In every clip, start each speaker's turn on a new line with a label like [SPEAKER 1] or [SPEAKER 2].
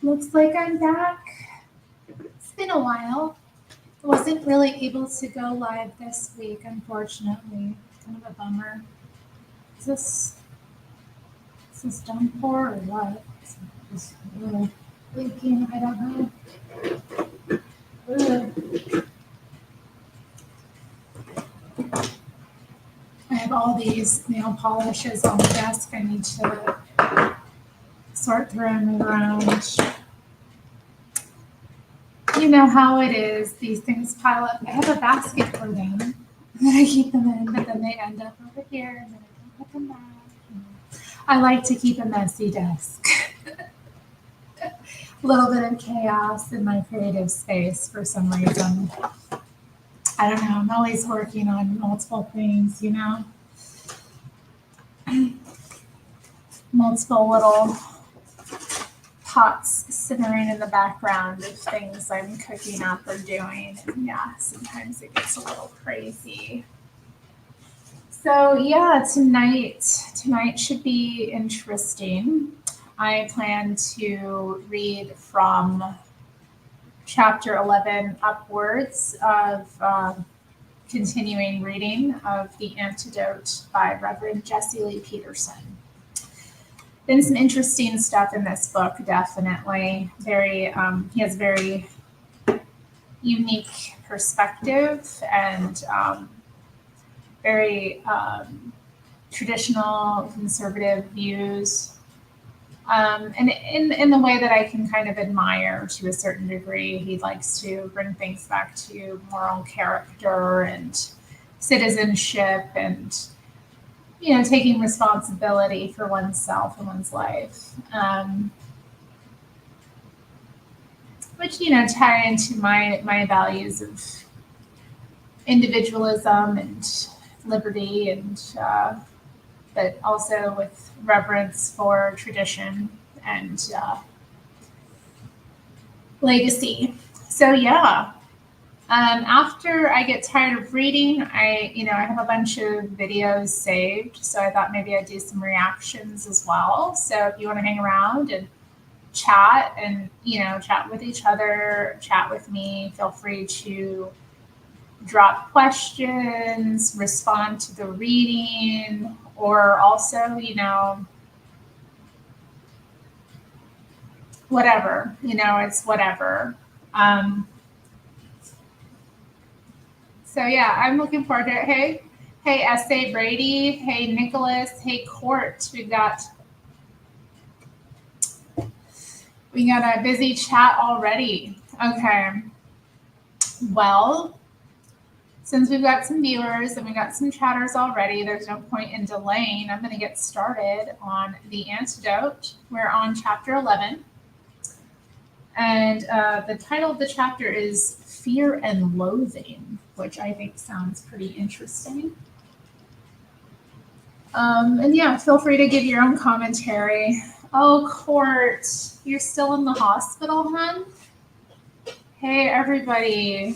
[SPEAKER 1] Looks like I'm back. It's been a while. I wasn't really able to go live this week, unfortunately. Kind of a bummer. Is this downpour or what? Just leaking, I don't know. Ugh. I have all these nail polishes on the desk. I need to sort through and move around. You know how it is. These things pile up. I have a basket for them that I keep them in, but then they end up over here, and then I don't put them back. I like to keep a messy desk. A little bit of chaos in my creative space for some reason. I don't know. I'm always working on multiple things, you know? Multiple little pots simmering in the background of things I'm cooking up or doing. And yeah, sometimes it gets a little crazy. So yeah, tonight should be interesting. I plan to read from chapter 11 upwards of continuing reading of The Antidote by Reverend Jesse Lee Peterson. Been some interesting stuff in this book, definitely. He has very unique perspective and very traditional conservative views. And in the way that I can kind of admire to a certain degree. He likes to bring things back to moral character and citizenship and, you know, taking responsibility for oneself and one's life. Which, you know, tie into my values of individualism and liberty and but also with reverence for tradition and legacy. So yeah, after I get tired of reading, I have a bunch of videos saved, so I thought maybe I'd do some reactions as well. So if you want to hang around and chat and, you know, chat with each other, chat with me, feel free to drop questions, respond to the reading, or also, you know, whatever, you know, it's whatever. So yeah, I'm looking forward to it. Hey, S.A. Brady. Hey, Nicholas. Hey, Court. We got a busy chat already. Okay. Well, since we've got some viewers and we got some chatters already, there's no point in delaying. I'm going to get started on The Antidote. We're on chapter 11. And the title of the chapter is Fear and Loathing, which I think sounds pretty interesting. And yeah, feel free to give your own commentary. Oh, Court, you're still in the hospital, hon? Hey, everybody.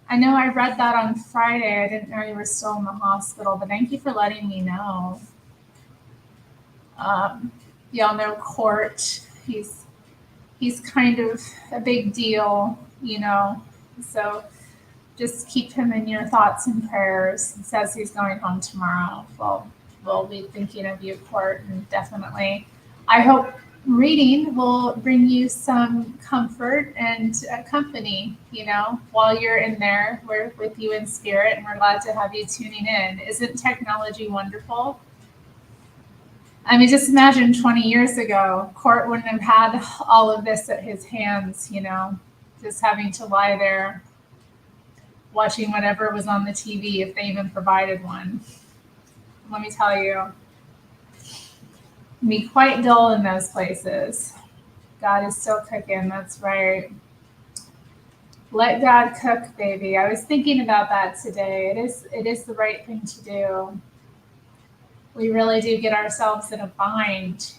[SPEAKER 1] I know I read that on Friday. I didn't know you were still in the hospital, but thank you for letting me know. Y'all know Court. He's kind of a big deal, you know. So just keep him in your thoughts and prayers. He says he's going home tomorrow. Well, we'll be thinking of you, Court, and definitely I hope reading will bring you some comfort and company, you know, while you're in there. We're with you in spirit, and we're glad to have you tuning in. Isn't technology wonderful? I mean, just imagine 20 years ago, Court wouldn't have had all of this at his hands, you know, just having to lie there watching whatever was on the TV, if they even provided one. Let me tell you, be quite dull in those places. God is still cooking, that's right. Let God cook, baby. I was thinking about that today. It is the right thing to do. We really do get ourselves in a bind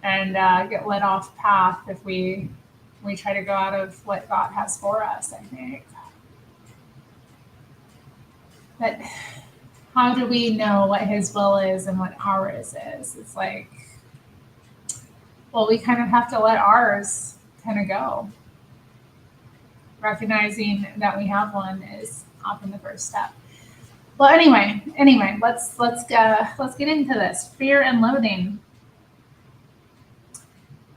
[SPEAKER 1] and get led off path if we try to go out of what God has for us, I think. But how do we know what his will is and what ours is? It's like, well, we kind of have to let ours kind of go. Recognizing that we have one is often the first step. Well, anyway, let's get into this. Fear and loathing.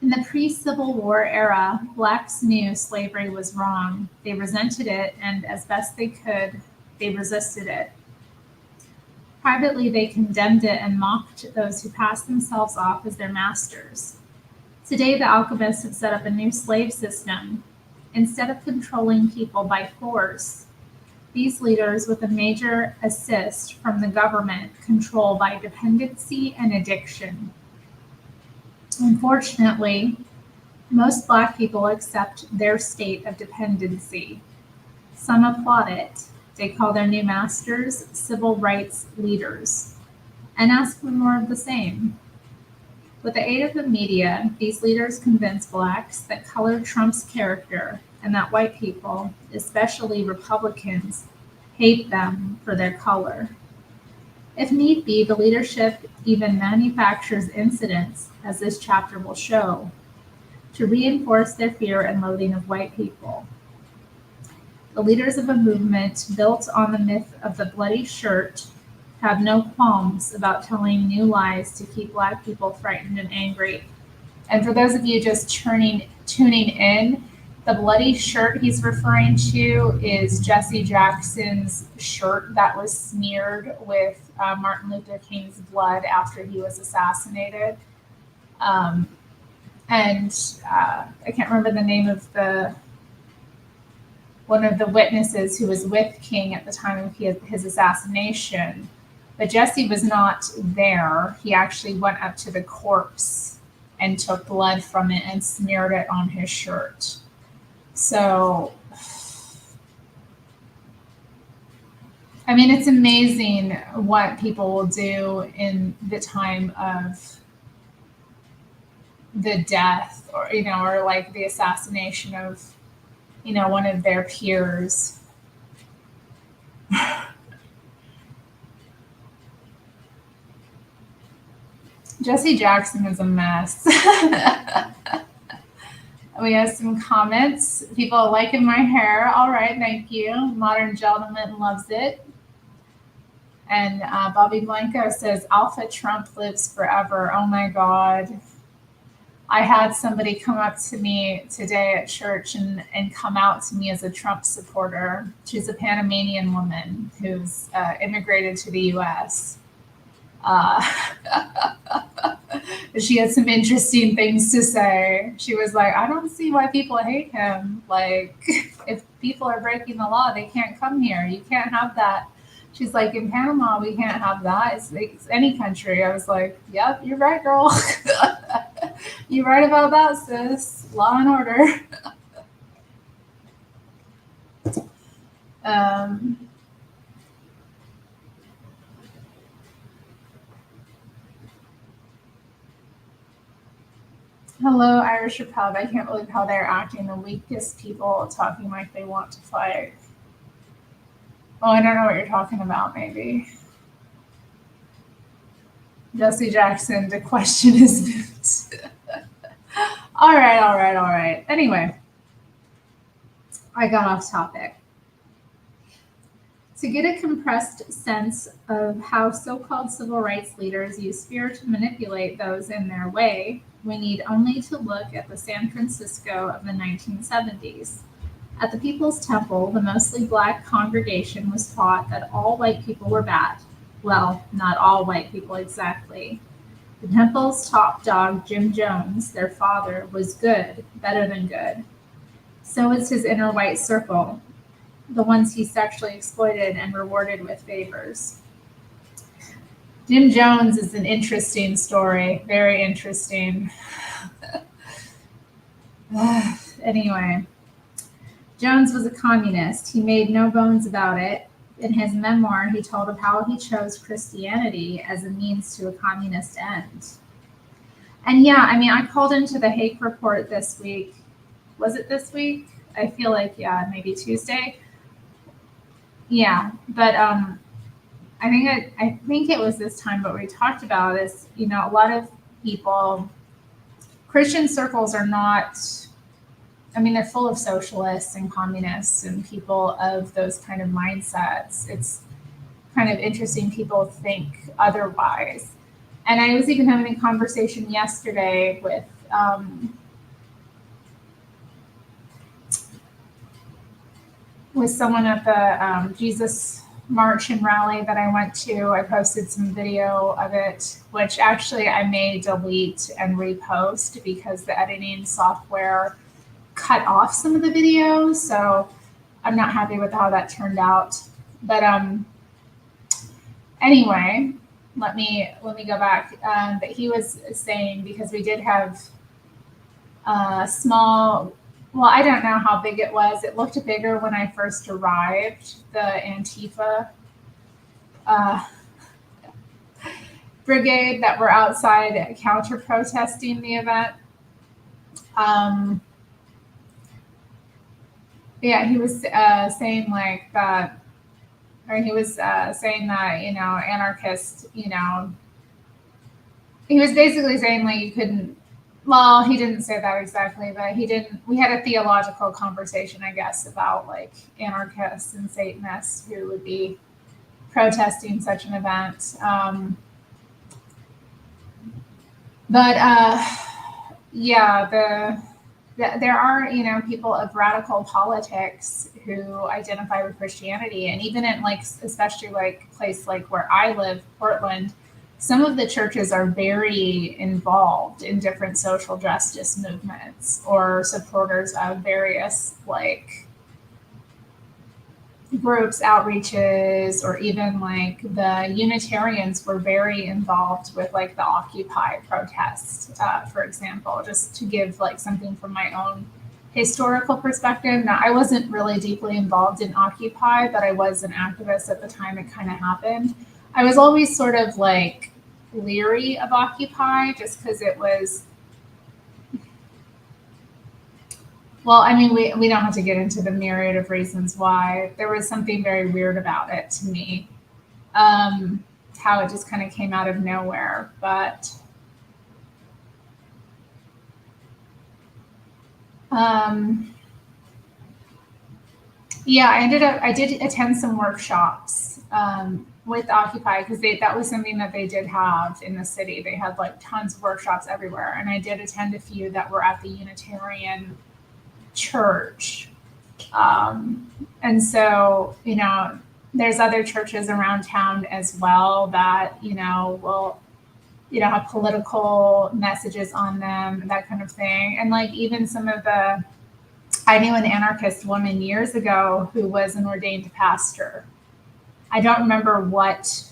[SPEAKER 1] In the pre-Civil War era, blacks knew slavery was wrong. They resented it, and as best they could, they resisted it. Privately, they condemned it and mocked those who passed themselves off as their masters. Today, the alchemists have set up a new slave system. Instead of controlling people by force, these leaders, with a major assist from the government, control by dependency and addiction. Unfortunately, most Black people accept their state of dependency. Some applaud it. They call their new masters civil rights leaders and ask for more of the same. With the aid of the media, these leaders convince Blacks that color trumps character and that white people, especially Republicans, hate them for their color. If need be, the leadership even manufactures incidents, as this chapter will show, to reinforce their fear and loathing of white people. The leaders of a movement built on the myth of the bloody shirt have no qualms about telling new lies to keep Black people frightened and angry. And for those of you just tuning in, the bloody shirt he's referring to is Jesse Jackson's shirt that was smeared with Martin Luther King's blood after he was assassinated. I can't remember the name of one of the witnesses who was with King at the time of his assassination. But Jesse was not there. He actually went up to the corpse and took blood from it and smeared it on his shirt. So, I mean, it's amazing what people will do in the time of the death or like the assassination of, one of their peers. Jesse Jackson is a mess. We have some comments. People liking my hair. All right, thank you. Modern Gentleman loves it. And Bobby Blanco says, Alpha Trump lives forever. Oh my God. I had somebody come up to me today at church and come out to me as a Trump supporter. She's a Panamanian woman who's immigrated to the U.S. She had some interesting things to say. She was like, I don't see why people hate him. Like, if people are breaking the law, they can't come here. You can't have that. She's like, in Panama, we can't have that. It's any country. I was like, yep, you're right, girl. You're right about that, sis. Law and order. Hello, Irish Repub. I can't believe how they're acting. The weakest people talking like they want to fight. Oh, I don't know what you're talking about, maybe. Jesse Jackson, the question is moot. All right. Anyway, I got off topic. To get a compressed sense of how so-called civil rights leaders use fear to manipulate those in their way, we need only to look at the San Francisco of the 1970s. At the People's Temple, the mostly Black congregation was taught that all white people were bad. Well, not all white people exactly. The temple's top dog, Jim Jones, their father, was good, better than good. So was his inner white circle, the ones he sexually exploited and rewarded with favors. Jim Jones is an interesting story, very interesting. Anyway, Jones was a communist. He made no bones about it. In his memoir, he told of how he chose Christianity as a means to a communist end. And yeah, I mean, I called into the Hake Report this week. Was it this week? I feel like, yeah, maybe Tuesday. Yeah, but I think it was this time, but we talked about this, a lot of people Christian circles are not, I mean, they're full of socialists and communists and people of those kind of mindsets. It's kind of interesting people think otherwise. And I was even having a conversation yesterday with someone at the Jesus March and rally that I went to. I posted some video of it, which actually I may delete and repost because the editing software cut off some of the videos. So I'm not happy with how that turned out. But anyway, let me go back. But he was saying, because we did have a small, well, I don't know how big it was. It looked bigger when I first arrived. The Antifa brigade that were outside counter protesting the event. Yeah, he was saying like that, or he was saying that, you know, anarchists, you know, he was basically saying like you couldn't, well, he didn't say that exactly, but we had a theological conversation, I guess, about like anarchists and Satanists who would be protesting such an event. Yeah, there are, you know, people of radical politics who identify with Christianity, and even in like, especially like a place like where I live, Portland, some of the churches are very involved in different social justice movements or supporters of various like groups, outreaches, or even like the Unitarians were very involved with like the Occupy protests, for example, just to give like something from my own historical perspective. Now, I wasn't really deeply involved in Occupy, but I was an activist at the time it kind of happened. I was always sort of like leery of Occupy just because it was, well, I mean, we don't have to get into the myriad of reasons why. There was something very weird about it to me, how it just kind of came out of nowhere. But yeah, I did attend some workshops with Occupy because that was something that they did have in the city. They had like tons of workshops everywhere. And I did attend a few that were at the Unitarian church. And so, you know, there's other churches around town as well that, you know, will, you know, have political messages on them, that kind of thing. And like even some of I knew an anarchist woman years ago who was an ordained pastor. I don't remember what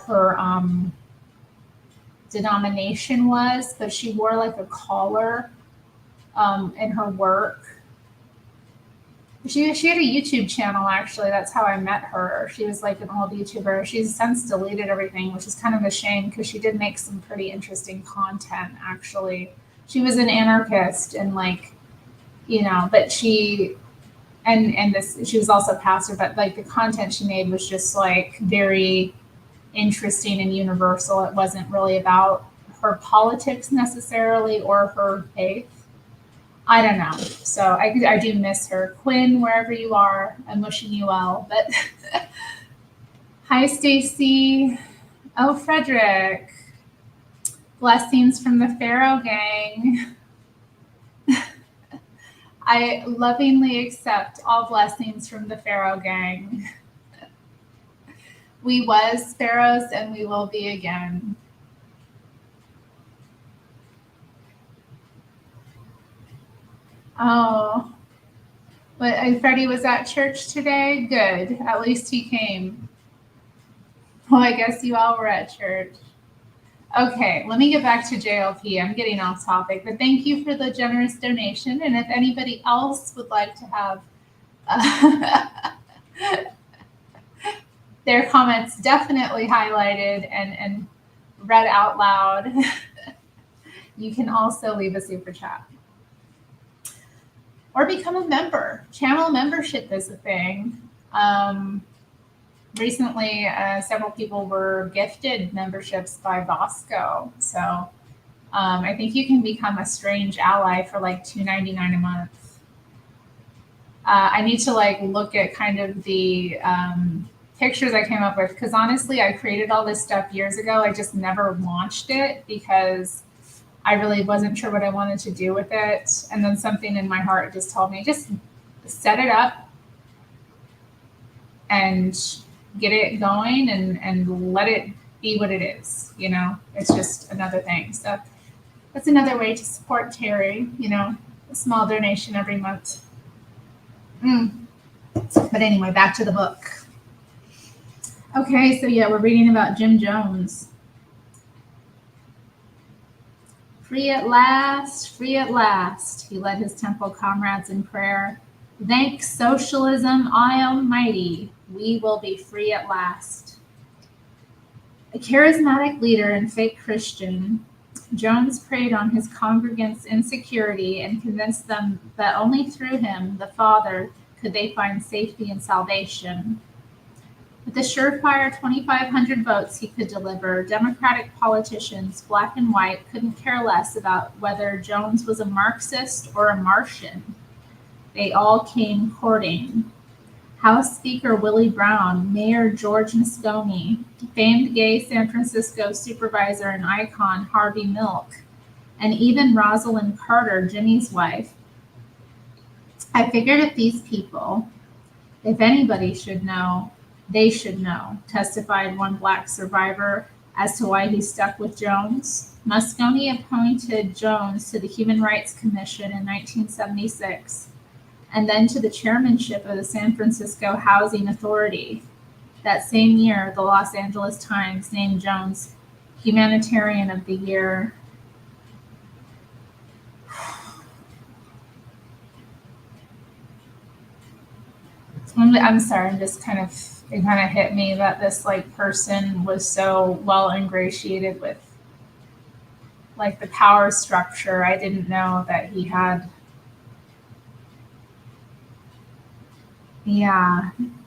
[SPEAKER 1] her denomination was, but she wore like a collar in her work. She had a YouTube channel, actually. That's how I met her. She was like an old YouTuber. She's since deleted everything, which is kind of a shame because she did make some pretty interesting content, actually. She was an anarchist and like, you know, but she was also a pastor, but like the content she made was just like very interesting and universal. It wasn't really about her politics necessarily or her faith. I don't know. So I do miss her. Quinn, wherever you are, I'm wishing you well. But hi, Stacy. Oh, Frederick. Blessings from the Pharaoh gang. I lovingly accept all blessings from the Pharaoh gang. We was sparrows and we will be again. Oh, but Freddie was at church today? Good. At least he came. Well, I guess you all were at church. Okay, let me get back to JLP. I'm getting off topic, but thank you for the generous donation. And if anybody else would like to have their comments definitely highlighted and read out loud, you can also leave a super chat. Or become a member. Channel membership is a thing. Recently, several people were gifted memberships by Bosco. So I think you can become a Strange ally for like $2.99 a month. I need to like look at kind of the pictures I came up with, because honestly, I created all this stuff years ago. I just never launched it because I really wasn't sure what I wanted to do with it. And then something in my heart just told me, just set it up and get it going and let it be what it is. You know, it's just another thing. So that's another way to support Terri, you know, a small donation every month. But anyway, back to the book. Okay, so yeah, we're reading about Jim Jones. Free at last, he led his temple comrades in prayer. Thank socialism almighty, we will be free at last. A charismatic leader and fake Christian, Jones preyed on his congregants' insecurity and convinced them that only through him, the Father, could they find safety and salvation. With the surefire 2,500 votes he could deliver, Democratic politicians, black and white, couldn't care less about whether Jones was a Marxist or a Martian. They all came courting. House Speaker Willie Brown, Mayor George Moscone, famed gay San Francisco supervisor and icon Harvey Milk, and even Rosalind Carter, Jimmy's wife. I figured if these people, if anybody should know, they should know, testified one black survivor as to why he stuck with Jones. Moscone appointed Jones to the Human Rights Commission in 1976, and then to the chairmanship of the San Francisco Housing Authority. That same year, the Los Angeles Times named Jones Humanitarian of the Year. I'm sorry, it kind of hit me that this like person was so well ingratiated with like the power structure. I didn't know that he had,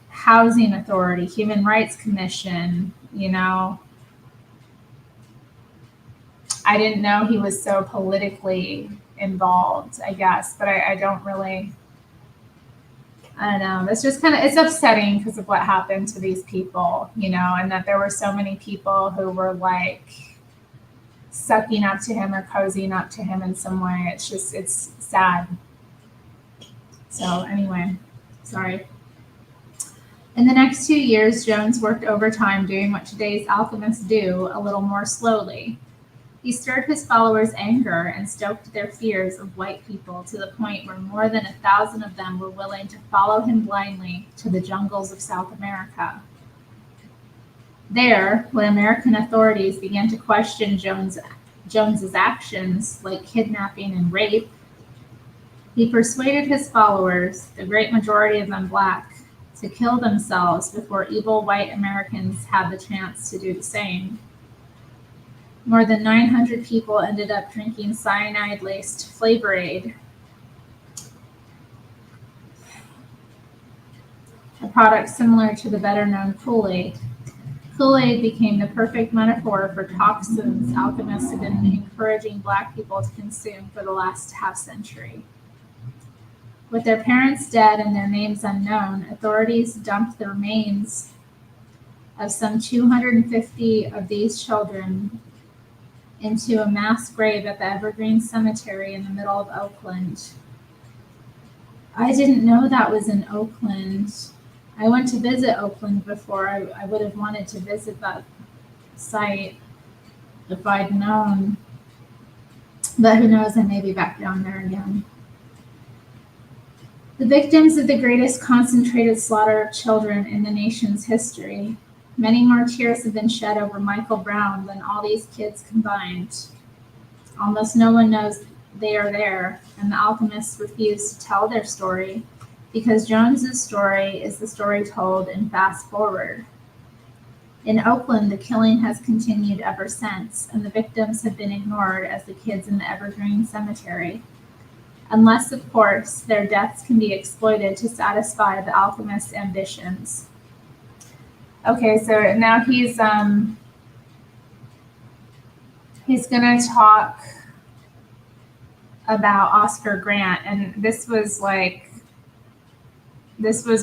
[SPEAKER 1] Housing Authority, Human Rights Commission, you know. I didn't know he was so politically involved, I guess, but I don't really, I don't know. It's just it's upsetting because of what happened to these people, you know, and that there were so many people who were like sucking up to him or cozying up to him in some way. It's sad. So anyway, sorry. In the next 2 years, Jones worked overtime doing what today's alchemists do, a little more slowly. He stirred his followers' anger and stoked their fears of white people to the point where more than 1,000 of them were willing to follow him blindly to the jungles of South America. There, when American authorities began to question Jones's actions, like kidnapping and rape, he persuaded his followers, the great majority of them black, to kill themselves before evil white Americans had the chance to do the same. More than 900 people ended up drinking cyanide-laced Flavor Aid, a product similar to the better-known Kool-Aid. Kool-Aid became the perfect metaphor for toxins alchemists have been encouraging black people to consume for the last half-century. With their parents dead and their names unknown, authorities dumped the remains of some 250 of these children into a mass grave at the Evergreen Cemetery in the middle of Oakland. I didn't know that was in Oakland. I went to visit Oakland before. I would have wanted to visit that site if I'd known. But who knows, I may be back down there again. The victims of the greatest concentrated slaughter of children in the nation's history. Many more tears have been shed over Michael Brown than all these kids combined. Almost no one knows they are there, and the alchemists refuse to tell their story because Jones's story is the story told in fast forward. In Oakland, the killing has continued ever since, and the victims have been ignored as the kids in the Evergreen Cemetery. Unless, of course, their deaths can be exploited to satisfy the alchemist's ambitions. Okay, so now he's he's going to talk about Oscar Grant. And this was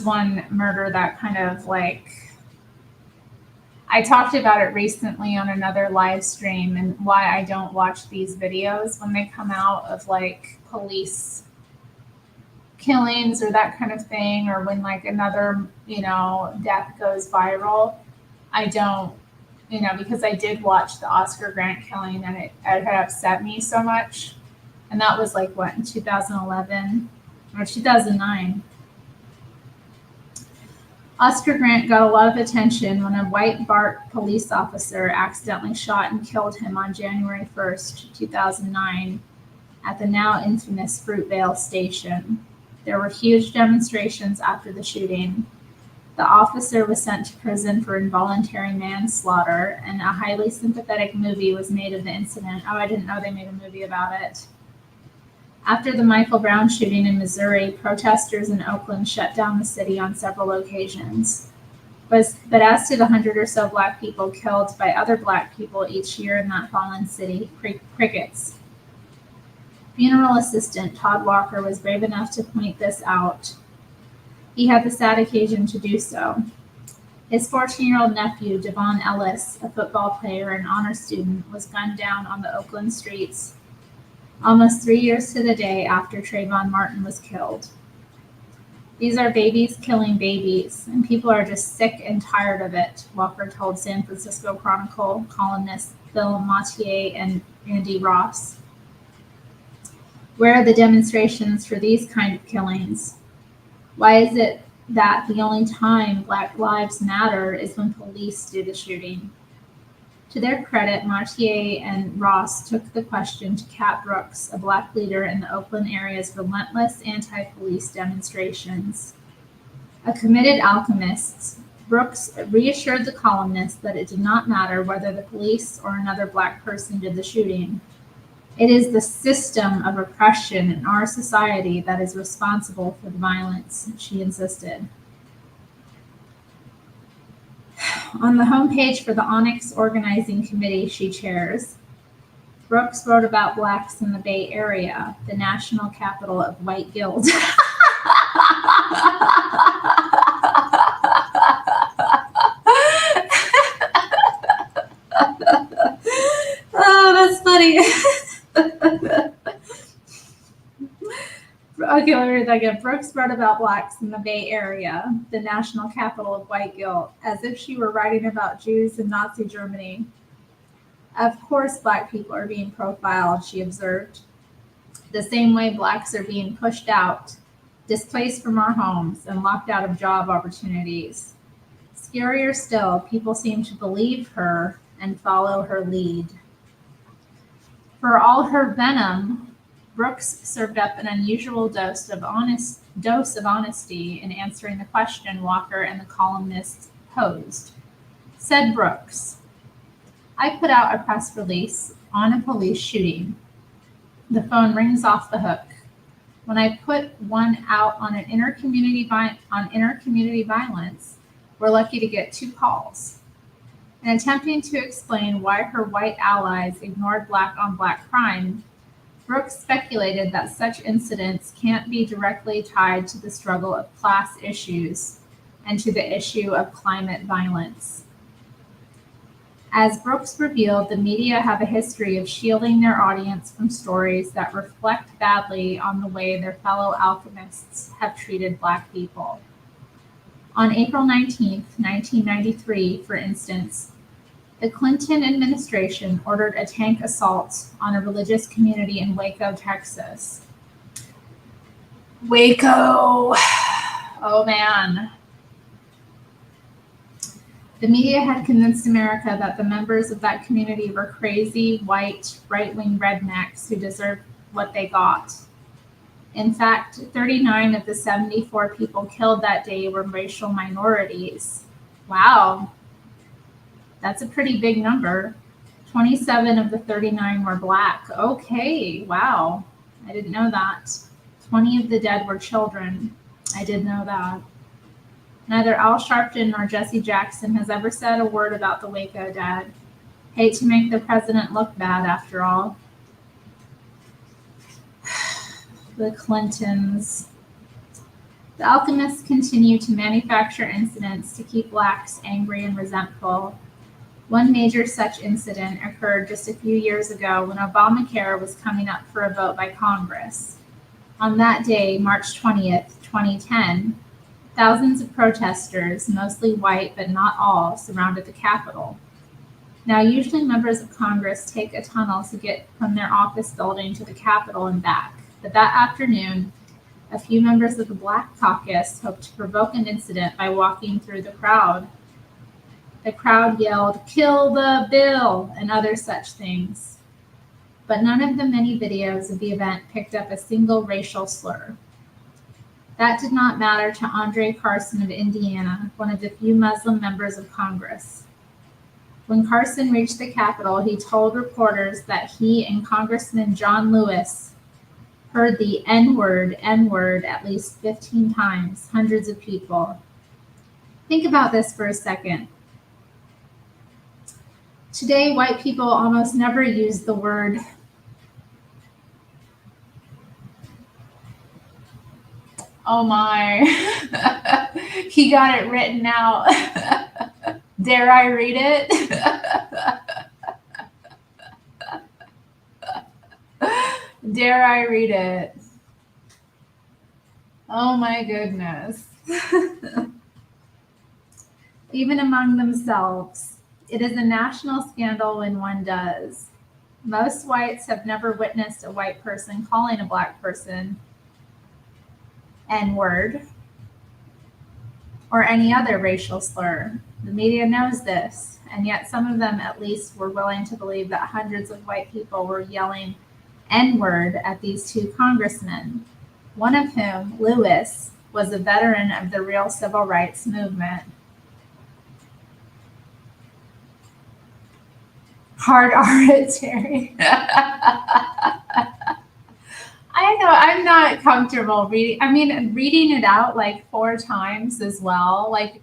[SPEAKER 1] one murder that kind of like, I talked about it recently on another live stream and why I don't watch these videos when they come out of like police killings or that kind of thing, or when like another, death goes viral. I don't, because I did watch the Oscar Grant killing and it had upset me so much. And that was like what, in 2011 or 2009. Oscar Grant got a lot of attention when a white BART police officer accidentally shot and killed him on January 1st, 2009, at the now infamous Fruitvale station. There were huge demonstrations after the shooting. The officer was sent to prison for involuntary manslaughter, and a highly sympathetic movie was made of the incident. Oh, I didn't know they made a movie about it. After the Michael Brown shooting in Missouri, protesters in Oakland shut down the city on several occasions. But as to the 100 or so Black people killed by other Black people each year in that fallen city, crickets. Funeral assistant Todd Walker was brave enough to point this out. He had the sad occasion to do so. His 14-year-old nephew, Devon Ellis, a football player and honor student, was gunned down on the Oakland streets almost 3 years to the day after Trayvon Martin was killed. These are babies killing babies, and people are just sick and tired of it, Walker told San Francisco Chronicle columnists Bill Mattier and Andy Ross. Where are the demonstrations for these kind of killings? Why is it that the only time Black lives matter is when police do the shooting? To their credit, Mattier and Ross took the question to Cat Brooks, a Black leader in the Oakland area's relentless anti-police demonstrations. A committed alchemist, Brooks reassured the columnists that it did not matter whether the police or another Black person did the shooting. It is the system of oppression in our society that is responsible for the violence, she insisted. On the homepage for the Onyx Organizing Committee she chairs, Brooks wrote about Blacks in the Bay Area, the national capital of white guilt. Oh, that's funny. Okay, let me read that again. Brooks wrote about Blacks in the Bay Area, the national capital of white guilt, as if she were writing about Jews in Nazi Germany. Of course, Black people are being profiled, she observed. The same way Blacks are being pushed out, displaced from our homes, and locked out of job opportunities. Scarier still, people seem to believe her and follow her lead. For all her venom, Brooks served up an unusual dose of honesty in answering the question Walker and the columnists posed. Said Brooks, I put out a press release on a police shooting. The phone rings off the hook. When I put one out on intercommunity violence, we're lucky to get 2 calls. In attempting to explain why her white allies ignored Black-on-Black crime, Brooks speculated that such incidents can't be directly tied to the struggle of class issues and to the issue of climate violence. As Brooks revealed, the media have a history of shielding their audience from stories that reflect badly on the way their fellow alchemists have treated Black people. On April 19, 1993, for instance, the Clinton administration ordered a tank assault on a religious community in Waco, Texas. Waco! Oh man. The media had convinced America that the members of that community were crazy, white, right-wing rednecks who deserved what they got. In fact, 39 of the 74 people killed that day were racial minorities. Wow. That's a pretty big number. 27 of the 39 were Black. Okay, wow. I didn't know that. 20 of the dead were children. I did know that. Neither Al Sharpton nor Jesse Jackson has ever said a word about the Waco dead. Hate to make the president look bad after all. The Clintons. The alchemists continue to manufacture incidents to keep blacks angry and resentful. One major such incident occurred just a few years ago when Obamacare was coming up for a vote by Congress. On that day, March 20th, 2010, thousands of protesters, mostly white but not all, surrounded the Capitol. Now, usually members of Congress take a tunnel to get from their office building to the Capitol and back. But that afternoon, a few members of the Black Caucus hoped to provoke an incident by walking through the crowd. The crowd yelled, "Kill the bill," and other such things. But none of the many videos of the event picked up a single racial slur. That did not matter to Andre Carson of Indiana, one of the few Muslim members of Congress. When Carson reached the Capitol, he told reporters that he and Congressman John Lewis heard the N-word at least 15 times, hundreds of people. Think about this for a second. Today, white people almost never use the word oh my, he got it written out. Dare I read it? Dare I read it? Oh my goodness. Even among themselves, it is a national scandal when one does. Most whites have never witnessed a white person calling a black person N-word or any other racial slur. The media knows this, and yet some of them at least were willing to believe that hundreds of white people were yelling N-word at these two congressmen, one of whom, Lewis, was a veteran of the real civil rights movement. Hard R, Terry. I know, I'm not comfortable reading. I mean, reading it out like 4 times as well. Like,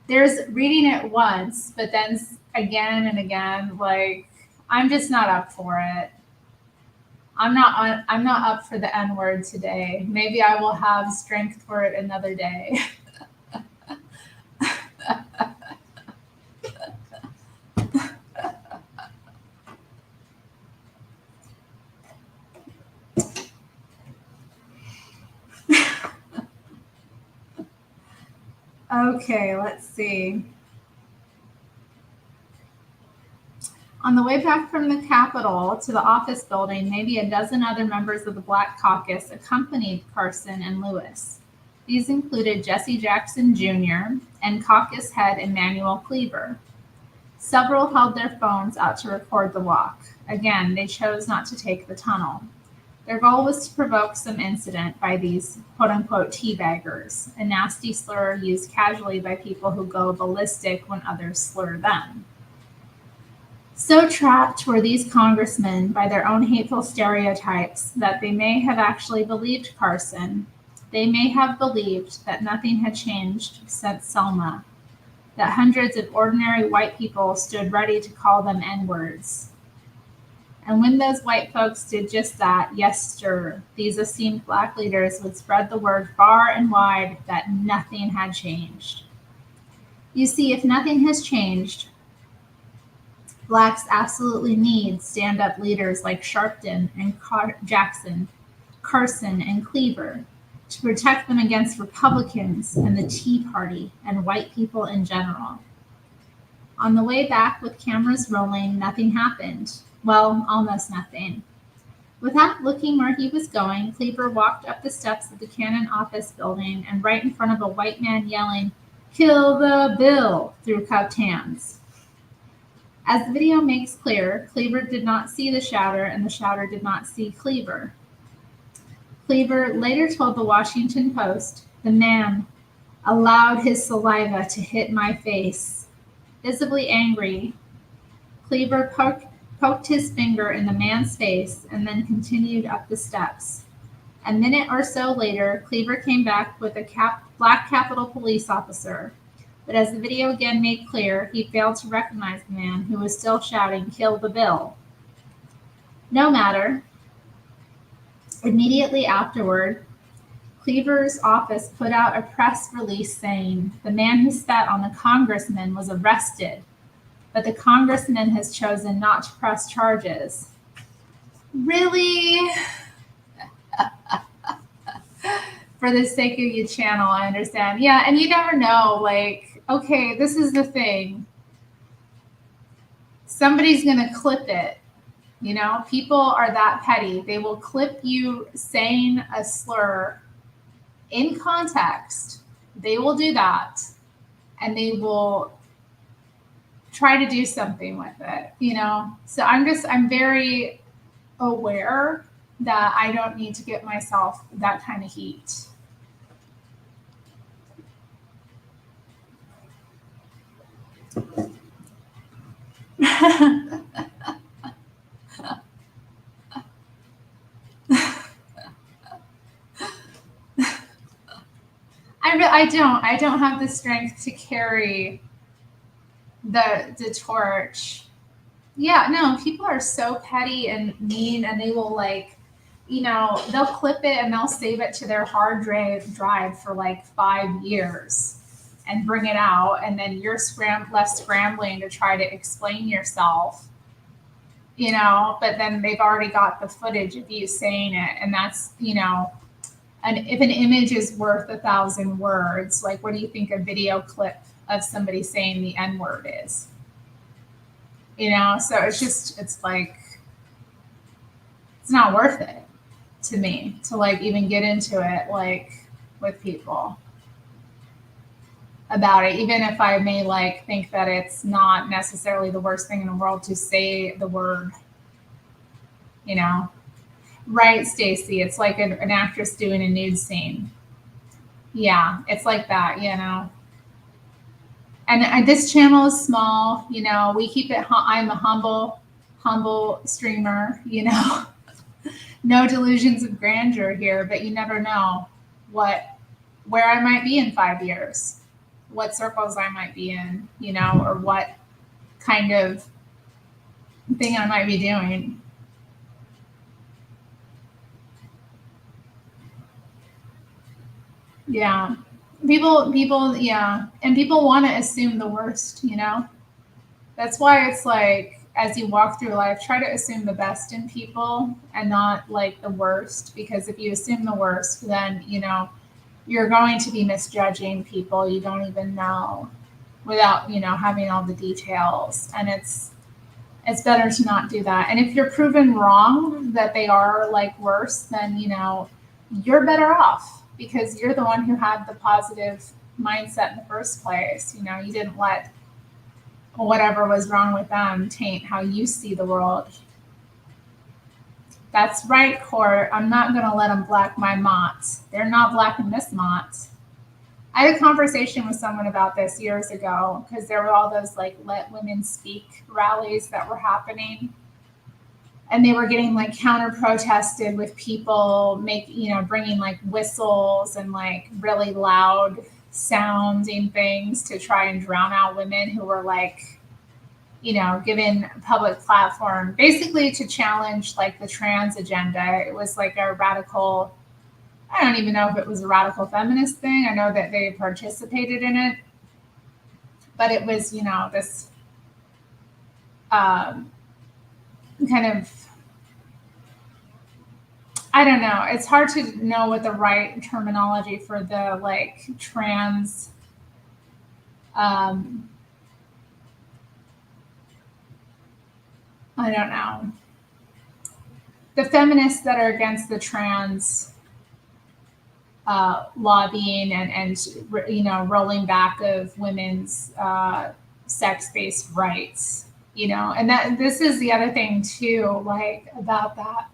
[SPEAKER 1] there's reading it once, but then again and again. Like, I'm just not up for it. I'm not up for the N-word today. Maybe I will have strength for it another day. Okay, let's see. On the way back from the Capitol to the office building, maybe a dozen other members of the Black Caucus accompanied Carson and Lewis. These included Jesse Jackson Jr. and caucus head Emanuel Cleaver. Several held their phones out to record the walk. Again, they chose not to take the tunnel. Their goal was to provoke some incident by these quote-unquote teabaggers, a nasty slur used casually by people who go ballistic when others slur them. So trapped were these congressmen by their own hateful stereotypes that they may have actually believed Carson. They may have believed that nothing had changed since Selma, that hundreds of ordinary white people stood ready to call them N-words. And when those white folks did just that, yes, sir, these esteemed Black leaders would spread the word far and wide that nothing had changed. You see, if nothing has changed, Blacks absolutely need stand-up leaders like Sharpton and Jackson, Carson and Cleaver to protect them against Republicans and the Tea Party and white people in general. On the way back with cameras rolling, nothing happened. Well, almost nothing. Without looking where he was going, Cleaver walked up the steps of the Cannon office building and right in front of a white man yelling, "Kill the bill," through cupped hands. As the video makes clear, Cleaver did not see the shouter and the shouter did not see Cleaver. Cleaver later told the Washington Post, "The man allowed his saliva to hit my face." Visibly angry, Cleaver poked his finger in the man's face and then continued up the steps. A minute or so later, Cleaver came back with a Black Capitol police officer. But as the video again made clear, he failed to recognize the man who was still shouting, "Kill the bill." No matter. Immediately afterward, Cleaver's office put out a press release saying the man who spat on the congressman was arrested, but the congressman has chosen not to press charges. Really? For the sake of your channel, I understand. Yeah, and you never know, like, okay, this is the thing. Somebody's going to clip it. You know, people are that petty. They will clip you saying a slur in context. They will do that. And they will try to do something with it, you know? So I'm very aware that I don't need to get myself that kind of heat. I don't have the strength to carry the torch. Yeah, no, people are so petty and mean, and they will, like, you know, they'll clip it and they'll save it to their hard drive for like 5 years and bring it out, and then you're left scrambling to try to explain yourself, you know, but then they've already got the footage of you saying it, and that's, you know, and if an image is worth 1,000 words, like, what do you think a video clip of somebody saying the N-word is? You know, so it's like, it's not worth it to me to, like, even get into it, like, with people about it, even if I may, like, think that it's not necessarily the worst thing in the world to say the word, you know. Right, Stacy, it's like an actress doing a nude scene. Yeah, it's like that, you know. And this channel is small, you know. We keep it. I'm a humble streamer, you know. No delusions of grandeur here, but you never know where I might be in 5 years, what circles I might be in, you know, or what kind of thing I might be doing. Yeah. People, yeah. And people want to assume the worst, you know? That's why it's like, as you walk through life, try to assume the best in people and not, like, the worst, because if you assume the worst, then, you know, you're going to be misjudging people you don't even know without, you know, having all the details. And it's better to not do that. And if you're proven wrong that they are, like, worse, then, you know, you're better off because you're the one who had the positive mindset in the first place. You know, you didn't let whatever was wrong with them taint how you see the world. That's right, Court. I'm not going to let them black my mots. They're not blacking this mots. I had a conversation with someone about this years ago because there were all those, like, Let Women Speak rallies that were happening. And they were getting, like, counter protested with people bringing, like, whistles and, like, really loud sounding things to try and drown out women who were, like, you know, given a public platform, basically to challenge, like, the trans agenda. It was like a radical, I don't even know if it was a radical feminist thing. I know that they participated in it, but it was, you know, this kind of, I don't know. It's hard to know what the right terminology for the, like, trans, I don't know. The feminists that are against the trans lobbying and you know, rolling back of women's sex-based rights, you know, and that this is the other thing too, like, about that.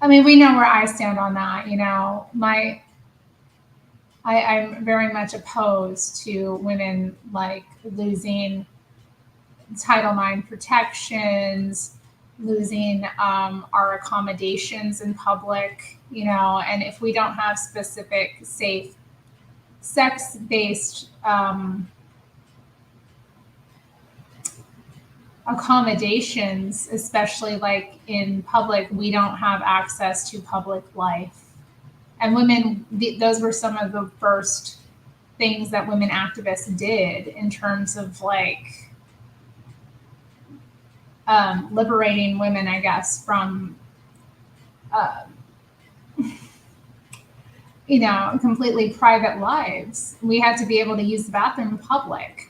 [SPEAKER 1] I mean, we know where I stand on that, you know. I'm very much opposed to women, like, losing Title IX protections, losing our accommodations in public, and if we don't have specific, safe, sex-based accommodations, especially like in public, we don't have access to public life. And women, those were some of the first things that women activists did in terms of like liberating women, I guess, from, completely private lives. We had to be able to use the bathroom in public,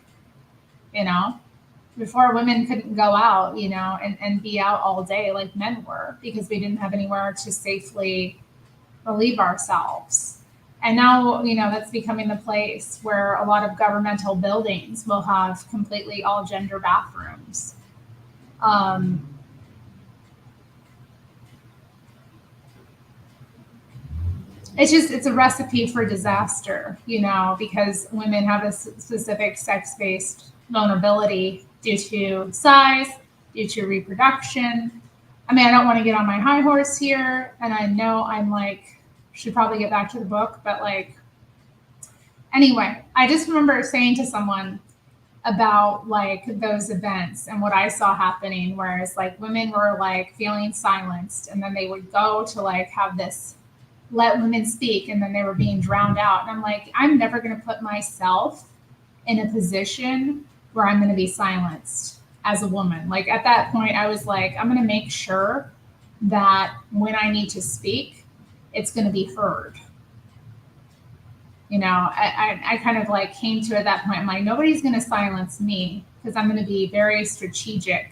[SPEAKER 1] before women couldn't go out, and be out all day like men were, because we didn't have anywhere to safely relieve ourselves. And now, that's becoming the place where a lot of governmental buildings will have completely all gender bathrooms. It's a recipe for disaster, because women have a specific sex-based vulnerability due to size, due to reproduction. I mean, I don't want to get on my high horse here, and I know I'm like, should probably get back to the book, but like, anyway, I just remember saying to someone about like those events and what I saw happening, whereas like women were like feeling silenced, and then they would go to like have this let women speak, and then they were being drowned out. And I'm like, I'm never going to put myself in a position where I'm going to be silenced as a woman. Like at that point, I was like, I'm going to make sure that when I need to speak, it's going to be heard. I kind of like came to at that point, I'm like, nobody's going to silence me, because I'm going to be very strategic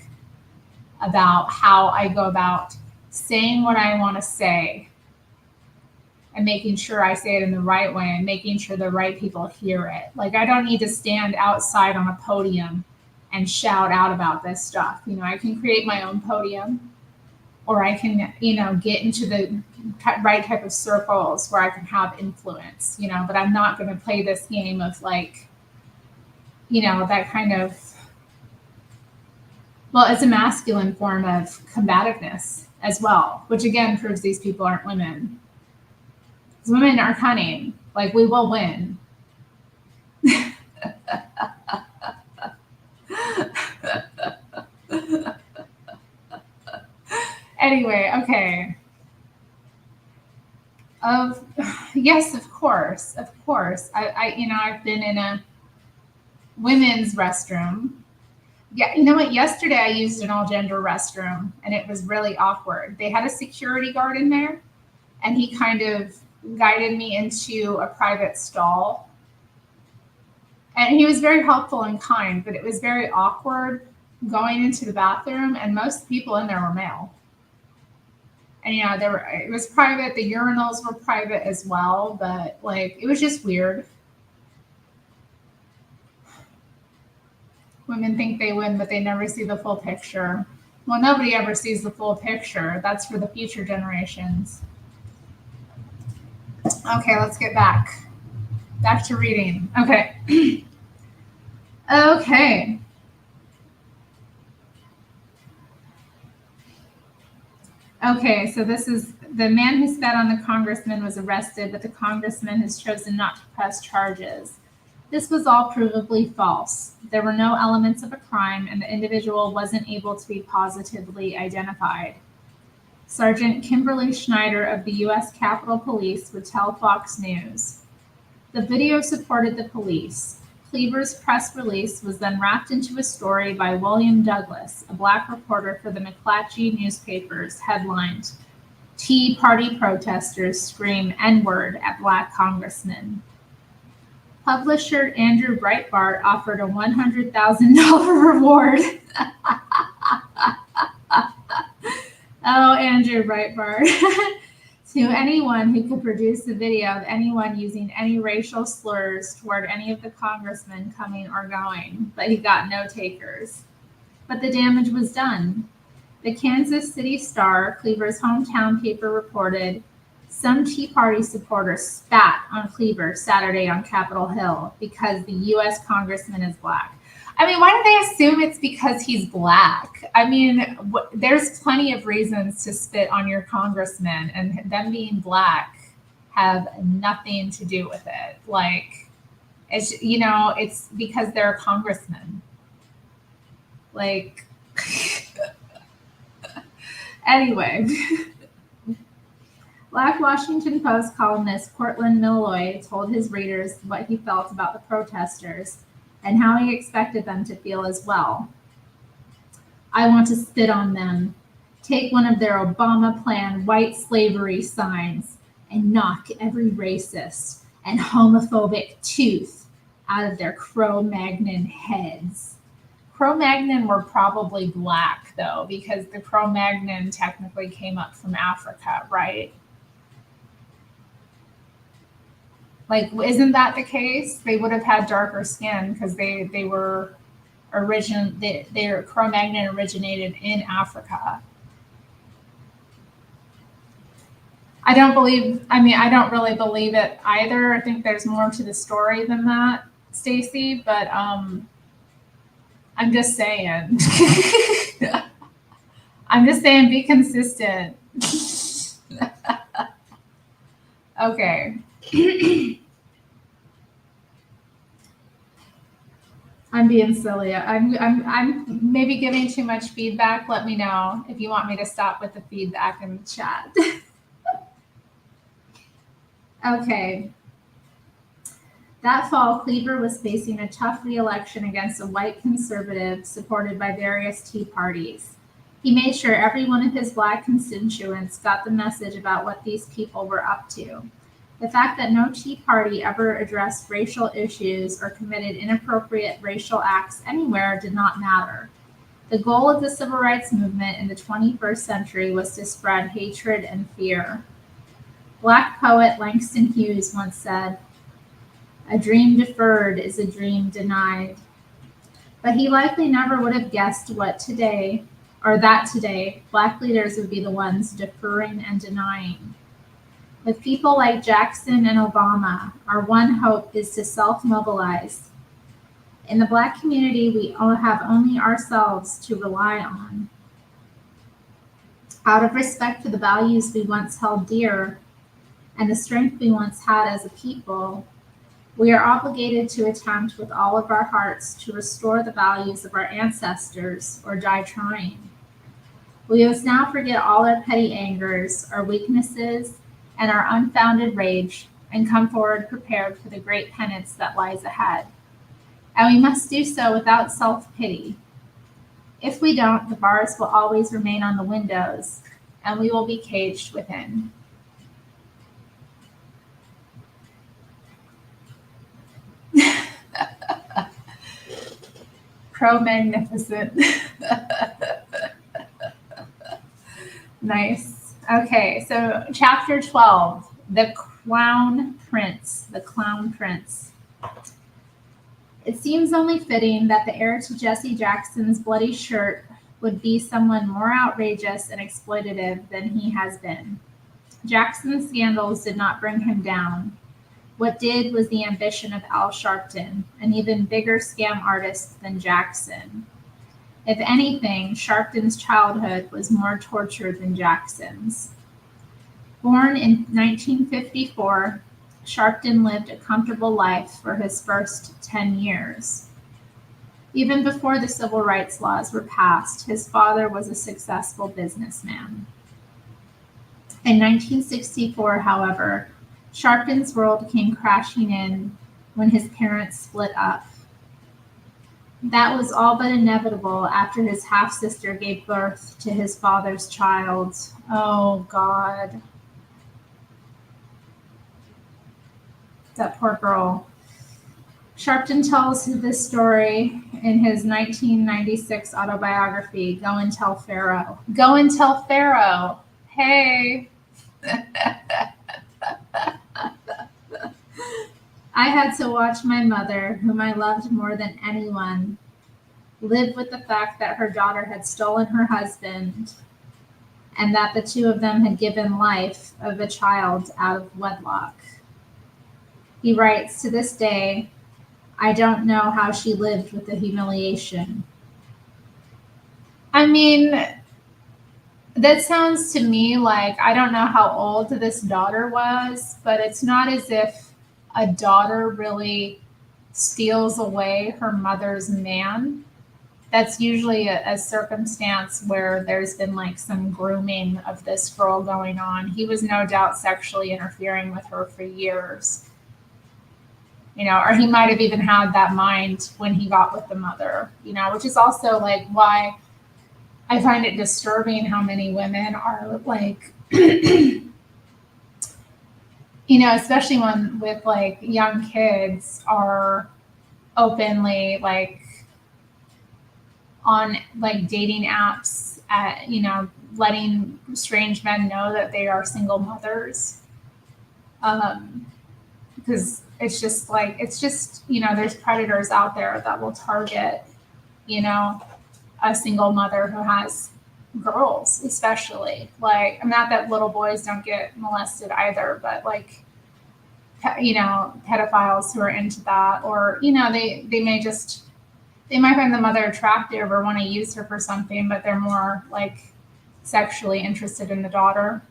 [SPEAKER 1] about how I go about saying what I want to say, and making sure I say it in the right way, and making sure the right people hear it. Like, I don't need to stand outside on a podium and shout out about this stuff. I can create my own podium, or I can, get into the right type of circles where I can have influence, but I'm not going to play this game of like, that kind of, well, it's a masculine form of combativeness as well, which again proves these people aren't women. Women are cunning. Like, we will win. Anyway, okay. Yes, of course. I've been in a women's restroom. Yeah, you know what? Yesterday I used an all-gender restroom, and it was really awkward. They had a security guard in there, and he kind of guided me into a private stall. And he was very helpful and kind, but it was very awkward going into the bathroom, and most people in there were male. And it was private, the urinals were private as well, but like, it was just weird. Women think they win, but they never see the full picture. Well, nobody ever sees the full picture. That's for the future generations. Okay, let's get back to reading. Okay. Okay. Okay, so this is the man who spat on the congressman was arrested, but the congressman has chosen not to press charges. This was all provably false. There were no elements of a crime, and the individual wasn't able to be positively identified. Sergeant Kimberly Schneider of the U.S. Capitol Police would tell Fox News. The video supported the police. Cleaver's press release was then wrapped into a story by William Douglas, a black reporter for the McClatchy newspapers, headlined, "Tea Party Protesters Scream N-Word at Black Congressmen." Publisher Andrew Breitbart offered a $100,000 reward. Oh, Andrew Breitbart. To anyone who could produce a video of anyone using any racial slurs toward any of the congressmen coming or going, but he got no takers. But the damage was done. The Kansas City Star, Cleaver's hometown paper, reported, some Tea Party supporters spat on Cleaver Saturday on Capitol Hill because the U.S. congressman is black. I mean, why do they assume it's because he's black? I mean, there's plenty of reasons to spit on your congressman, and them being black have nothing to do with it. Like, it's because they're a congressman. Like, anyway. Black Washington Post columnist Cortland Milloy told his readers what he felt about the protesters and how he expected them to feel as well. I want to spit on them, take one of their Obama plan white slavery signs, and knock every racist and homophobic tooth out of their Cro-Magnon heads. Cro-Magnon were probably black, though, because the Cro-Magnon technically came up from Africa, right? Like, isn't that the case? They would have had darker skin because their Cro-Magnon originated in Africa. I don't really believe it either. I think there's more to the story than that, Stacy, but I'm just saying. I'm just saying, be consistent. Okay. I'm being silly. I'm maybe giving too much feedback. Let me know if you want me to stop with the feedback in the chat. Okay. That fall, Cleaver was facing a tough re-election against a white conservative supported by various Tea parties. He made sure every one of his black constituents got the message about what these people were up to. The fact that no Tea Party ever addressed racial issues or committed inappropriate racial acts anywhere did not matter. The goal of the civil rights movement in the 21st century was to spread hatred and fear. Black poet Langston Hughes once said, "A dream deferred is a dream denied." But he likely never would have guessed that today, Black leaders would be the ones deferring and denying. With people like Jackson and Obama, our one hope is to self-mobilize. In the Black community, we all have only ourselves to rely on. Out of respect for the values we once held dear and the strength we once had as a people, we are obligated to attempt with all of our hearts to restore the values of our ancestors or die trying. We must now forget all our petty angers, our weaknesses, and our unfounded rage, and come forward prepared for the great penance that lies ahead. And we must do so without self-pity. If we don't, the bars will always remain on the windows, and we will be caged within. Pro-magnificent. Nice. Okay, so chapter 12, The Clown Prince. The Clown Prince. It seems only fitting that the heir to Jesse Jackson's bloody shirt would be someone more outrageous and exploitative than he has been. Jackson's scandals did not bring him down. What did was the ambition of Al Sharpton, an even bigger scam artist than Jackson. If anything, Sharpton's childhood was more tortured than Jackson's. Born in 1954, Sharpton lived a comfortable life for his first 10 years. Even before the civil rights laws were passed, his father was a successful businessman. In 1964, however, Sharpton's world came crashing in when his parents split up. That was all but inevitable after his half-sister gave birth to his father's child. Oh, God. That poor girl. Sharpton tells this story in his 1996 autobiography, Go and Tell Pharaoh. Go and Tell Pharaoh. Hey. I had to watch my mother, whom I loved more than anyone, live with the fact that her daughter had stolen her husband and that the two of them had given life of a child out of wedlock. He writes, to this day, I don't know how she lived with the humiliation. I mean, that sounds to me like, I don't know how old this daughter was, but it's not as if a daughter really steals away her mother's man. That's usually a circumstance where there's been like some grooming of this girl going on. He was no doubt sexually interfering with her for years, or he might have even had that mind when he got with the mother, which is also like why I find it disturbing how many women are like, especially when with like young kids are openly like on like dating apps at, letting strange men know that they are single mothers. Because there's predators out there that will target, a single mother who has girls, especially. Like, I'm not that little boys don't get molested either, but like, pedophiles who are into that, or, they might find the mother attractive or want to use her for something, but they're more like sexually interested in the daughter.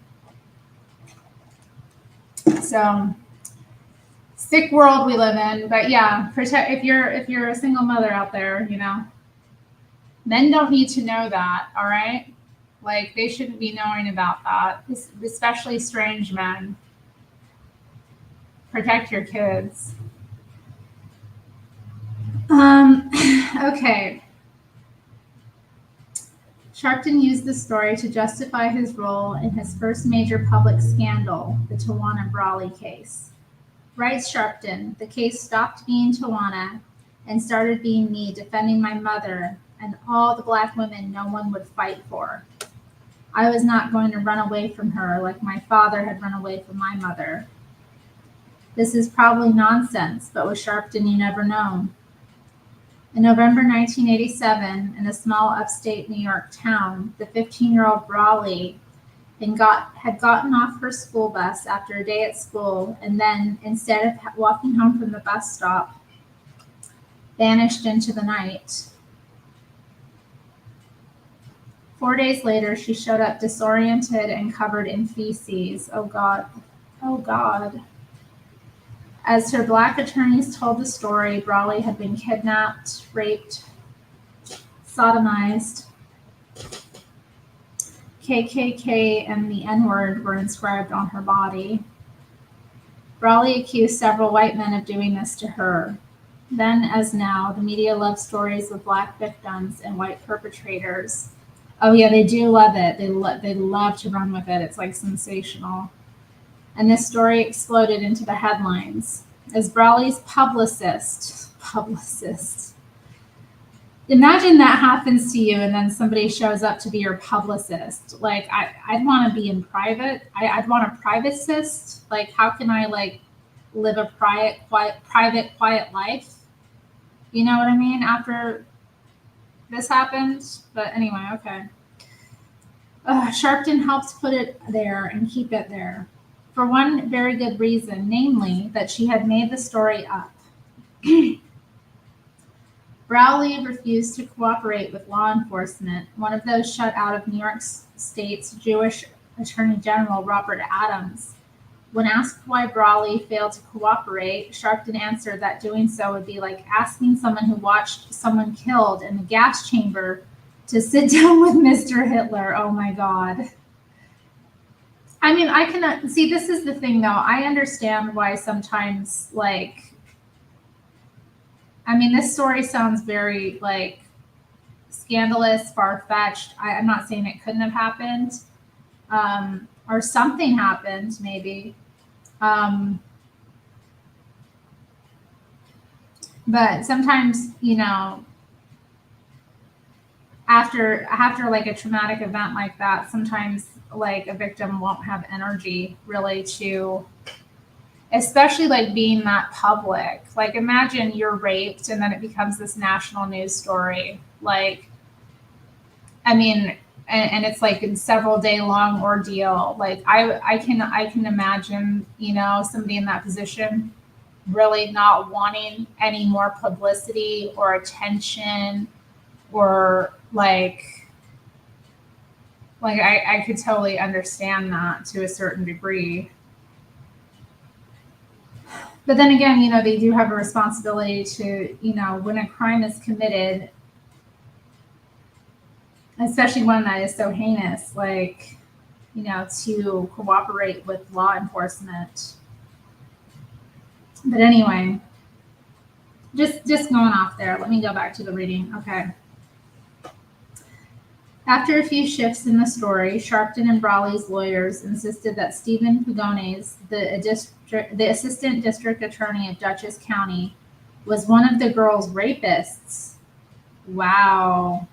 [SPEAKER 1] So, sick world we live in. But yeah, if you're a single mother out there, men don't need to know that. All right, like they shouldn't be knowing about that, especially strange men. Protect your kids. Okay. Sharpton used the story to justify his role in his first major public scandal, the Tawana Brawley case. Writes Sharpton, the case stopped being Tawana and started being me defending my mother and all the black women no one would fight for. I was not going to run away from her like my father had run away from my mother. This is probably nonsense, but with Sharpton you never know. In November 1987, in a small upstate New York town, the 15-year-old Brawley had gotten off her school bus after a day at school and then, instead of walking home from the bus stop, vanished into the night. 4 days later, she showed up disoriented and covered in feces. Oh, God. Oh, God. As her black attorneys told the story, Brawley had been kidnapped, raped, sodomized. KKK and the N-word were inscribed on her body. Brawley accused several white men of doing this to her. Then, as now, the media loves stories of black victims and white perpetrators. Oh yeah, they do love it. They love to run with it. It's like sensational. And this story exploded into the headlines. As Brawley's publicist. Imagine that happens to you and then somebody shows up to be your publicist. Like, I'd want to be in private. I'd want a privatist. Like, how can I, like, live a private, quiet life? You know what I mean? After this happened? But anyway, okay. Sharpton helped put it there and keep it there. For one very good reason, namely that she had made the story up. Brawley refused to cooperate with law enforcement, one of those shut out of New York State's Jewish Attorney General Robert Adams. When asked why Brawley failed to cooperate, Sharpton answered that doing so would be like asking someone who watched someone killed in the gas chamber to sit down with Mr. Hitler. Oh my God. I mean, I cannot see, this is the thing though. I understand why sometimes, like, I mean, this story sounds very like scandalous, far-fetched. I'm not saying it couldn't have happened, or something happened maybe. But sometimes, after like a traumatic event like that, sometimes like a victim won't have energy really to, especially like being that public. Like, imagine you're raped and then it becomes this national news story. Like, I mean, and it's like a several day long ordeal. Like, I can imagine, somebody in that position. really not wanting any more publicity or attention, or I could totally understand that to a certain degree. But then again, they do have a responsibility to, when a crime is committed, especially one that is so heinous, to cooperate with law enforcement. But anyway, just going off there, let me go back to the reading. Okay. After a few shifts in the story, Sharpton and Brawley's lawyers insisted that Stephen Pugones, the assistant district attorney of Dutchess County, was one of the girls' rapists. Wow.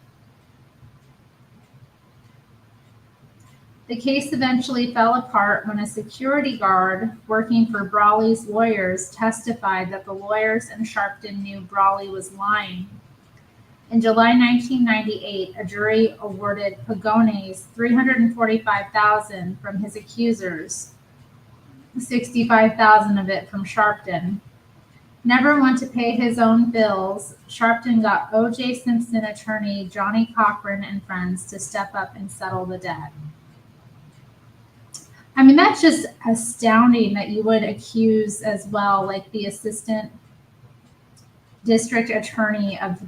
[SPEAKER 1] The case eventually fell apart when a security guard working for Brawley's lawyers testified that the lawyers and Sharpton knew Brawley was lying. In July 1998, a jury awarded Pugones $345,000 from his accusers, $65,000 of it from Sharpton. Never one to pay his own bills, Sharpton got O.J. Simpson attorney Johnny Cochran and friends to step up and settle the debt. I mean, that's just astounding that you would accuse as well, like the assistant district attorney of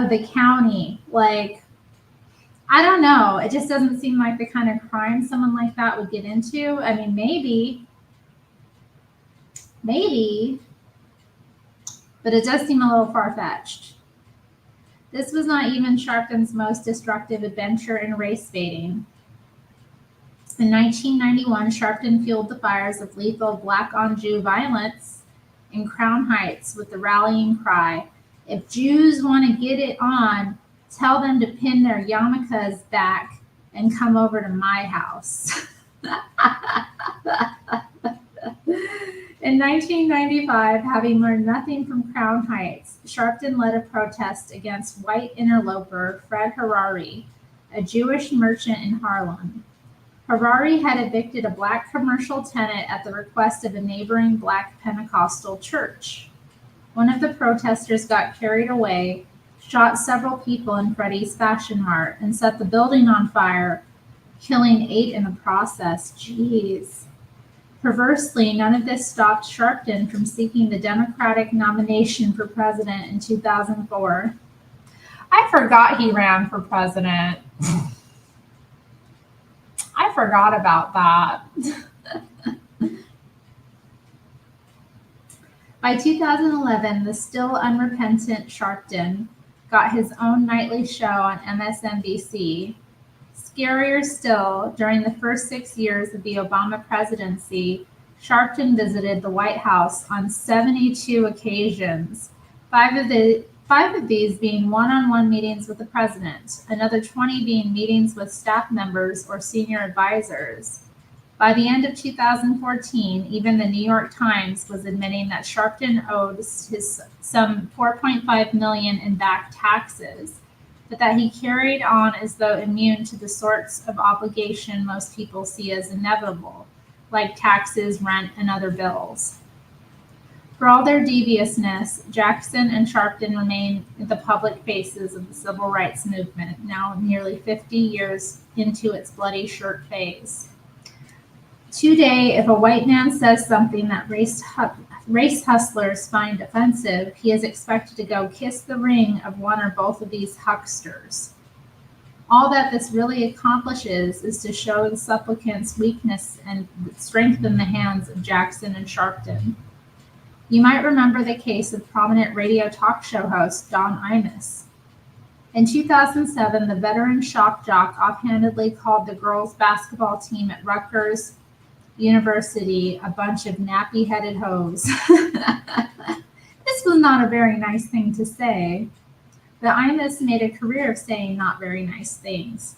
[SPEAKER 1] the county. Like, I don't know. It just doesn't seem like the kind of crime someone like that would get into. I mean, maybe, but it does seem a little far-fetched. This was not even Sharpton's most destructive adventure in race baiting. In 1991, Sharpton fueled the fires of lethal black-on-Jew violence in Crown Heights with the rallying cry, "If Jews want to get it on, tell them to pin their yarmulkes back and come over to my house." In 1995, having learned nothing from Crown Heights, Sharpton led a protest against white interloper Fred Harari, a Jewish merchant in Harlem. Harari had evicted a black commercial tenant at the request of a neighboring black Pentecostal church. One of the protesters got carried away, shot several people in Freddie's Fashion Mart, and set the building on fire, killing 8 in the process. Jeez. Perversely, none of this stopped Sharpton from seeking the Democratic nomination for president in 2004. I forgot he ran for president. I forgot about that. By 2011, the still unrepentant Sharpton got his own nightly show on MSNBC. Scarier still, during the first 6 years of the Obama presidency, Sharpton visited the White House on 72 occasions, five of these being one-on-one meetings with the president, another 20 being meetings with staff members or senior advisors. By the end of 2014, even the New York Times was admitting that Sharpton owed his some $4.5 million in back taxes, but that he carried on as though immune to the sorts of obligation most people see as inevitable, like taxes, rent, and other bills. For all their deviousness, Jackson and Sharpton remain the public faces of the civil rights movement, now nearly 50 years into its bloody shirt phase. Today, if a white man says something that race hustlers find offensive, he is expected to go kiss the ring of one or both of these hucksters. All that this really accomplishes is to show the supplicant's weakness and strengthen the hands of Jackson and Sharpton. You might remember the case of prominent radio talk show host Don Imus. In 2007, the veteran shock jock offhandedly called the girls' basketball team at Rutgers University a bunch of nappy-headed hoes. This was not a very nice thing to say, but Imus made a career of saying not very nice things,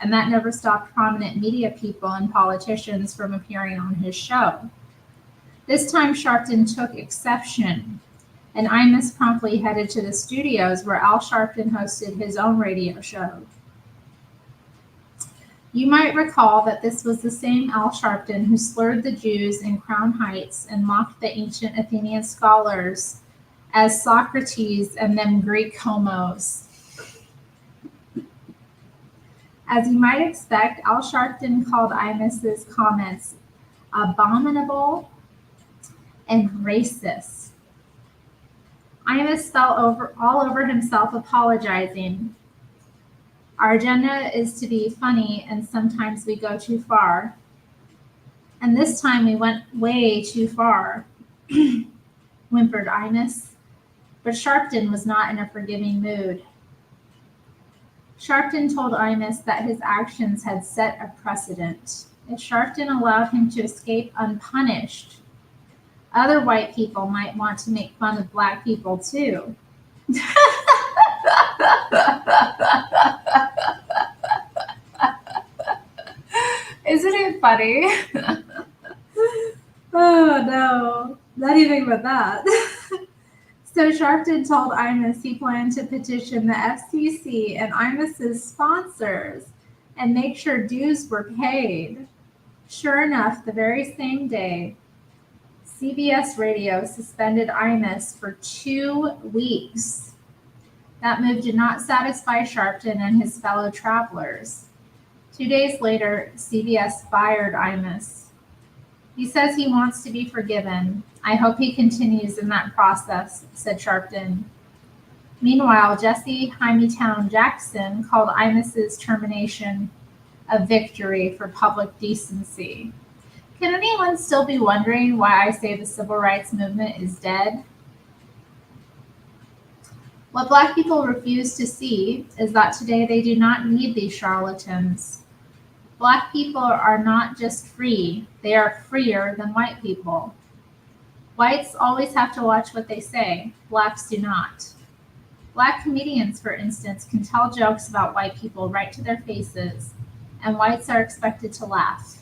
[SPEAKER 1] and that never stopped prominent media people and politicians from appearing on his show. This time, Sharpton took exception, and Imus promptly headed to the studios where Al Sharpton hosted his own radio show. You might recall that this was the same Al Sharpton who slurred the Jews in Crown Heights and mocked the ancient Athenian scholars as Socrates and them Greek homos. As you might expect, Al Sharpton called Imus's comments abominable and racist. Imus fell all over himself apologizing. Our agenda is to be funny, and sometimes we go too far. And this time we went way too far, whimpered Imus. But Sharpton was not in a forgiving mood. Sharpton told Imus that his actions had set a precedent. If Sharpton allowed him to escape unpunished, other white people might want to make fun of black people too. Isn't it funny? Oh no, not even with that. So Sharpton told Imus he planned to petition the FCC and Imus's sponsors and make sure dues were paid. Sure enough, the very same day, CBS Radio suspended Imus for 2 weeks. That move did not satisfy Sharpton and his fellow travelers. 2 days later, CBS fired Imus. He says he wants to be forgiven. I hope he continues in that process, said Sharpton. Meanwhile, Jesse Hymietown Jackson called Imus's termination a victory for public decency. Can anyone still be wondering why I say the civil rights movement is dead? What Black people refuse to see is that today they do not need these charlatans. Black people are not just free, they are freer than white people. Whites always have to watch what they say, Blacks do not. Black comedians, for instance, can tell jokes about white people right to their faces, and whites are expected to laugh.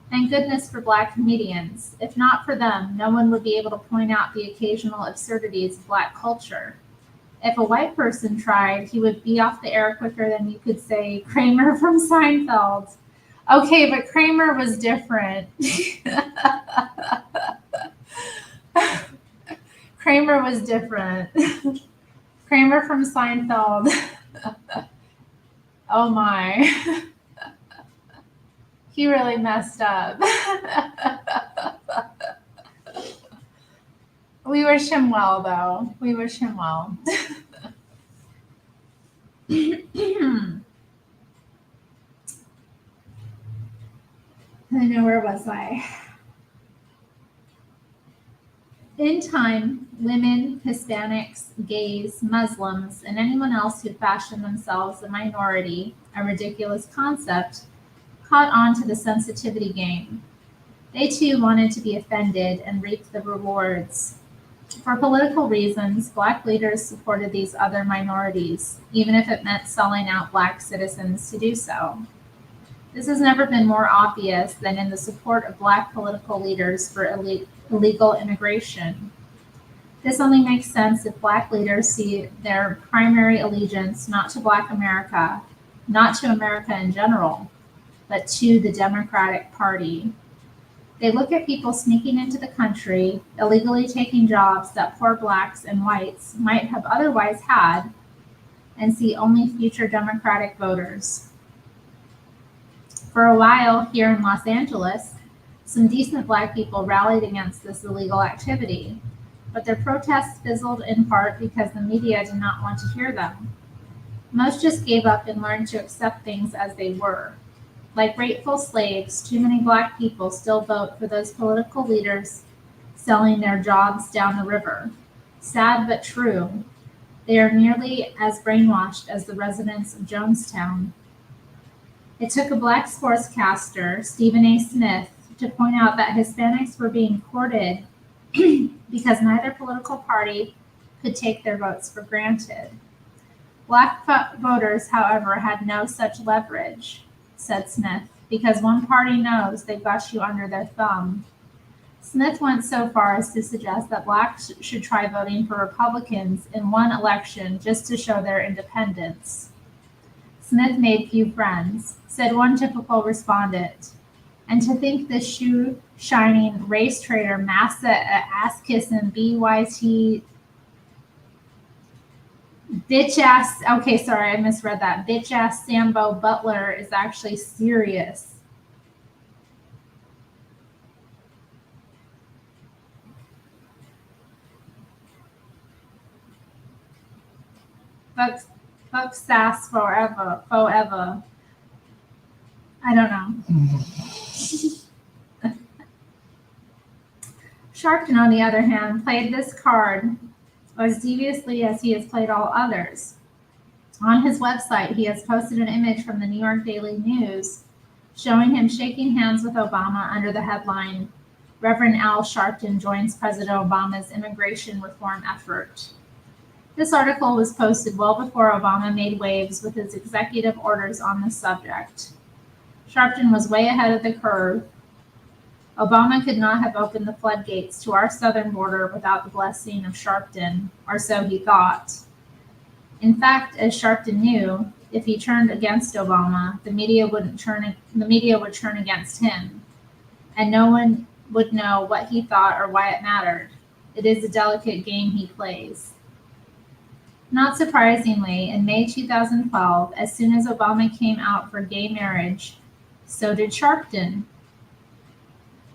[SPEAKER 1] Thank goodness for Black comedians. If not for them, no one would be able to point out the occasional absurdities of Black culture. If a white person tried, he would be off the air quicker than you could say Kramer from Seinfeld. Okay, but Kramer was different. Kramer was different. Kramer from Seinfeld. Oh my. He really messed up. We wish him well, though. We wish him well. I know, where was I? In time, women, Hispanics, gays, Muslims, and anyone else who fashioned themselves a minority, a ridiculous concept, caught on to the sensitivity game. They too wanted to be offended and reaped the rewards. For political reasons, Black leaders supported these other minorities, even if it meant selling out Black citizens to do so. This has never been more obvious than in the support of Black political leaders for illegal immigration. This only makes sense if Black leaders see their primary allegiance not to Black America, not to America in general, but to the Democratic Party. They look at people sneaking into the country, illegally taking jobs that poor Blacks and whites might have otherwise had, and see only future Democratic voters. For a while here in Los Angeles, some decent Black people rallied against this illegal activity, but their protests fizzled in part because the media did not want to hear them. Most just gave up and learned to accept things as they were. Like grateful slaves, too many Black people still vote for those political leaders selling their jobs down the river. Sad but true. They are nearly as brainwashed as the residents of Jonestown. It took a Black sportscaster, Stephen A. Smith, to point out that Hispanics were being courted because neither political party could take their votes for granted. Black voters, however, had no such leverage, said Smith, because one party knows they've got you under their thumb. Smith went so far as to suggest that Blacks should try voting for Republicans in one election just to show their independence. Smith made few friends, said one typical respondent. And to think the shoe-shining race trader Massa ass-kissing BYT bitch-ass, okay, sorry, I misread that, bitch-ass Sambo Butler is actually serious. Fuck sass forever. I don't know. Sharpton, on the other hand, played this card as deviously as he has played all others. On his website, he has posted an image from the New York Daily News showing him shaking hands with Obama under the headline, Reverend Al Sharpton joins President Obama's immigration reform effort. This article was posted well before Obama made waves with his executive orders on the subject. Sharpton was way ahead of the curve. Obama could not have opened the floodgates to our southern border without the blessing of Sharpton, or so he thought. In fact, as Sharpton knew, if he turned against Obama, the media would turn against him, and no one would know what he thought or why it mattered. It is a delicate game he plays. Not surprisingly, in May 2012, as soon as Obama came out for gay marriage, so did Sharpton.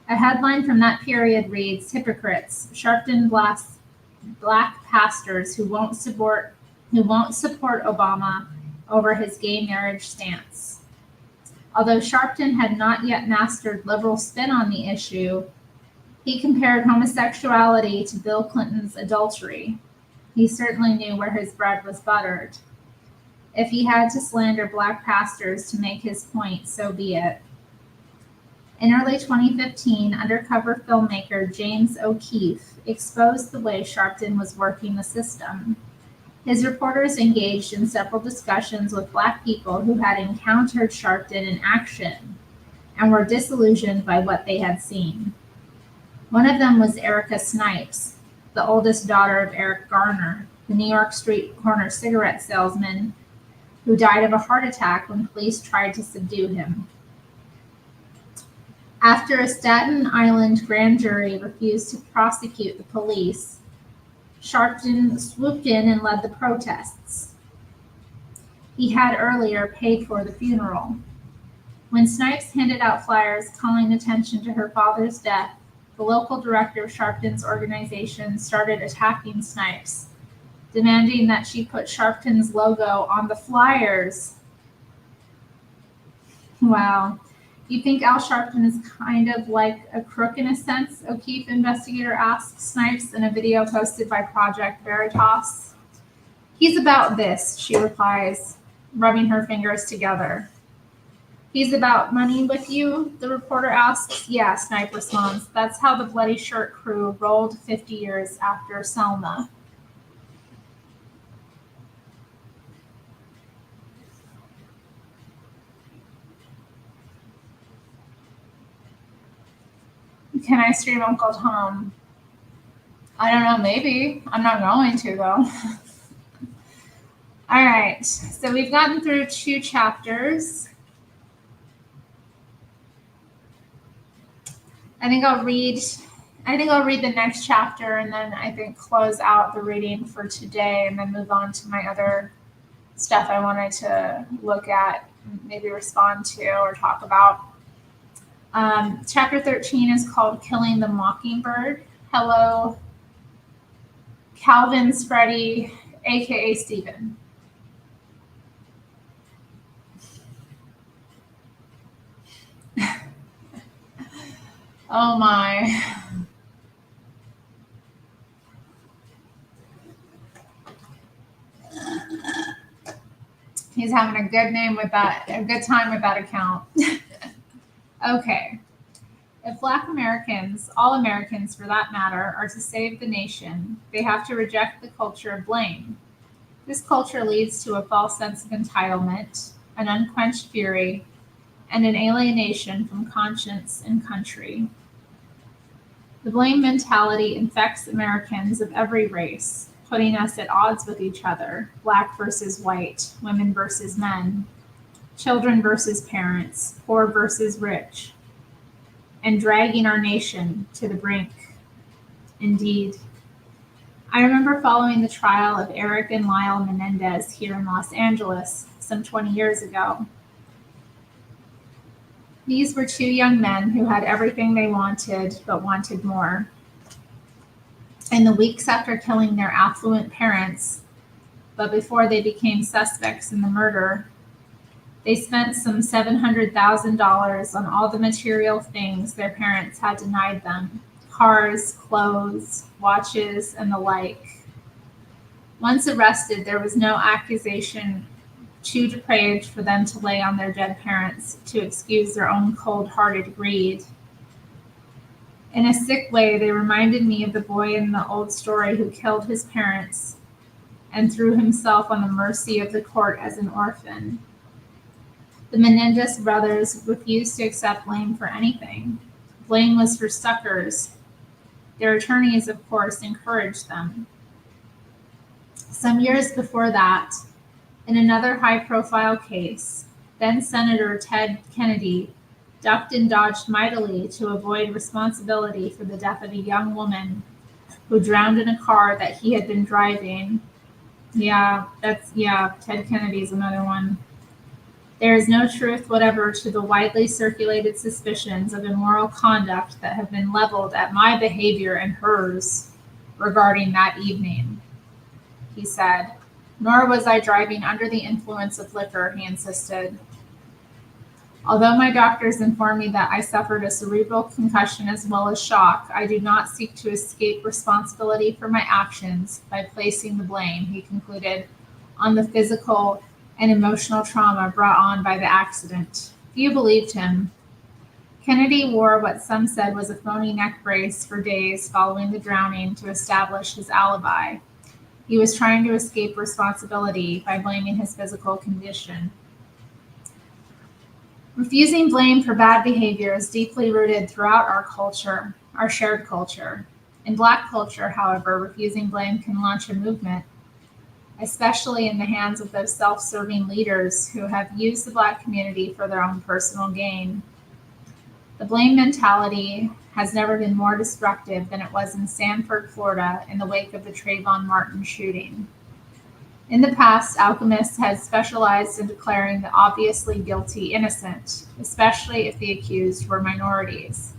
[SPEAKER 1] A headline from that period reads, Hypocrites, Sharpton blasts black pastors who won't support Obama over his gay marriage stance. Although Sharpton had not yet mastered liberal spin on the issue, he compared homosexuality to Bill Clinton's adultery. He certainly knew where his bread was buttered. If he had to slander black pastors to make his point, so be it. In early 2015, undercover filmmaker James O'Keefe exposed the way Sharpton was working the system. His reporters engaged in several discussions with Black people who had encountered Sharpton in action and were disillusioned by what they had seen. One of them was Erica Snipes, the oldest daughter of Eric Garner, the New York street corner cigarette salesman who died of a heart attack when police tried to subdue him. After a Staten Island grand jury refused to prosecute the police, Sharpton swooped in and led the protests. He had earlier paid for the funeral. When Snipes handed out flyers calling attention to her father's death, the local director of Sharpton's organization started attacking Snipes, demanding that she put Sharpton's logo on the flyers. Wow. You think Al Sharpton is kind of like a crook in a sense? O'Keefe investigator asked Snipes in a video posted by Project Veritas. He's about this, she replies, rubbing her fingers together. He's about money with you? The reporter asks. Yeah, Snipe responds. That's how the Bloody Shirt crew rolled 50 years after Selma. Can I stream Uncle Tom? I don't know, maybe. I'm not going to, though. All right, so we've gotten through 2 chapters. I think I'll read the next chapter and then I think close out the reading for today and then move on to my other stuff I wanted to look at, maybe respond to or talk about. Chapter 13 is called Killing the Mockingbird. Hello, Calvin Spready, aka Stephen. Oh my. He's having a good time with that account. Okay. If Black Americans, all Americans for that matter, are to save the nation, they have to reject the culture of blame. This culture leads to a false sense of entitlement, an unquenched fury, and an alienation from conscience and country. The blame mentality infects Americans of every race, putting us at odds with each other, Black versus white, women versus men, children versus parents, poor versus rich, and dragging our nation to the brink. Indeed. I remember following the trial of Eric and Lyle Menendez here in Los Angeles some 20 years ago. These were two young men who had everything they wanted, but wanted more. In the weeks after killing their affluent parents, but before they became suspects in the murder, they spent some $700,000 on all the material things their parents had denied them: cars, clothes, watches, and the like. Once arrested, there was no accusation too depraved for them to lay on their dead parents to excuse their own cold-hearted greed. In a sick way, they reminded me of the boy in the old story who killed his parents and threw himself on the mercy of the court as an orphan. The Menendez brothers refused to accept blame for anything. Blame was for suckers. Their attorneys, of course, encouraged them. Some years before that, in another high-profile case, then-Senator Ted Kennedy ducked and dodged mightily to avoid responsibility for the death of a young woman who drowned in a car that he had been driving. Ted Kennedy's another one. There is no truth whatever to the widely circulated suspicions of immoral conduct that have been leveled at my behavior and hers regarding that evening, he said. Nor was I driving under the influence of liquor, he insisted. Although my doctors informed me that I suffered a cerebral concussion as well as shock, I do not seek to escape responsibility for my actions by placing the blame, he concluded, on the physical and emotional trauma brought on by the accident. Few believed him. Kennedy wore what some said was a phony neck brace for days following the drowning to establish his alibi. He was trying to escape responsibility by blaming his physical condition. Refusing blame for bad behavior is deeply rooted throughout our culture, our shared culture. In Black culture, however, refusing blame can launch a movement, especially in the hands of those self-serving leaders who have used the Black community for their own personal gain. The blame mentality has never been more destructive than it was in Sanford, Florida, in the wake of the Trayvon Martin shooting. In the past, alchemists had specialized in declaring the obviously guilty innocent, especially if the accused were minorities.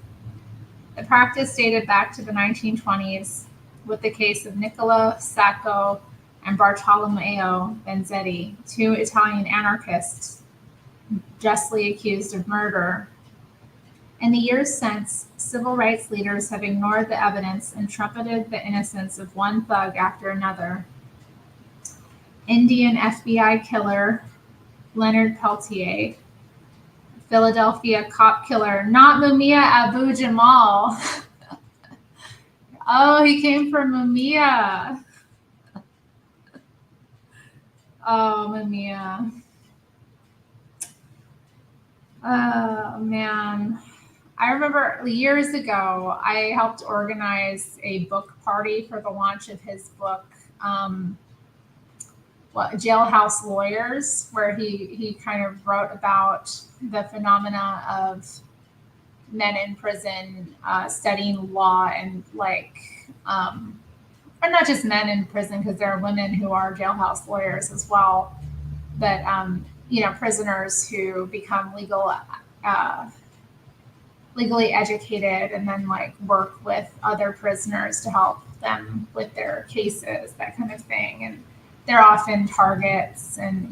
[SPEAKER 1] The practice dated back to the 1920s with the case of Niccolo Sacco and Bartolomeo Vanzetti, two Italian anarchists justly accused of murder. In the years since, civil rights leaders have ignored the evidence and trumpeted the innocence of one thug after another. Indian FBI killer Leonard Peltier, Philadelphia cop killer, not Mumia Abu Jamal. Oh, he came from Mumia. Oh, Mumia. Oh, man. I remember years ago, I helped organize a book party for the launch of his book, Jailhouse Lawyers, where he kind of wrote about the phenomena of men in prison studying law and or not just men in prison, because there are women who are jailhouse lawyers as well, but prisoners who become legally educated and then work with other prisoners to help them with their cases, that kind of thing. And they're often targets and,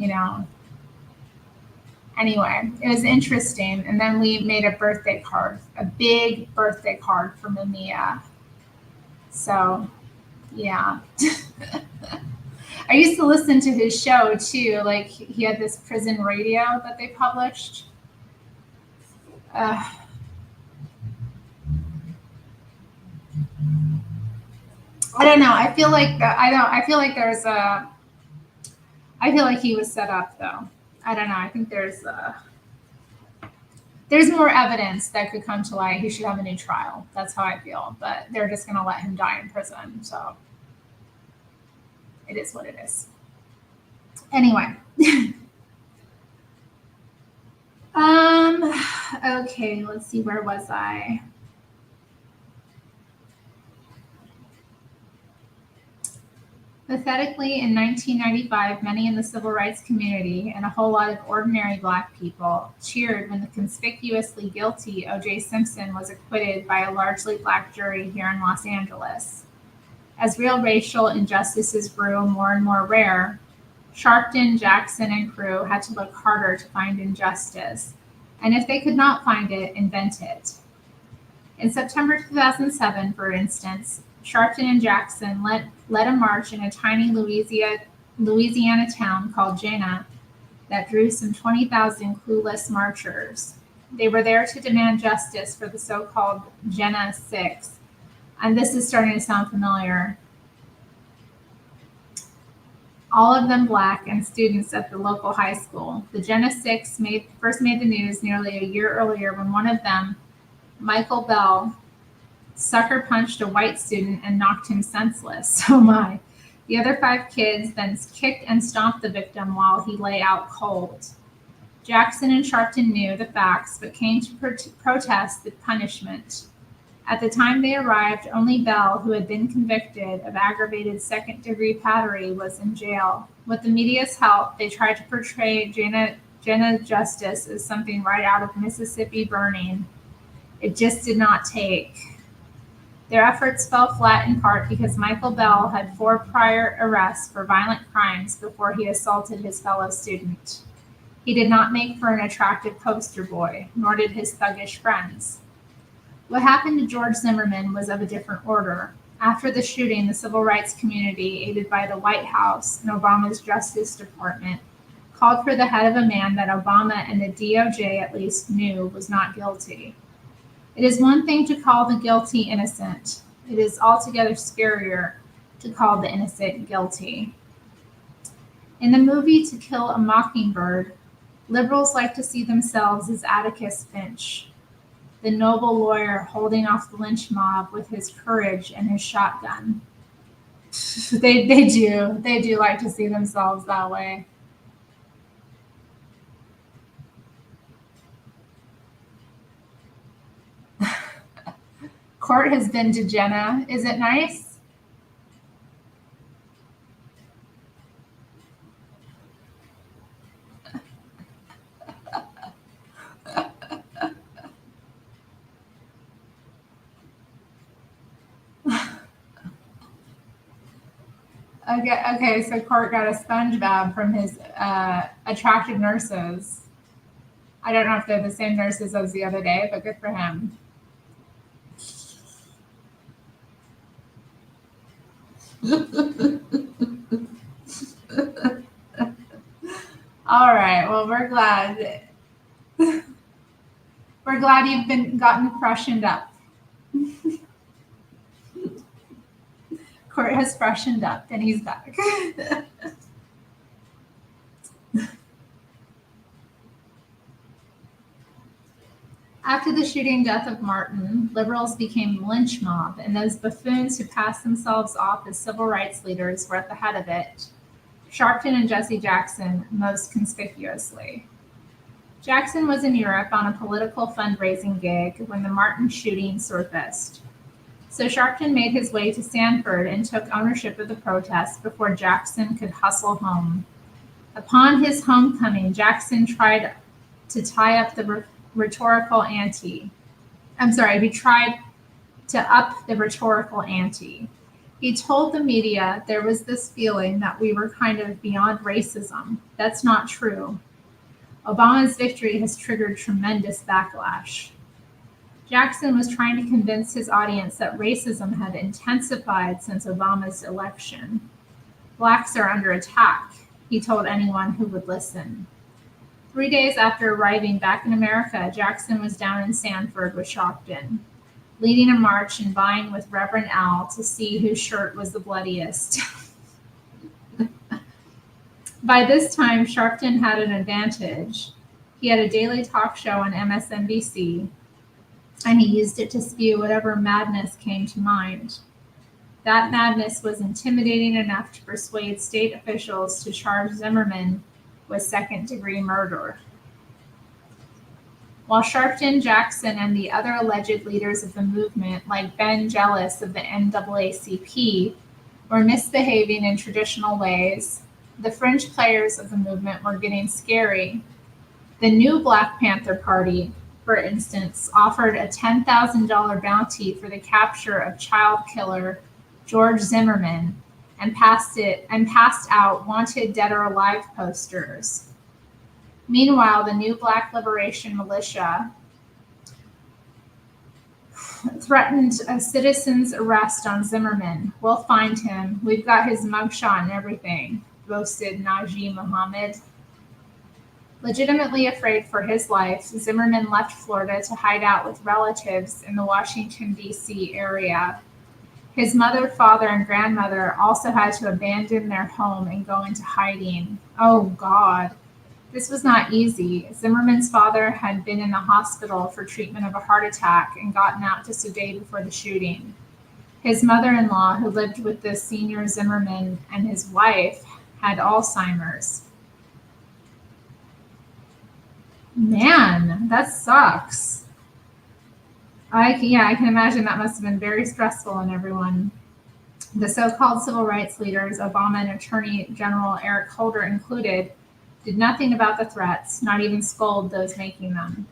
[SPEAKER 1] anyway, it was interesting. And then we made a birthday card, a big birthday card for Mumia. So, yeah. I used to listen to his show too. He had this prison radio that they published. I don't know. I feel like he was set up though. I don't know. I think there's more evidence that could come to light. He should have a new trial. That's how I feel. But they're just going to let him die in prison. So it is what it is. Anyway. Okay, let's see, where was I? Pathetically, in 1995, many in the civil rights community and a whole lot of ordinary Black people cheered when the conspicuously guilty O.J. Simpson was acquitted by a largely Black jury here in Los Angeles. As real racial injustices grew more and more rare, Sharpton, Jackson, and crew had to look harder to find injustice, and if they could not find it, invent it. In September 2007, for instance, Sharpton and Jackson led a march in a tiny Louisiana town called Jena that drew some 20,000 clueless marchers. They were there to demand justice for the so-called Jena Six, and this is starting to sound familiar. All of them Black and students at the local high school. The Jena Six first made the news nearly a year earlier when one of them, Michael Bell, sucker punched a white student and knocked him senseless. Oh my. The other 5 kids then kicked and stomped the victim while he lay out cold. Jackson and Sharpton knew the facts but came to protest the punishment. At the time they arrived, only Bell, who had been convicted of aggravated second-degree battery, was in jail. With the media's help, they tried to portray Jena justice as something right out of Mississippi Burning. It just did not take. Their efforts fell flat in part because Michael Bell had 4 prior arrests for violent crimes before he assaulted his fellow student. He did not make for an attractive poster boy, nor did his thuggish friends. What happened to George Zimmerman was of a different order. After the shooting, the civil rights community, aided by the White House and Obama's Justice Department, called for the head of a man that Obama and the DOJ at least knew was not guilty. It is one thing to call the guilty innocent. It is altogether scarier to call the innocent guilty. In the movie To Kill a Mockingbird, liberals like to see themselves as Atticus Finch, the noble lawyer holding off the lynch mob with his courage and his shotgun. They do like to see themselves that way. Court has been to Jena. Is it nice? Okay, so Court got a sponge bath from his attractive nurses. I don't know if they're the same nurses as the other day, but good for him. All right, well, we're glad you've gotten freshened up. Court has freshened up and he's back. After the shooting death of Martin, liberals became the lynch mob, and those buffoons who passed themselves off as civil rights leaders were at the head of it. Sharpton and Jesse Jackson most conspicuously. Jackson was in Europe on a political fundraising gig when the Martin shooting surfaced. So Sharpton made his way to Sanford and took ownership of the protest before Jackson could hustle home. Upon his homecoming, Jackson tried to tie up the rhetorical ante. He tried to up the rhetorical ante. He told the media there was this feeling that we were kind of beyond racism. That's not true. Obama's victory has triggered tremendous backlash. Jackson was trying to convince his audience that racism had intensified since Obama's election. Blacks are under attack, he told anyone who would listen. 3 days after arriving back in America, Jackson was down in Sanford with Sharpton, leading a march and vying with Reverend Al to see whose shirt was the bloodiest. By this time, Sharpton had an advantage. He had a daily talk show on MSNBC, and he used it to spew whatever madness came to mind. That madness was intimidating enough to persuade state officials to charge Zimmerman with second-degree murder. while Sharpton, Jackson, and the other alleged leaders of the movement, like Ben Jealous of the NAACP, were misbehaving in traditional ways, the fringe players of the movement were getting scary. The new Black Panther Party, for instance, offered a $10,000 bounty for the capture of child killer George Zimmerman and passed out wanted dead or alive posters. Meanwhile, the new Black Liberation Militia threatened a citizen's arrest on Zimmerman. We'll find him. We've got his mugshot and everything, boasted Najee Muhammad. Legitimately afraid for his life, Zimmerman left Florida to hide out with relatives in the Washington, D.C. area. His mother, father, and grandmother also had to abandon their home and go into hiding. Oh, God. This was not easy. Zimmerman's father had been in the hospital for treatment of a heart attack and gotten out just a day before the shooting. His mother-in-law, who lived with the senior Zimmerman and his wife, had Alzheimer's. Man, that sucks. I can imagine that must have been very stressful on everyone. The so-called civil rights leaders, Obama and Attorney General Eric Holder included, did nothing about the threats, not even scold those making them.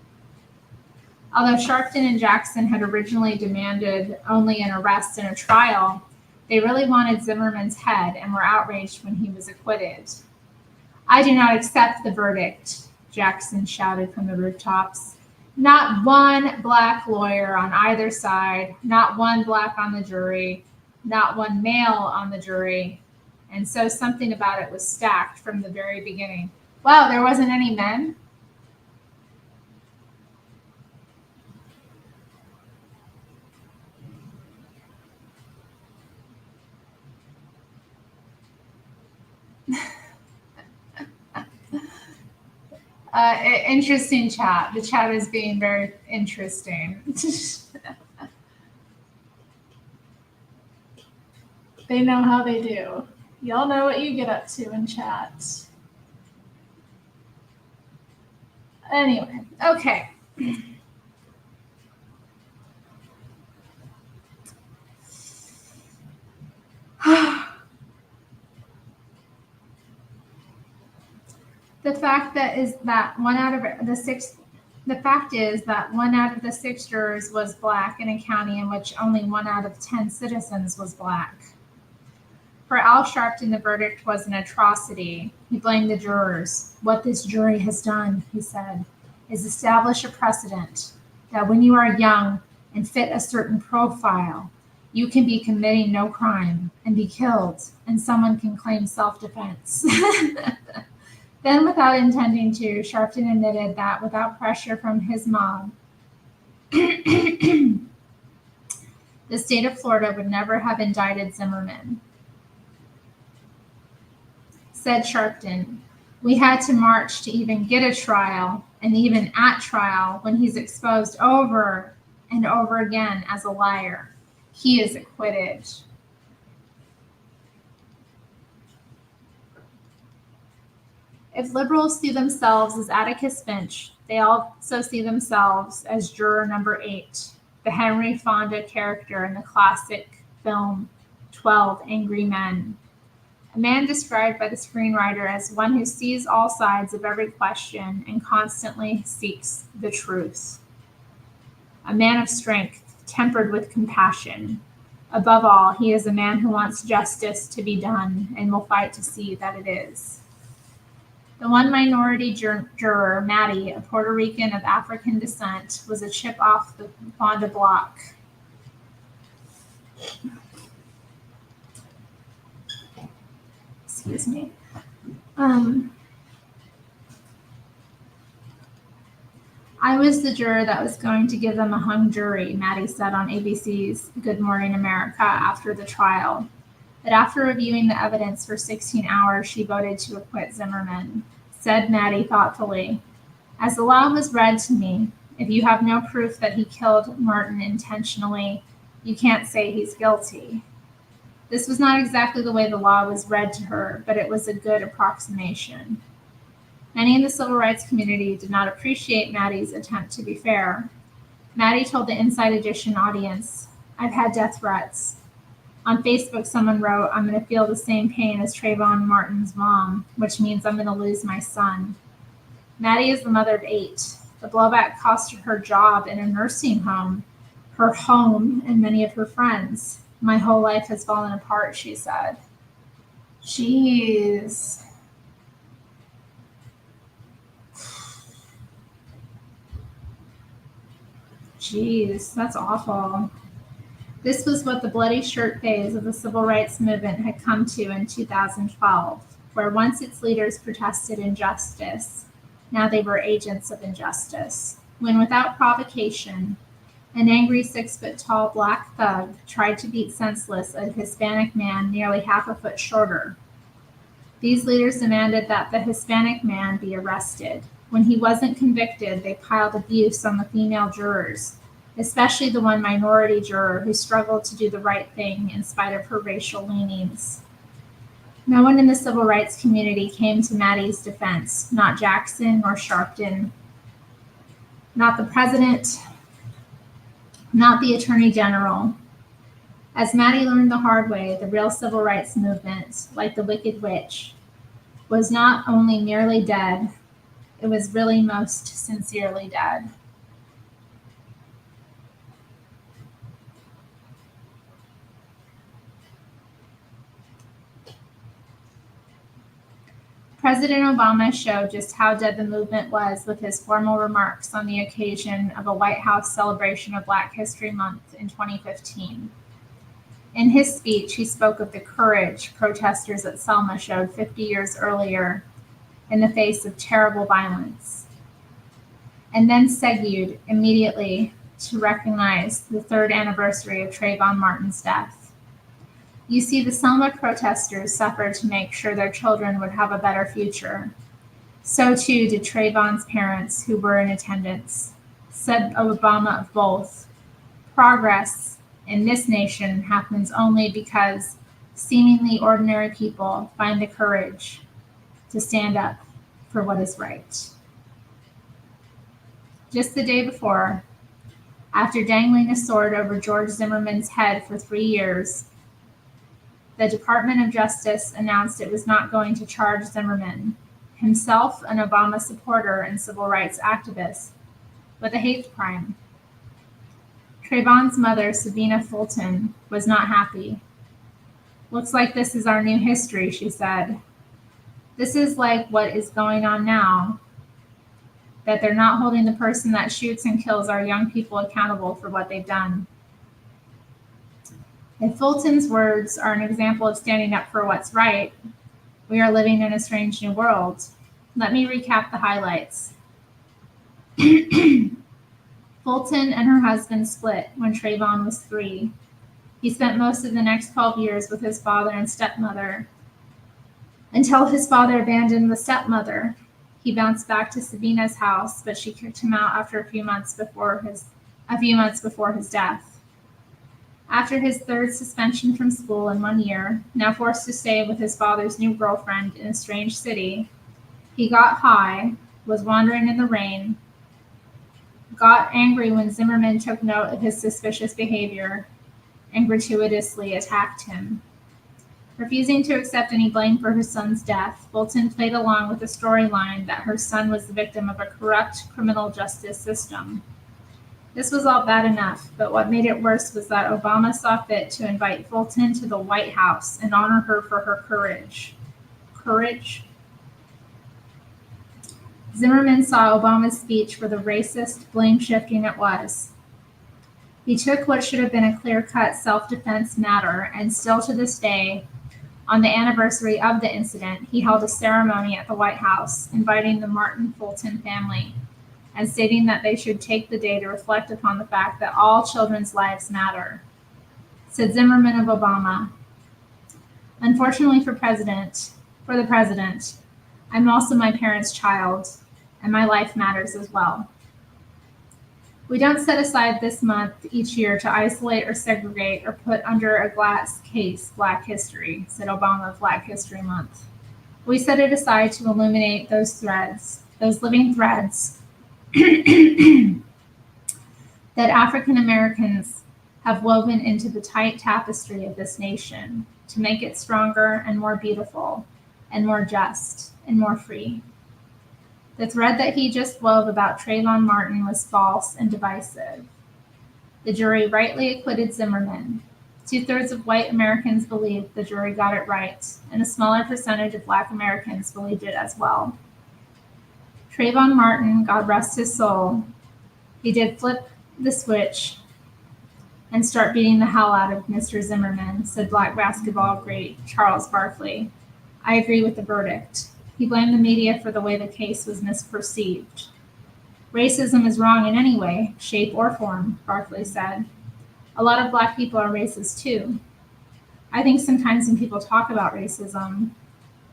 [SPEAKER 1] Although Sharpton and Jackson had originally demanded only an arrest and a trial, they really wanted Zimmerman's head and were outraged when he was acquitted. I do not accept the verdict, Jackson shouted from the rooftops. Not one Black lawyer on either side, not one Black on the jury, not one male on the jury. And so something about it was stacked from the very beginning. Wow, there wasn't any men? Interesting chat. The chat is being very interesting. They know how they do. Y'all know what you get up to in chat. Anyway, okay. The fact is that one out of the six jurors was Black in a county in which only 1 out of 10 citizens was Black. For Al Sharpton, the verdict was an atrocity. He blamed the jurors. What this jury has done, he said, is establish a precedent that when you are young and fit a certain profile, you can be committing no crime and be killed, and someone can claim self-defense. Then, without intending to, Sharpton admitted that without pressure from his mob, the state of Florida would never have indicted Zimmerman. Said Sharpton, we had to march to even get a trial, and even at trial, when he's exposed over and over again as a liar, he is acquitted. If liberals see themselves as Atticus Finch, they also see themselves as juror number 8, the Henry Fonda character in the classic film 12 Angry Men. A man described by the screenwriter as one who sees all sides of every question and constantly seeks the truth. A man of strength, tempered with compassion. Above all, he is a man who wants justice to be done and will fight to see that it is. The one minority juror, Maddie, a Puerto Rican of African descent, was a chip off the Fonda block. Excuse me. I was the juror that was going to give them a hung jury, Maddie said on ABC's Good Morning America after the trial. But after reviewing the evidence for 16 hours, she voted to acquit Zimmerman. Said Maddie thoughtfully, as the law was read to me, if you have no proof that he killed Martin intentionally, you can't say he's guilty. This was not exactly the way the law was read to her, but it was a good approximation. Many in the civil rights community did not appreciate Maddie's attempt to be fair. Maddie told the Inside Edition audience, "I've had death threats." On Facebook, someone wrote, "I'm going to feel the same pain as Trayvon Martin's mom, which means I'm going to lose my son." Maddie is the mother of 8. The blowback cost her her job in a nursing home, her home, and many of her friends. "My whole life has fallen apart," she said. Jeez. Jeez, that's awful. This was what the bloody shirt phase of the civil rights movement had come to in 2012, where once its leaders protested injustice, now they were agents of injustice. When, without provocation, an angry 6-foot-tall black thug tried to beat senseless a Hispanic man nearly half a foot shorter. These leaders demanded that the Hispanic man be arrested. When he wasn't convicted, they piled abuse on the female jurors, especially the one minority juror who struggled to do the right thing in spite of her racial leanings. No one in the civil rights community came to Maddie's defense, not Jackson nor Sharpton, not the president, not the attorney general. As Maddie learned the hard way, the real civil rights movement, like the Wicked Witch, was not only nearly dead, it was really most sincerely dead. President Obama showed just how dead the movement was with his formal remarks on the occasion of a White House celebration of Black History Month in 2015. In his speech, he spoke of the courage protesters at Selma showed 50 years earlier in the face of terrible violence, and then segued immediately to recognize the 3rd anniversary of Trayvon Martin's death. "You see, the Selma protesters suffered to make sure their children would have a better future. So too did Trayvon's parents who were in attendance," said Obama of both. "Progress in this nation happens only because seemingly ordinary people find the courage to stand up for what is right." Just the day before, after dangling a sword over George Zimmerman's head for 3 years, the Department of Justice announced it was not going to charge Zimmerman, himself an Obama supporter and civil rights activist, with a hate crime. Trayvon's mother, Sabina Fulton, was not happy. "Looks like this is our new history," she said. "This is like what is going on now, that they're not holding the person that shoots and kills our young people accountable for what they've done." If Fulton's words are an example of standing up for what's right, we are living in a strange new world. Let me recap the highlights. Fulton and her husband split when Trayvon was 3. He spent most of the next 12 years with his father and stepmother until his father abandoned the stepmother. He bounced back to Sabina's house, but she kicked him out after a few months before his death. After his 3rd suspension from school in 1 year, now forced to stay with his father's new girlfriend in a strange city, he got high, was wandering in the rain, got angry when Zimmerman took note of his suspicious behavior, and gratuitously attacked him. Refusing to accept any blame for her son's death, Fulton played along with the storyline that her son was the victim of a corrupt criminal justice system. This was all bad enough, but what made it worse was that Obama saw fit to invite Fulton to the White House and honor her for her courage. Courage? Zimmerman saw Obama's speech for the racist blame-shifting it was. He took what should have been a clear-cut self-defense matter, and still to this day, on the anniversary of the incident, he held a ceremony at the White House, inviting the Martin Fulton family, and stating that they should take the day to reflect upon the fact that all children's lives matter. Said Zimmerman of Obama, "Unfortunately for the president, I'm also my parents' child, and my life matters as well. We don't set aside this month each year to isolate or segregate or put under a glass case Black history," said Obama of Black History Month. We set it aside to illuminate those threads, those living threads that African Americans have woven into the tight tapestry of this nation to make it stronger and more beautiful and more just and more free. The thread that he just wove about Trayvon Martin was false and divisive. The jury rightly acquitted Zimmerman. 2/3 of white Americans believed the jury got it right, and a smaller percentage of Black Americans believed it as well. Trayvon Martin, God rest his soul, he did flip the switch and start beating the hell out of Mr. Zimmerman, said Black basketball great Charles Barkley. I agree with the verdict. He blamed the media for the way the case was misperceived. Racism is wrong in any way, shape, or form, Barkley said. A lot of Black people are racist too. I think sometimes when people talk about racism,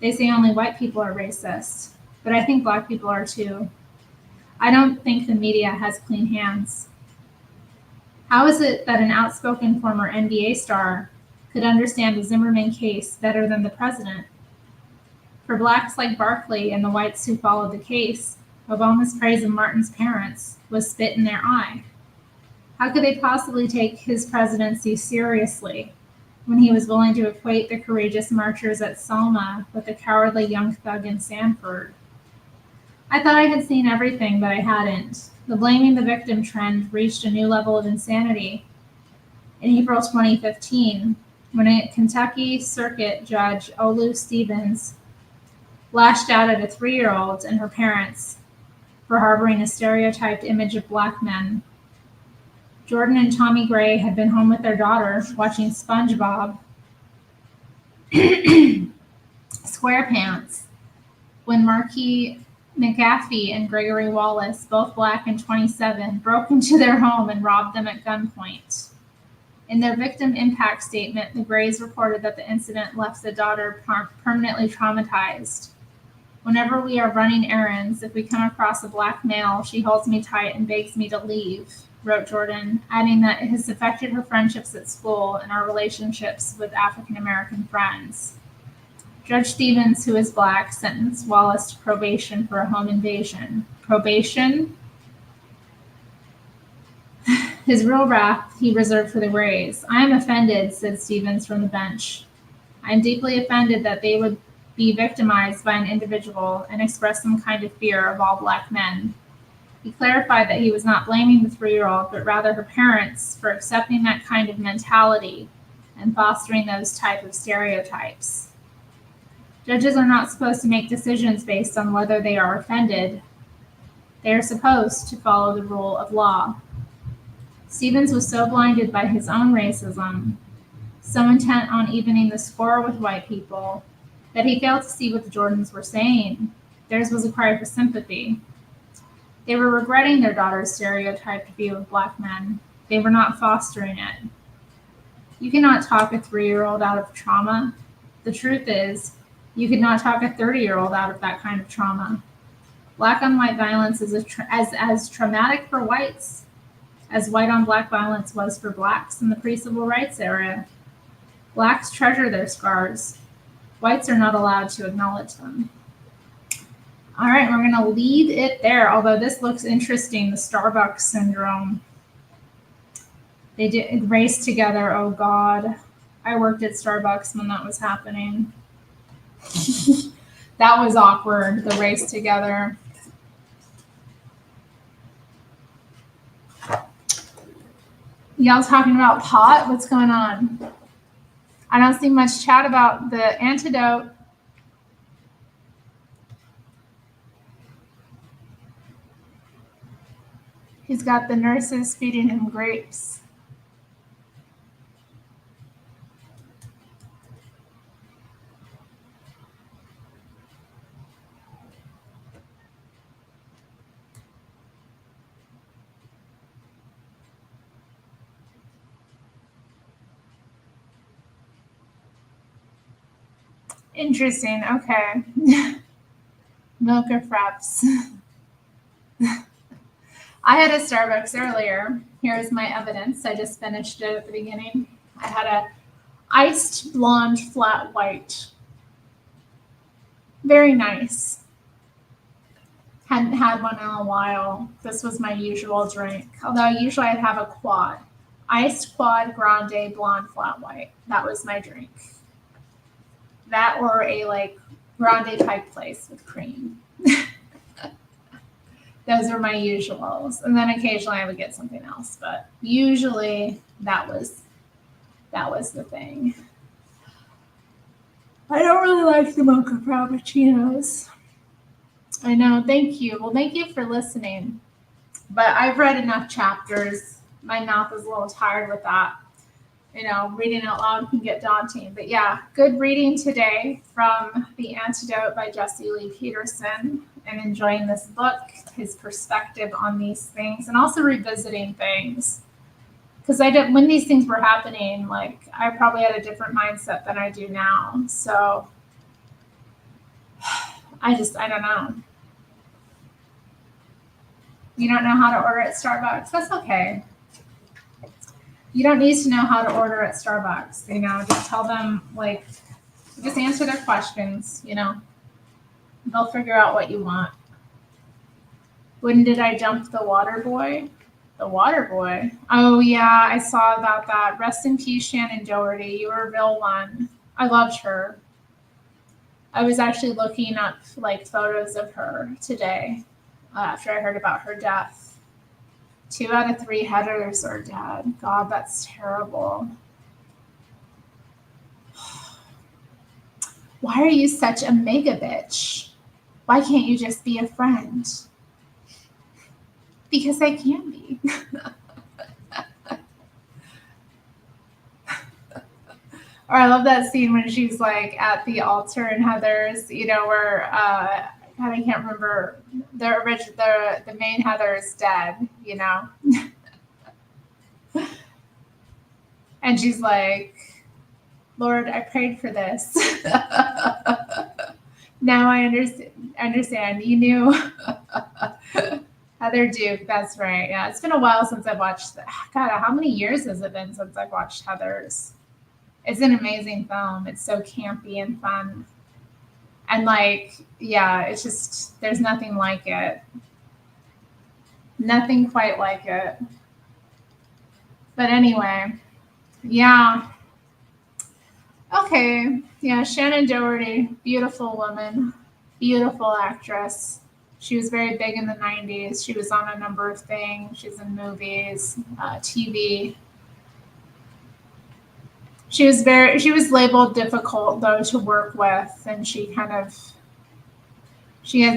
[SPEAKER 1] they say only white people are racist, but I think Black people are too. I don't think the media has clean hands. How is it that an outspoken former NBA star could understand the Zimmerman case better than the president? For Blacks like Barkley and the whites who followed the case, Obama's praise of Martin's parents was spit in their eye. How could they possibly take his presidency seriously when he was willing to equate the courageous marchers at Selma with the cowardly young thug in Sanford? I thought I had seen everything, but I hadn't. The blaming the victim trend reached a new level of insanity in April 2015 when a Kentucky Circuit Judge, Olu Stevens, lashed out at a 3-year-old and her parents for harboring a stereotyped image of Black men. Jordan and Tommy Gray had been home with their daughter watching SpongeBob SquarePants when Marquis McAfee and Gregory Wallace, both Black and 27, broke into their home and robbed them at gunpoint. In their victim impact statement, the Grays reported that the incident left the daughter permanently traumatized. Whenever we are running errands, if we come across a Black male, she holds me tight and begs me to leave, wrote Jordan, adding that it has affected her friendships at school and our relationships with African American friends. Judge Stevens, who is Black, sentenced Wallace to probation for a home invasion. Probation? His real wrath he reserved for the Grays. I am offended, said Stevens from the bench. I am deeply offended that they would be victimized by an individual and express some kind of fear of all Black men. He clarified that he was not blaming the 3-year-old, but rather her parents for accepting that kind of mentality and fostering those type of stereotypes. Judges are not supposed to make decisions based on whether they are offended. They are supposed to follow the rule of law. Stevens was so blinded by his own racism, so intent on evening the score with white people, that he failed to see what the Jordans were saying. Theirs was a cry for sympathy. They were regretting their daughter's stereotyped view of Black men. They were not fostering it. You cannot talk a 3-year-old out of trauma. The truth is, you could not talk a 30-year-old out of that kind of trauma. Black on white violence is as traumatic for whites as white on Black violence was for Blacks in the pre-civil rights era. Blacks treasure their scars. Whites are not allowed to acknowledge them. All right, we're going to leave it there, although this looks interesting, the Starbucks syndrome. They did race together, oh God. I worked at Starbucks when that was happening. That was awkward, the race together. Y'all talking about pot? What's going on? I don't see much chat about the antidote. He's got the nurses feeding him grapes. Interesting. Okay. Milk or fraps. I had a Starbucks earlier. Here's my evidence. I just finished it at the beginning. I had a iced blonde flat white. Very nice. Hadn't had one in a while. This was my usual drink. Although usually I'd have a quad. Iced quad grande blonde flat white. That was my drink. That or a like grande Pike Place with cream. Those are my usuals. And then occasionally I would get something else, but usually that was the thing. I don't really like the mocha frappuccinos. I know. Thank you. Well, thank you for listening. But I've read enough chapters. My mouth is a little tired with that. Reading out loud can get daunting. But yeah, good reading today from The Antidote by Jesse Lee Peterson, and enjoying this book, his perspective on these things, and also revisiting things. Because when these things were happening, like I probably had a different mindset than I do now. So I don't know. You don't know how to order at Starbucks? That's okay. You don't need to know how to order at Starbucks. Just tell them, just answer their questions. They'll figure out what you want. When did I jump the water boy? The water boy? Oh, yeah, I saw about that. Rest in peace, Shannon Doherty. You were a real one. I loved her. I was actually looking up, photos of her today after I heard about her death. 2 out of 3 headers are dead. God, that's terrible. Why are you such a mega bitch? Why can't you just be a friend? Because I can be. Or I love that scene when she's at the altar in Heather's, where I can't remember the main Heather is dead, and she's like, Lord, I prayed for this. Now I understand. You knew. Heather Duke, that's right. Yeah, it's been a while since I've watched that. God, how many years has it been since I've watched Heather's? It's an amazing film. It's so campy and fun. And it's just, there's nothing like it. Nothing quite like it. But anyway, yeah. Okay. Yeah, Shannon Doherty, beautiful woman, beautiful actress. She was very big in the 90s. She was on a number of things. She's in movies, TV. She was labeled difficult though to work with, and she had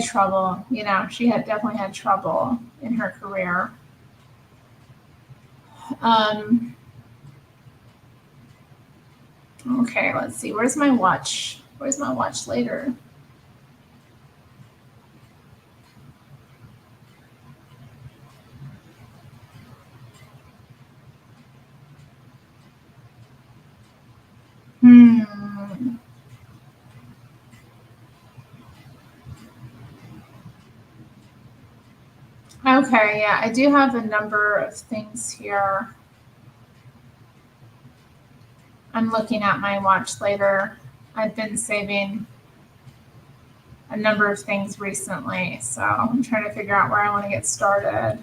[SPEAKER 1] trouble. She definitely had trouble in her career. Okay, let's see. Where's my watch? Where's my watch later? Okay, yeah, I do have a number of things here. I'm looking at my watch later. I've been saving a number of things recently, so I'm trying to figure out where I want to get started.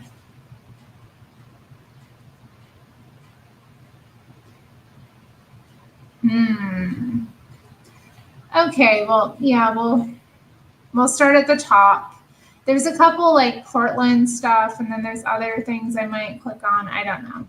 [SPEAKER 1] Okay, well, yeah, we'll start at the top. There's a couple Portland stuff, and then there's other things I might click on. I don't know.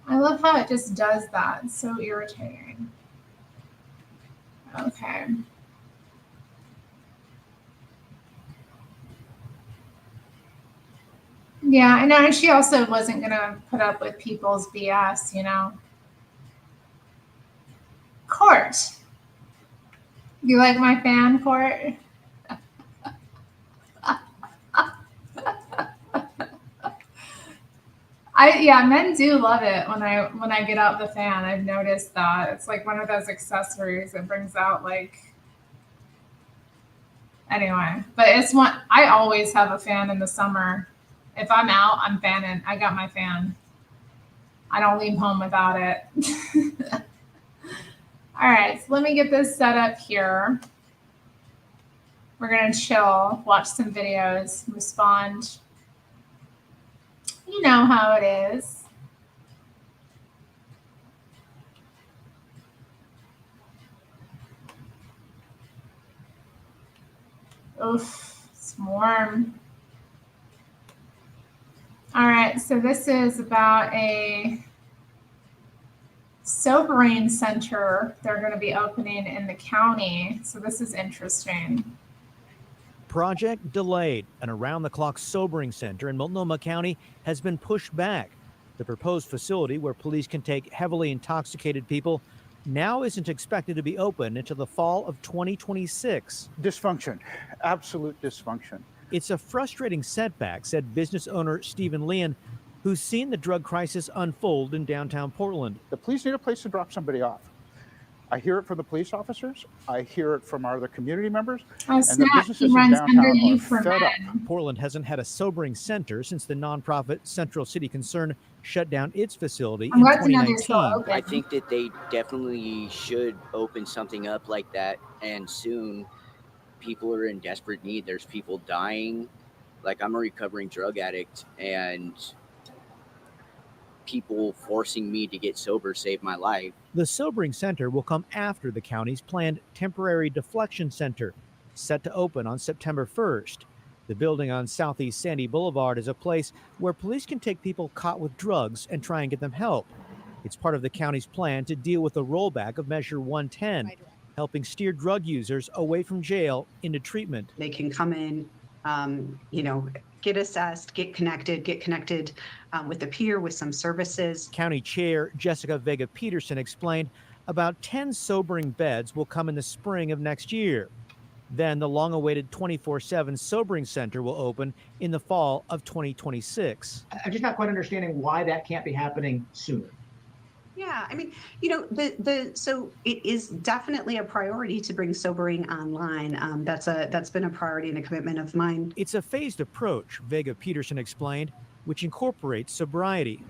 [SPEAKER 1] I love how it just does that. It's so irritating. Okay. Yeah, I know. She also wasn't going to put up with people's BS, Court. You like my fan, Court? Men do love it when I get out the fan. I've noticed that it's one of those accessories that brings out Anyway, but it's one, I always have a fan in the summer. If I'm out, I'm fanning. I got my fan. I don't leave home without it. All right, so let me get this set up here. We're going to chill, watch some videos, respond. You know how it is. Oof, it's warm. All right, so this is about a sobering center they're going to be opening in the county. So this is interesting.
[SPEAKER 2] Project delayed. An around-the-clock sobering center in Multnomah County has been pushed back. The proposed facility where police can take heavily intoxicated people now isn't expected to be open until the fall of 2026.
[SPEAKER 3] Dysfunction, absolute dysfunction.
[SPEAKER 2] It's a frustrating setback, said business owner Stephen Leon, who's seen the drug crisis unfold in downtown Portland.
[SPEAKER 3] The police need a place to drop somebody off. I hear it from the police officers. I hear it from our other community members.
[SPEAKER 1] Oh, snap. He runs under you for men.
[SPEAKER 2] Portland hasn't had a sobering center since the nonprofit Central City Concern shut down its facility in 2019.
[SPEAKER 4] I think that they definitely should open something up like that, and soon. People are in desperate need. There's people dying. Like, I'm a recovering drug addict, and people forcing me to get sober saved my life.
[SPEAKER 2] The sobering center will come after the county's planned temporary deflection center, set to open on September 1st. The building on Southeast Sandy Boulevard is a place where police can take people caught with drugs and try and get them help. It's part of the county's plan to deal with the rollback of Measure 110, helping steer drug users away from jail into treatment.
[SPEAKER 5] They can come in, get assessed, get connected with a peer, with some services.
[SPEAKER 2] County Chair Jessica Vega Peterson explained about 10 sobering beds will come in the spring of next year. Then the long-awaited 24/7 sobering center will open in the fall of 2026.
[SPEAKER 6] I'm just not quite understanding why that can't be happening sooner.
[SPEAKER 5] Yeah, I mean, so it is definitely a priority to bring sobering online. That's been a priority and a commitment of mine.
[SPEAKER 2] It's a phased approach, Vega Peterson explained, which incorporates sobriety.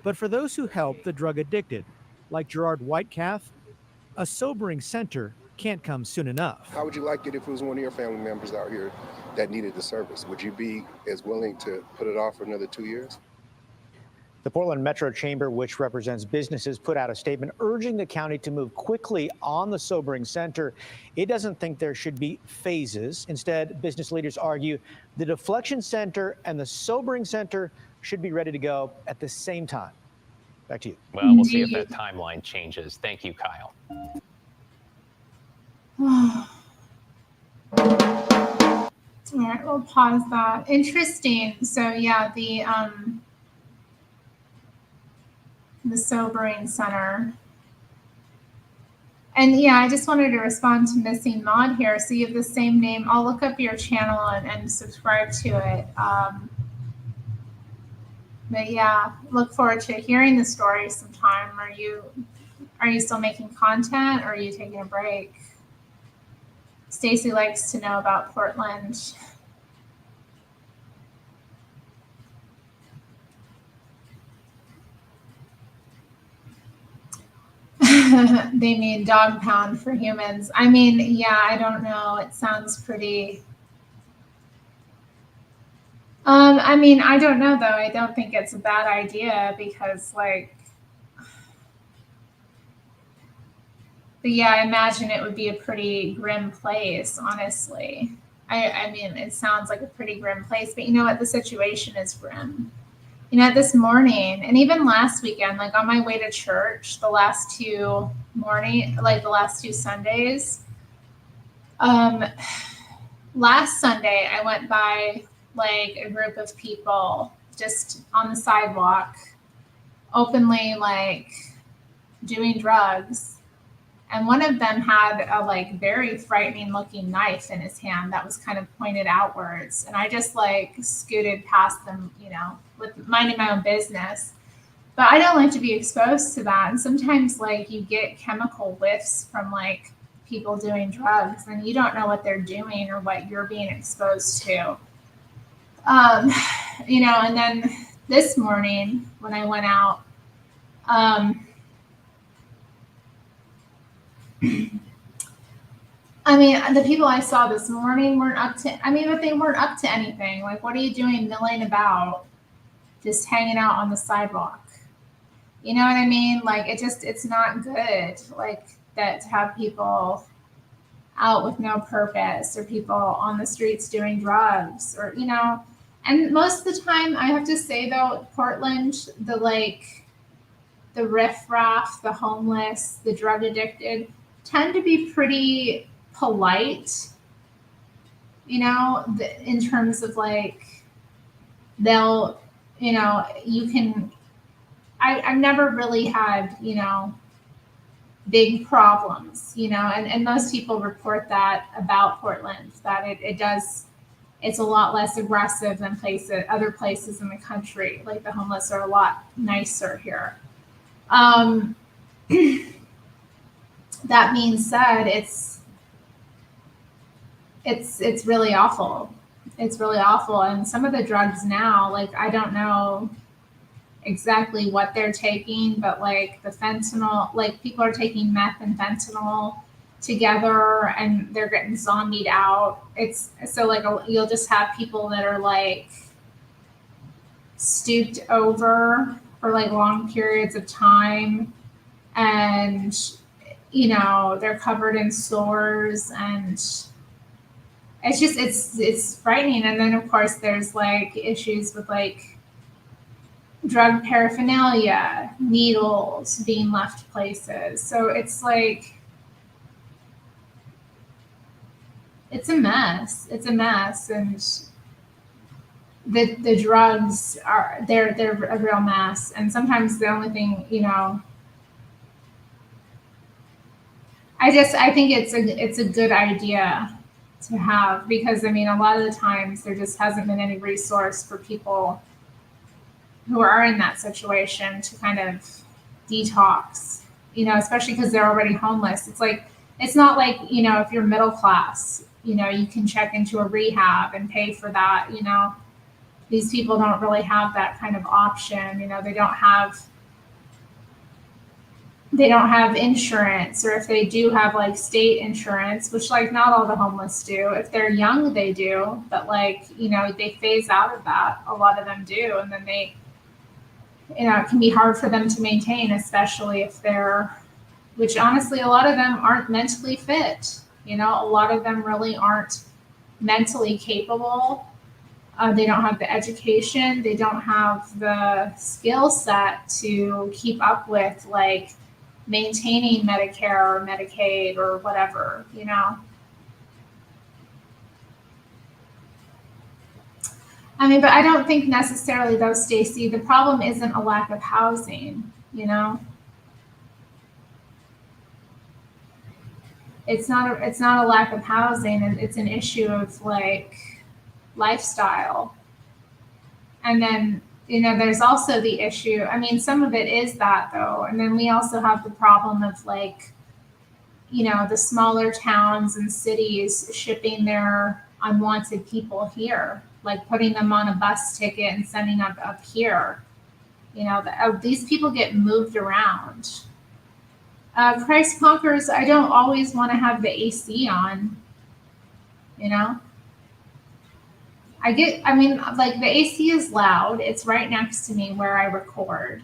[SPEAKER 2] But for those who help the drug addicted, like Gerard Whitecalf, a sobering center can't come soon enough.
[SPEAKER 7] How would you like it if it was one of your family members out here that needed the service? Would you be as willing to put it off for another 2 years?
[SPEAKER 8] The Portland Metro Chamber, which represents businesses, put out a statement urging the county to move quickly on the sobering center. It doesn't think there should be phases. Instead, business leaders argue the deflection center and the sobering center should be ready to go at the same time. Back to you.
[SPEAKER 9] Well, we'll see if that timeline changes. Thank you, Kyle.
[SPEAKER 1] All right, we'll pause that. Interesting. So yeah, the sobering center. And yeah, I just wanted to respond to Missing Mod here. So you have the same name. I'll look up your channel and subscribe to it. But yeah, look forward to hearing the story sometime. Are you still making content, or are you taking a break? Stacy likes to know about Portland. They mean dog pound for humans. I mean, yeah, I don't know. It sounds pretty. I mean, I don't know though. I don't think it's a bad idea because, like, but yeah, I imagine it would be a pretty grim place, honestly. I mean, it sounds like a pretty grim place, but you know what? The situation is grim. This morning and even last weekend, like on my way to church, the last two Sundays, last Sunday, I went by like a group of people just on the sidewalk, openly like doing drugs. And one of them had a like very frightening looking knife in his hand that was kind of pointed outwards. And I just like scooted past them, with minding my own business. But I don't like to be exposed to that. And sometimes like you get chemical whiffs from like people doing drugs, and you don't know what they're doing or what you're being exposed to. And then this morning when I went out, the people I saw this morning weren't up to, but they weren't up to anything. Like, what are you doing milling about, just hanging out on the sidewalk? You know what I mean? Like, it's not good, like, that to have people out with no purpose, or people on the streets doing drugs, or, and most of the time, I have to say though, Portland, the riffraff, the homeless, the drug addicted tend to be pretty polite, in terms of like, they'll, you can, I've never really had, big problems, and most people report that about Portland, that it's a lot less aggressive than other places in the country. Like, the homeless are a lot nicer here. That being said, it's really awful. It's really awful. And some of the drugs now, like, I don't know exactly what they're taking, but like the fentanyl, like, people are taking meth and fentanyl together and they're getting zombied out. It's so, like, you'll just have people that are like stooped over for like long periods of time, and they're covered in sores, and it's just it's frightening. And then of course there's like issues with like drug paraphernalia, needles being left places. So it's like, it's a mess. It's a mess. And the drugs they're a real mess. And sometimes the only thing, I think it's a good idea to have, because a lot of the times there just hasn't been any resource for people who are in that situation to kind of detox, especially because they're already homeless. It's like, it's not like, if you're middle class, you can check into a rehab and pay for that. These people don't really have that kind of option. They don't have insurance, or if they do have like state insurance, which like not all the homeless do. If they're young, they do, but like, they phase out of that. A lot of them do. And then they, it can be hard for them to maintain, especially if which honestly, a lot of them aren't mentally fit. A lot of them really aren't mentally capable. They don't have the education. They don't have the skill set to keep up with like maintaining Medicare or Medicaid or whatever, but I don't think necessarily though, Stacy, the problem isn't a lack of housing, It's not a lack of housing, and it's an issue of like lifestyle. And then, there's also the issue, some of it is that though. And then we also have the problem of like, the smaller towns and cities shipping their unwanted people here, like putting them on a bus ticket and sending them up here. These people get moved around. Christ Conquers, I don't always want to have the AC on, like the AC is loud. It's right next to me where I record.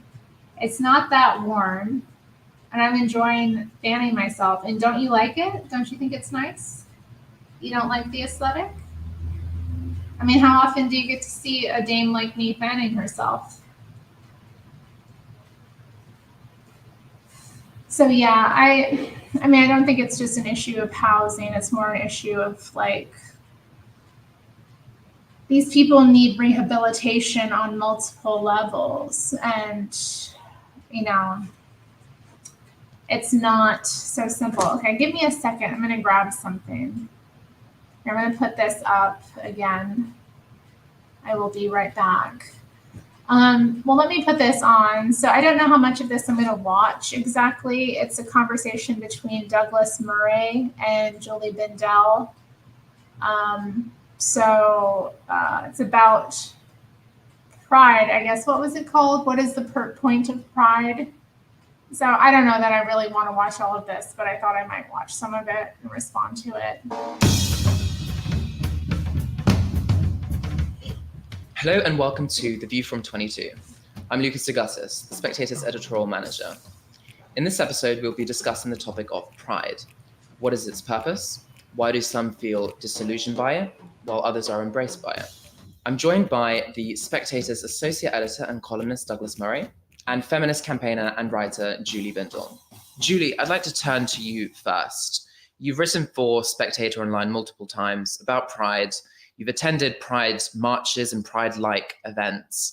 [SPEAKER 1] It's not that warm, and I'm enjoying fanning myself. And don't you like it? Don't you think it's nice? You don't like the aesthetic? How often do you get to see a dame like me fanning herself? So yeah, I don't think it's just an issue of housing. It's more an issue of like, these people need rehabilitation on multiple levels, and it's not so simple. Okay, give me a second. I'm going to grab something. I'm going to put this up again. I will be right back. Well, let me put this on. So I don't know how much of this I'm going to watch exactly. It's a conversation between Douglas Murray and Julie Bindel. It's about pride, I guess. What was it called? What is the point of pride? So I don't know that I really want to watch all of this, but I thought I might watch some of it and respond to it.
[SPEAKER 10] Hello and welcome to The View from 22. I'm Lucas DeGussis, the Spectator's editorial manager. In this episode, we'll be discussing the topic of pride. What is its purpose? Why do some feel disillusioned by it, while others are embraced by it? I'm joined by the Spectator's associate editor and columnist Douglas Murray, and feminist campaigner and writer Julie Bindel. Julie, I'd like to turn to you first. You've written for Spectator Online multiple times about pride. You've attended pride marches and pride-like events.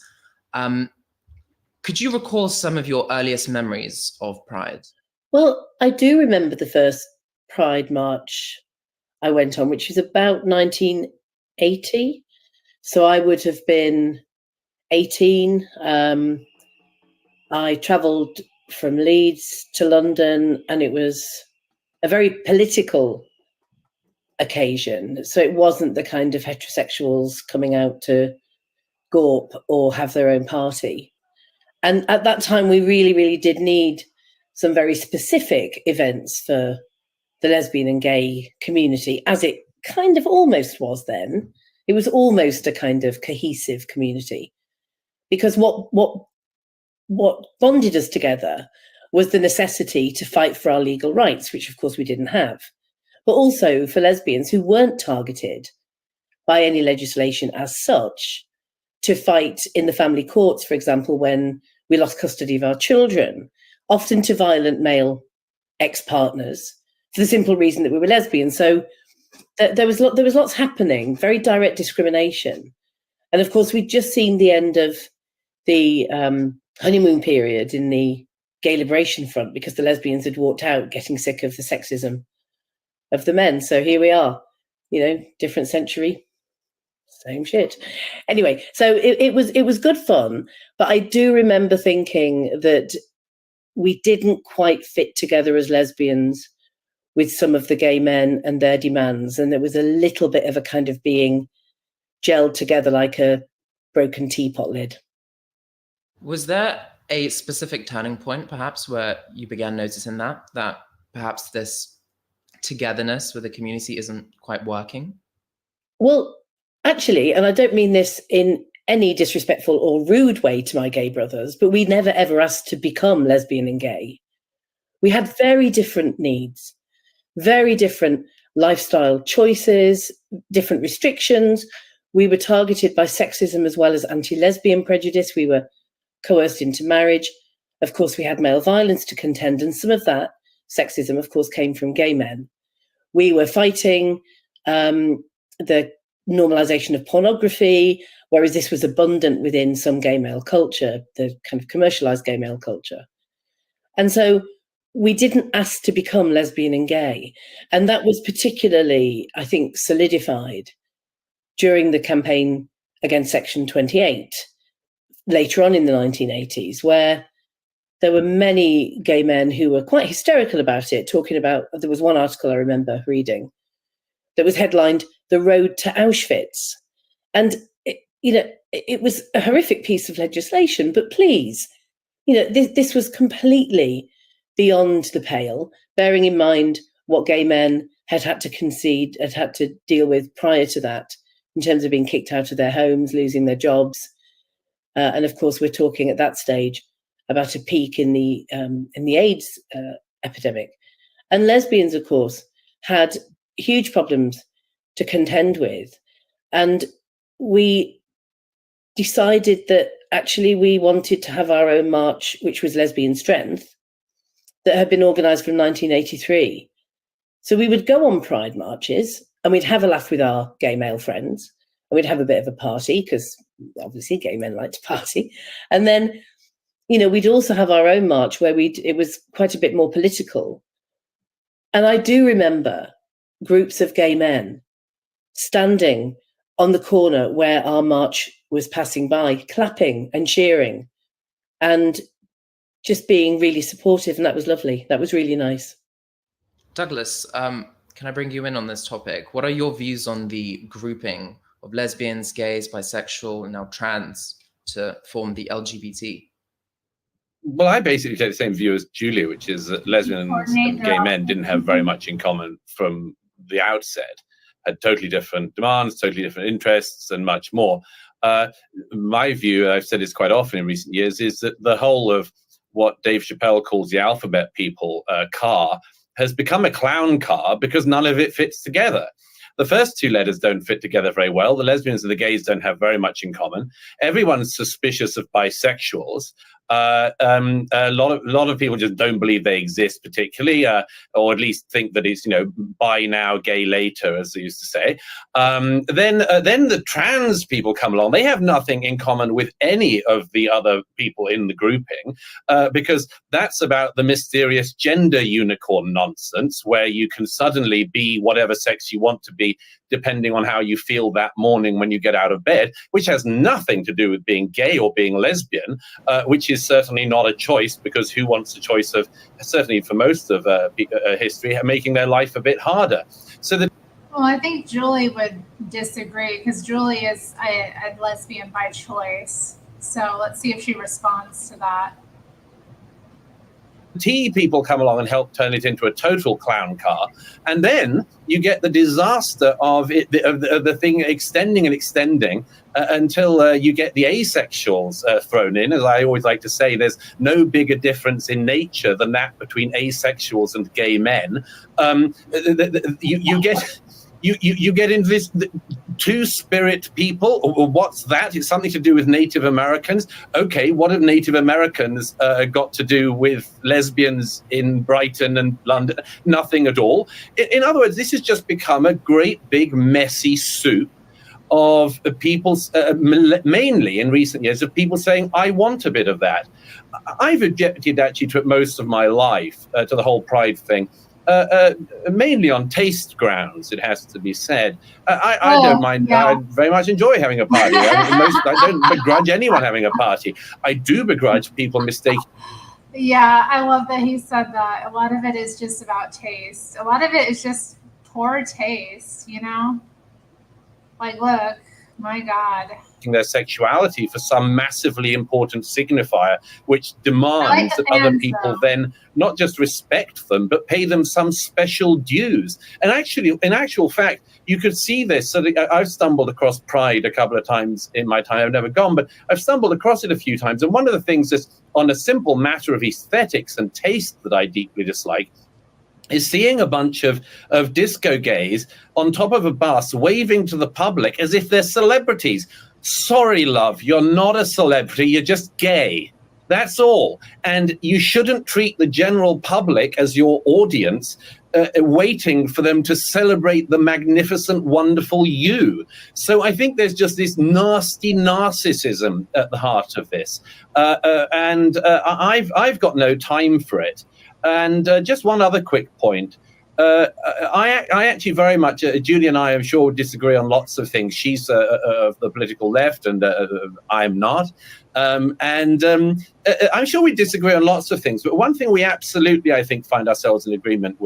[SPEAKER 10] Could you recall some of your earliest memories of pride?
[SPEAKER 11] Well, I do remember the first pride march I went on, which was about 1980. So I would have been 18. I travelled from Leeds to London, and it was a very political occasion. So it wasn't the kind of heterosexuals coming out to gawp or have their own party. And at that time, we really, really did need some very specific events for the lesbian and gay community, as it kind of almost was then. It was almost a kind of cohesive community, because what bonded us together was the necessity to fight for our legal rights, which of course we didn't have, but also for lesbians who weren't targeted by any legislation as such, to fight in the family courts, for example, when we lost custody of our children, often to violent male ex-partners, for the simple reason that we were lesbians. So there was lots happening, very direct discrimination. And of course, we'd just seen the end of the honeymoon period in the Gay Liberation Front, because the lesbians had walked out getting sick of the sexism of the men. So here we are, different century, same shit. Anyway, so it was good fun, but I do remember thinking that we didn't quite fit together as lesbians with some of the gay men and their demands. And there was a little bit of a kind of being gelled together like a broken teapot lid.
[SPEAKER 10] Was there a specific turning point, perhaps, where you began noticing that perhaps this togetherness with the community isn't quite working? Well,
[SPEAKER 11] actually, and I don't mean this in any disrespectful or rude way to my gay brothers, but we never ever asked to become lesbian and gay. We had very different needs, very different lifestyle choices, different restrictions. We were targeted by sexism as well as anti-lesbian prejudice. We were coerced into marriage. Of course, we had male violence to contend, and some of that sexism, of course, came from gay men. We were fighting the normalization of pornography, whereas this was abundant within some gay male culture, the kind of commercialized gay male culture. And so we didn't ask to become lesbian and gay. And that was particularly, I think, solidified during the campaign against Section 28, later on in the 1980s, where there were many gay men who were quite hysterical about it, talking about, there was one article I remember reading that was headlined, "The Road to Auschwitz." And, it was a horrific piece of legislation, but please, this was completely beyond the pale, bearing in mind what gay men had had to deal with prior to that, in terms of being kicked out of their homes, losing their jobs. And of course, we're talking at that stage about a peak in the AIDS epidemic. And lesbians, of course, had huge problems to contend with. And we decided that actually we wanted to have our own march, which was Lesbian Strength, that had been organised from 1983. So we would go on pride marches and we'd have a laugh with our gay male friends, and we'd have a bit of a party, because obviously gay men like to party. And then, we'd also have our own march where it was quite a bit more political. And I do remember groups of gay men standing on the corner where our march was passing by, clapping and cheering and just being really supportive. And that was lovely. That was really nice.
[SPEAKER 10] Douglas, can I bring you in on this topic? What are your views on the grouping of lesbians, gays, bisexual, and now trans to form the LGBT?
[SPEAKER 12] Well, I basically take the same view as Julia, which is that lesbians and gay men didn't have very much in common from the outset, had totally different demands, totally different interests, and much more. My view, I've said this quite often in recent years, is that the whole of what Dave Chappelle calls the alphabet people car has become a clown car because none of it fits together. The first two letters don't fit together very well. The lesbians and the gays don't have very much in common. Everyone's suspicious of bisexuals. A lot of people just don't believe they exist particularly, or at least think that it's, bi now, gay later, as they used to say. Then the trans people come along. They have nothing in common with any of the other people in the grouping, because that's about the mysterious gender unicorn nonsense, where you can suddenly be whatever sex you want to be, depending on how you feel that morning when you get out of bed, which has nothing to do with being gay or being lesbian, which is certainly not a choice, because who wants a choice of, certainly for most of history, making their life a bit harder. So
[SPEAKER 1] well, I think Julie would disagree, because Julie is a lesbian by choice. So let's see if she responds to that.
[SPEAKER 12] People come along and help turn it into a total clown car, and then you get the disaster of it, of the thing extending and extending until you get the asexuals thrown in. As I always like to say, there's no bigger difference in nature than that between asexuals and gay men. You get into this two-spirit people. What's that? It's something to do with Native Americans. Okay, what have Native Americans got to do with lesbians in Brighton and London? Nothing at all. In other words, this has just become a great big messy soup of people, mainly in recent years, of people saying, I want a bit of that. I've objected actually to it most of my life, to the whole pride thing. Mainly on taste grounds, it has to be said. I don't mind. Yeah. I very much enjoy having a party. I don't begrudge anyone having a party. I do begrudge people mistaking.
[SPEAKER 1] Yeah, I love that he said that. A lot of it is just about taste. A lot of it is just poor taste, Like, look, my God.
[SPEAKER 12] Their sexuality for some massively important signifier, which demands that other people then not just respect them, but pay them some special dues. And actually, in actual fact, you could see this. So I've stumbled across Pride a couple of times in my time. I've never gone, but I've stumbled across it a few times. And one of the things is, on a simple matter of aesthetics and taste, that I deeply dislike is seeing a bunch of disco gays on top of a bus waving to the public as if they're celebrities. Sorry, love, you're not a celebrity, you're just gay. That's all. And you shouldn't treat the general public as your audience, waiting for them to celebrate the magnificent, wonderful you. So I think there's just this nasty narcissism at the heart of this. And I've got no time for it. And just one other quick point. I actually very much, Julie and I, I'm sure, would disagree on lots of things. She's of the political left, and I'm not. I'm sure we disagree on lots of things. But one thing we absolutely, I think, find ourselves in agreement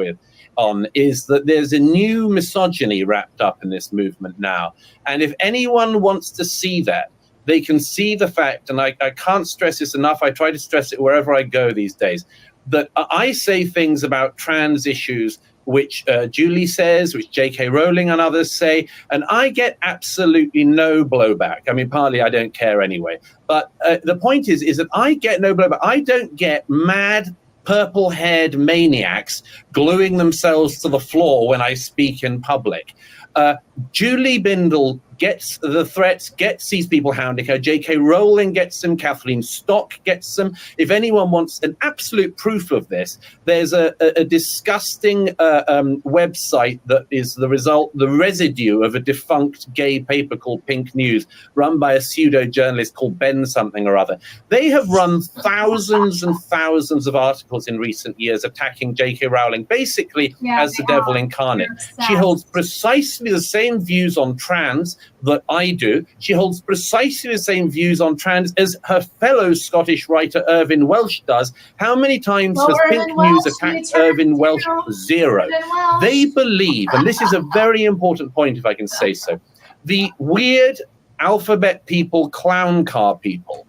[SPEAKER 12] on is that there's a new misogyny wrapped up in this movement now. And if anyone wants to see that, they can see the fact, and I can't stress this enough, I try to stress it wherever I go these days, that I say things about trans issues which Julie says, which J.K. Rowling and others say, and I get absolutely no blowback. I mean, partly I don't care anyway. But the point is that I get no blowback. I don't get mad, purple-haired maniacs gluing themselves to the floor when I speak in public. Julie Bindel gets the threats, gets these people hounding her. J.K. Rowling gets them. Kathleen Stock gets them. If anyone wants an absolute proof of this, there's a disgusting website that is the residue of a defunct gay paper called Pink News, run by a pseudo-journalist called Ben something or other. They have run thousands and thousands of articles in recent years attacking J.K. Rowling, basically as the devil incarnate. She holds precisely the same same views on trans that I do. She holds precisely the same views on trans as her fellow Scottish writer Irvine Welsh does. How many times has Pink News attacked Irvine Welsh? Zero. They believe, and this is a very important point if I can say so, the weird alphabet people, clown car people,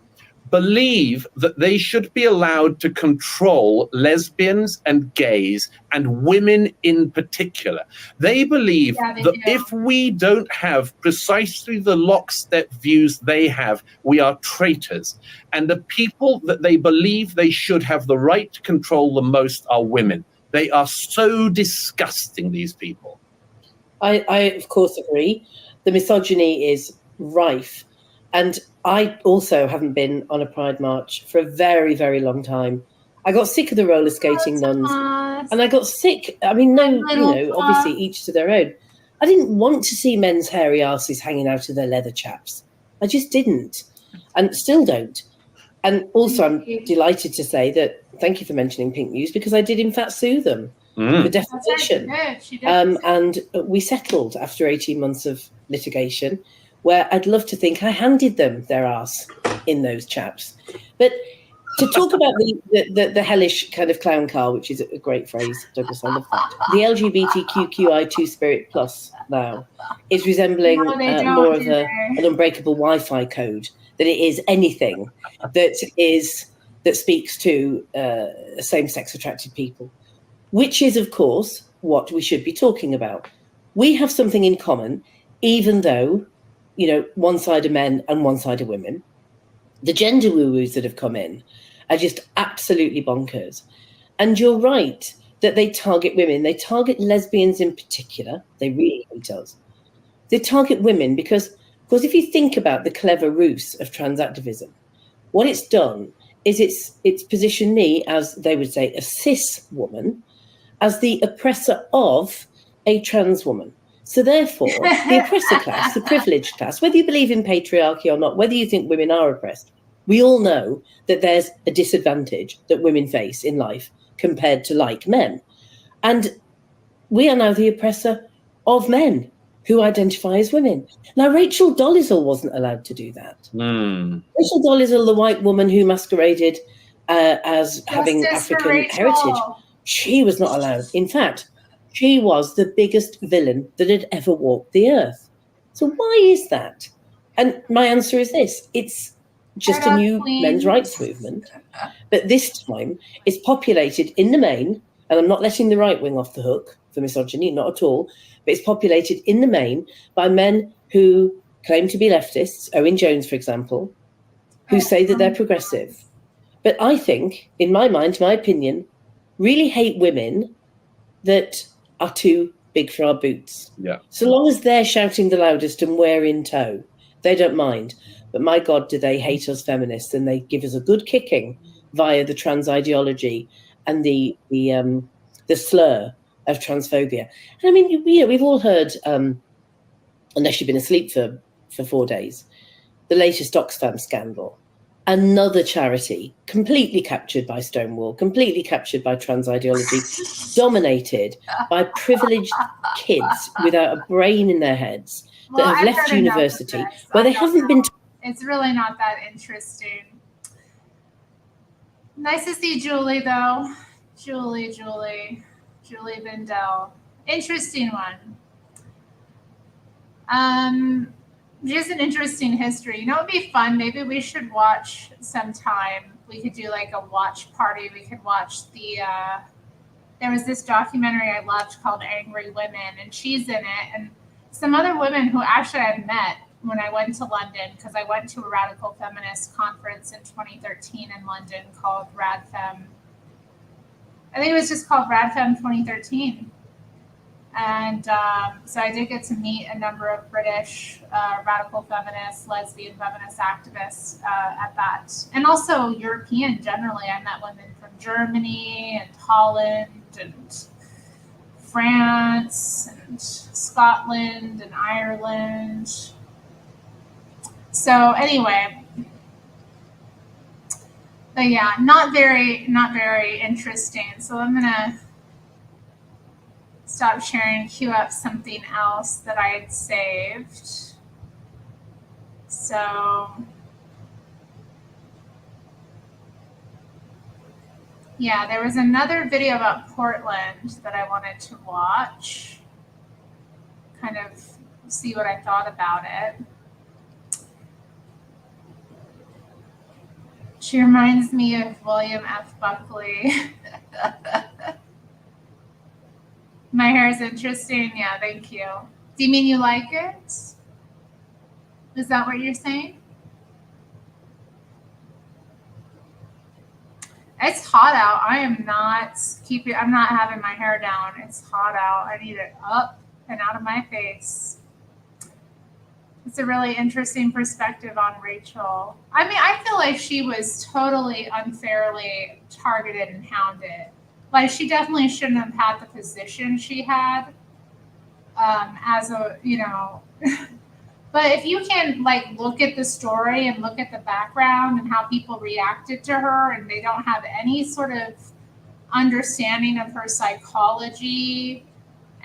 [SPEAKER 12] believe that they should be allowed to control lesbians and gays and women in particular. They believe that if we don't have precisely the lockstep views they have, we are traitors. And the people that they believe they should have the right to control the most are women. They are so disgusting, these people.
[SPEAKER 11] I of course agree. The misogyny is rife. And I also haven't been on a Pride March for a very, very long time. I got sick of the roller skating nuns. And I got sick. I mean, obviously each to their own. I didn't want to see men's hairy asses hanging out of their leather chaps. I just didn't. And still don't. And also I'm delighted to say that, thank you for mentioning Pink News, because I did in fact sue them for defamation. And we settled after 18 months of litigation, where I'd love to think I handed them their ass in those chaps. But to talk about the hellish kind of clown car, which is a great phrase, Douglas, I love that. The LGBTQI2 Spirit Plus now is resembling more of an unbreakable Wi-Fi code than it is anything that speaks to same-sex attracted people, which is, of course, what we should be talking about. We have something in common, even though, one side are men and one side are women. The gender woo-woos that have come in are just absolutely bonkers. And you're right that they target women. They target lesbians in particular. They really hate us. They target women because if you think about the clever ruse of trans activism, what it's done is it's positioned me as, they would say, a cis woman, as the oppressor of a trans woman. So therefore, the oppressor class, the privileged class, whether you believe in patriarchy or not, whether you think women are oppressed, we all know that there's a disadvantage that women face in life compared to like men. And we are now the oppressor of men who identify as women. Now, Rachel Dolezal wasn't allowed to do that. Rachel Dolezal, the white woman who masqueraded as having African heritage, she was not allowed. In fact, she was the biggest villain that had ever walked the earth. So why is that? And my answer is this. It's just a new men's rights movement. But this time it's populated in the main, and I'm not letting the right wing off the hook for misogyny, not at all, but it's populated in the main by men who claim to be leftists, Owen Jones, for example, who say that they're progressive. But I think, in my mind, my opinion, really hate women that are too big for our boots.
[SPEAKER 12] Yeah.
[SPEAKER 11] So long as they're shouting the loudest and we're in tow, they don't mind. But my God, do they hate us feminists, and they give us a good kicking via the trans ideology and the slur of transphobia. And I mean, we've all heard, unless you've been asleep for 4 days, the latest Oxfam scandal. Another charity completely captured by Stonewall, completely captured by trans ideology, dominated by privileged kids without a brain in their heads that have left university where they haven't been.
[SPEAKER 1] It's really not that interesting. Nice to see Julie, though. Julie Bindel. Interesting one. Just an interesting history. It would be fun. Maybe we should watch sometime. We could do like a watch party. We could watch there was this documentary I loved called Angry Women, and she's in it. And some other women who actually I met when I went to London, because I went to a radical feminist conference in 2013 in London called RadFem. I think it was just called RadFem 2013. And so I did get to meet a number of British radical feminists, lesbian feminist activists at that. And also European generally. I met women from Germany and Holland and France and Scotland and Ireland. So anyway, but yeah, not very interesting. So I'm gonna stop sharing, queue up something else that I had saved. So, yeah, there was another video about Portland that I wanted to watch, kind of see what I thought about it. She reminds me of William F. Buckley. My hair is interesting. Yeah, thank you. Do you mean you like it? Is that what you're saying? It's hot out. I'm not having my hair down. It's hot out. I need it up and out of my face. It's a really interesting perspective on Rachel. I mean, I feel like she was totally unfairly targeted and hounded. Like, she definitely shouldn't have had the position she had as a, but if you can, like, look at the story and look at the background and how people reacted to her, and they don't have any sort of understanding of her psychology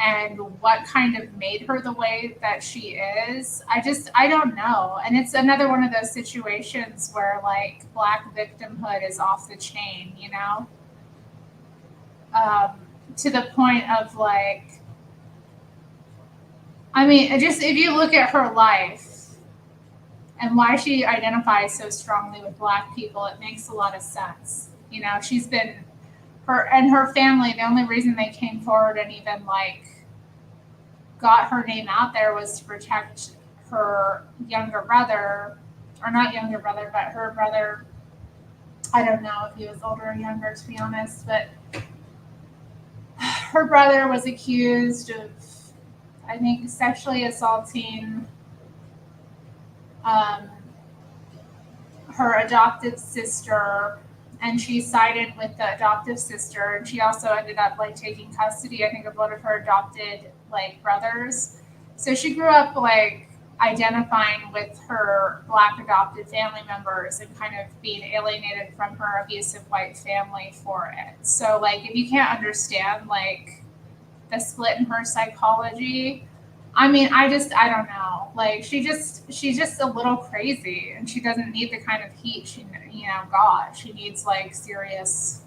[SPEAKER 1] and what kind of made her the way that she is, I don't know. And it's another one of those situations where, like, Black victimhood is off the chain, to the point of, like, I mean, just if you look at her life and why she identifies so strongly with Black people, it makes a lot of sense. She's been, her family, the only reason they came forward and even, like, got her name out there was to protect her younger brother, or not younger brother, but her brother. I don't know if he was older or younger, to be honest, but her brother was accused of, I think, sexually assaulting her adoptive sister, and she sided with the adoptive sister, and she also ended up, like, taking custody, I think, of one of her adopted, like, brothers. So she grew up, like, identifying with her Black adopted family members and kind of being alienated from her abusive white family for it. So, like, if you can't understand, like, the split in her psychology, I mean, I don't know. Like, she's just a little crazy, and she doesn't need the kind of heat she got. She needs, like, serious.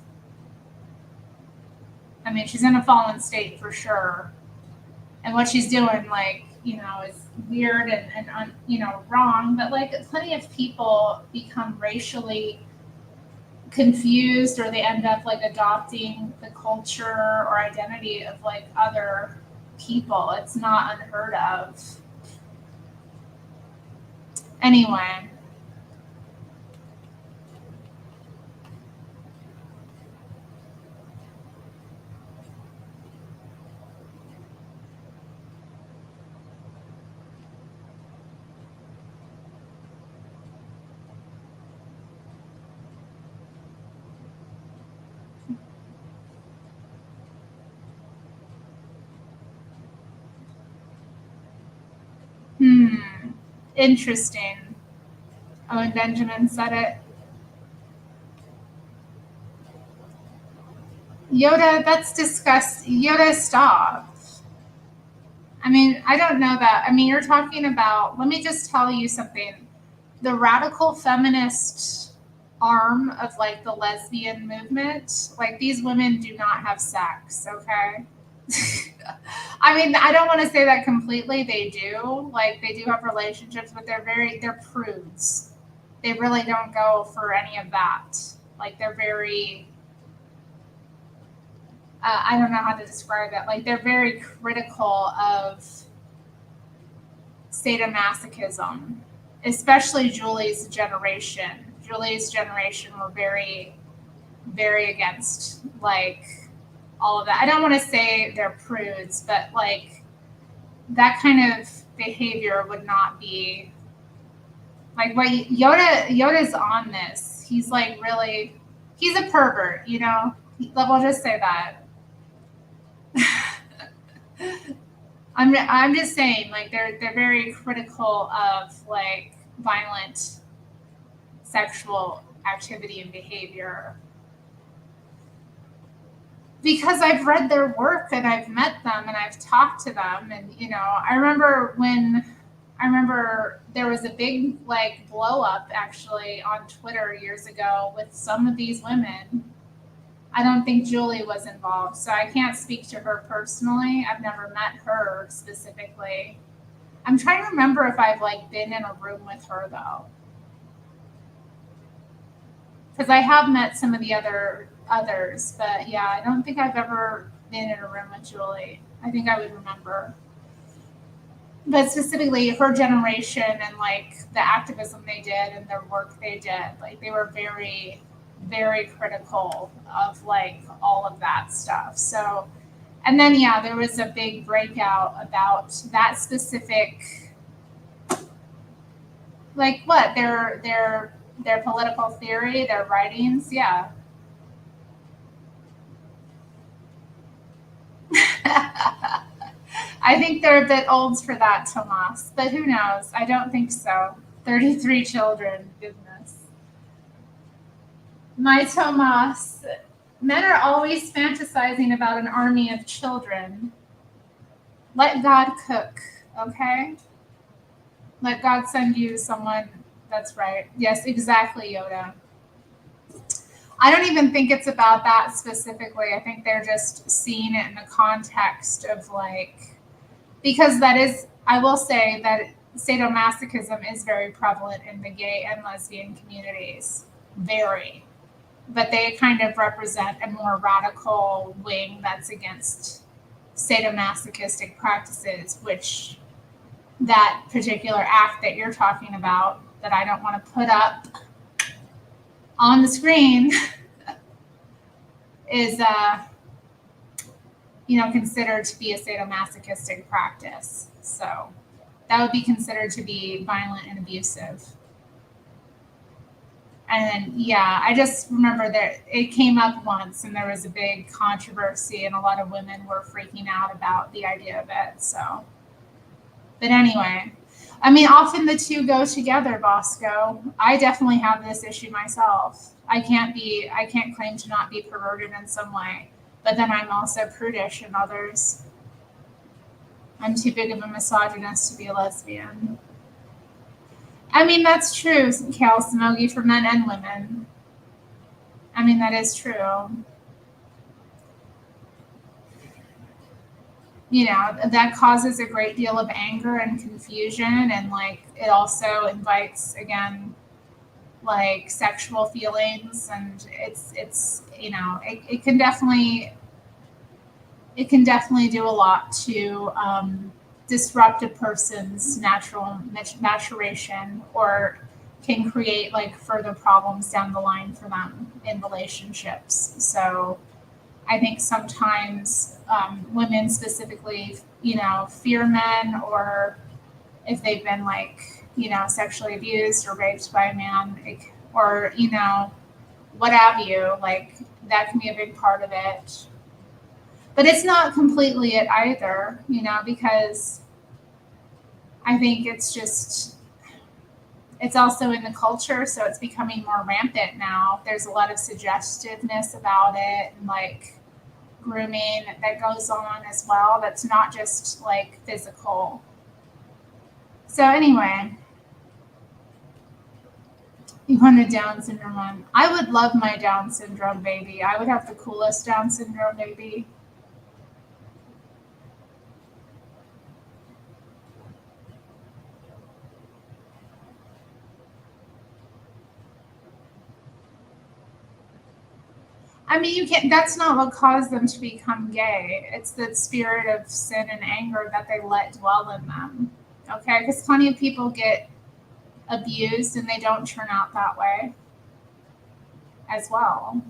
[SPEAKER 1] I mean, she's in a fallen state for sure, and what she's doing, like, is weird and wrong. But, like, plenty of people become racially confused, or they end up, like, adopting the culture or identity of, like, other people. It's not unheard of. Anyway. Interesting. Oh, and Benjamin said it. Yoda, that's disgusting. Yoda, stop. I mean, I don't know that. I mean, you're talking about, let me just tell you something. The radical feminist arm of, like, the lesbian movement, like, these women do not have sex, okay? I mean, I don't want to say that completely. They do. Like, they do have relationships, but they're prudes. They really don't go for any of that. Like, they're very, I don't know how to describe it. Like, they're very critical of sadomasochism, especially Julie's generation. Julie's generation were very, very against, like, all of that. I don't want to say they're prudes, but, like, that kind of behavior would not be, like, what Yoda's on this. He's, like, really, he's a pervert, We'll just say that. I'm just saying, like, they're very critical of, like, violent sexual activity and behavior. because I've read their work and I've met them and I've talked to them. And, you know, I remember there was a big like blow up actually on Twitter years ago with some of these women. I don't think Julie was involved, so I can't speak to her personally. I've never met her specifically. I'm trying to remember if I've like been in a room with her though. Because I have met some of the others, but yeah, I don't think I've ever been in a room with Julie. I think I would remember. But specifically her generation and like the activism they did and their work they did, like they were very, very critical of like all of that stuff. So, and then yeah, there was a big breakout about that specific, like what their political theory, their writings, yeah. I think they're a bit old for that, Tomas, but who knows? I don't think so. 33 children, goodness. My Tomas, men are always fantasizing about an army of children. Let God cook, okay? Let God send you someone that's right. Yes, exactly, Yoda. I don't even think it's about that specifically. I think they're just seeing it in the context of like, because that is, I will say that sadomasochism is very prevalent in the gay and lesbian communities. Very. But they kind of represent a more radical wing that's against sadomasochistic practices, which that particular act that you're talking about, that I don't want to put up on the screen, is considered to be a sadomasochistic practice. So that would be considered to be violent and abusive. And yeah, I just remember that it came up once and there was a big controversy and a lot of women were freaking out about the idea of it. So, but anyway, I mean, often the two go together, Bosco. I definitely have this issue myself. I can't claim to not be perverted in some way, but then I'm also prudish in others. I'm too big of a misogynist to be a lesbian. I mean, that's true, Cal Smogy, for men and women. I mean, that is true. You know, that causes a great deal of anger and confusion, and like it also invites, again, like sexual feelings, and it's you know, it can definitely do a lot to disrupt a person's natural maturation, or can create like further problems down the line for them in relationships. So I think sometimes women specifically, fear men, or if they've been like, sexually abused or raped by a man, or, what have you, like that can be a big part of it. But it's not completely it either, because I think it's also in the culture, so it's becoming more rampant now. There's a lot of suggestiveness about it, and like grooming that goes on as well. That's not just like physical. So anyway, you want a Down syndrome one? I would love my Down syndrome baby. I would have the coolest Down syndrome baby. I mean, that's not what caused them to become gay. It's the spirit of sin and anger that they let dwell in them. Okay? Because plenty of people get abused and they don't turn out that way as well.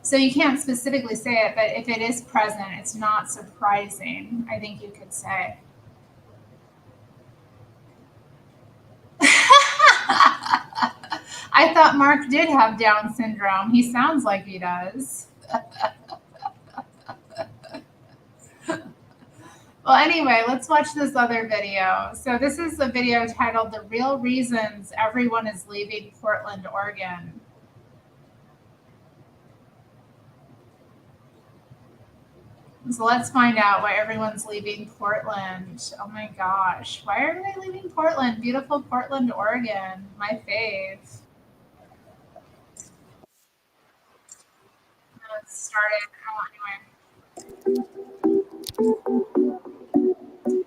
[SPEAKER 1] So you can't specifically say it, but if it is present, it's not surprising, I think you could say. I thought Mark did have Down syndrome. He sounds like he does. Well, anyway, let's watch this other video. So this is a video titled "The Real Reasons Everyone is Leaving Portland, Oregon." So let's find out why everyone's leaving Portland. Oh my gosh. Why are they leaving Portland? Beautiful Portland, Oregon. My fave. Let's start it. Oh, anyway.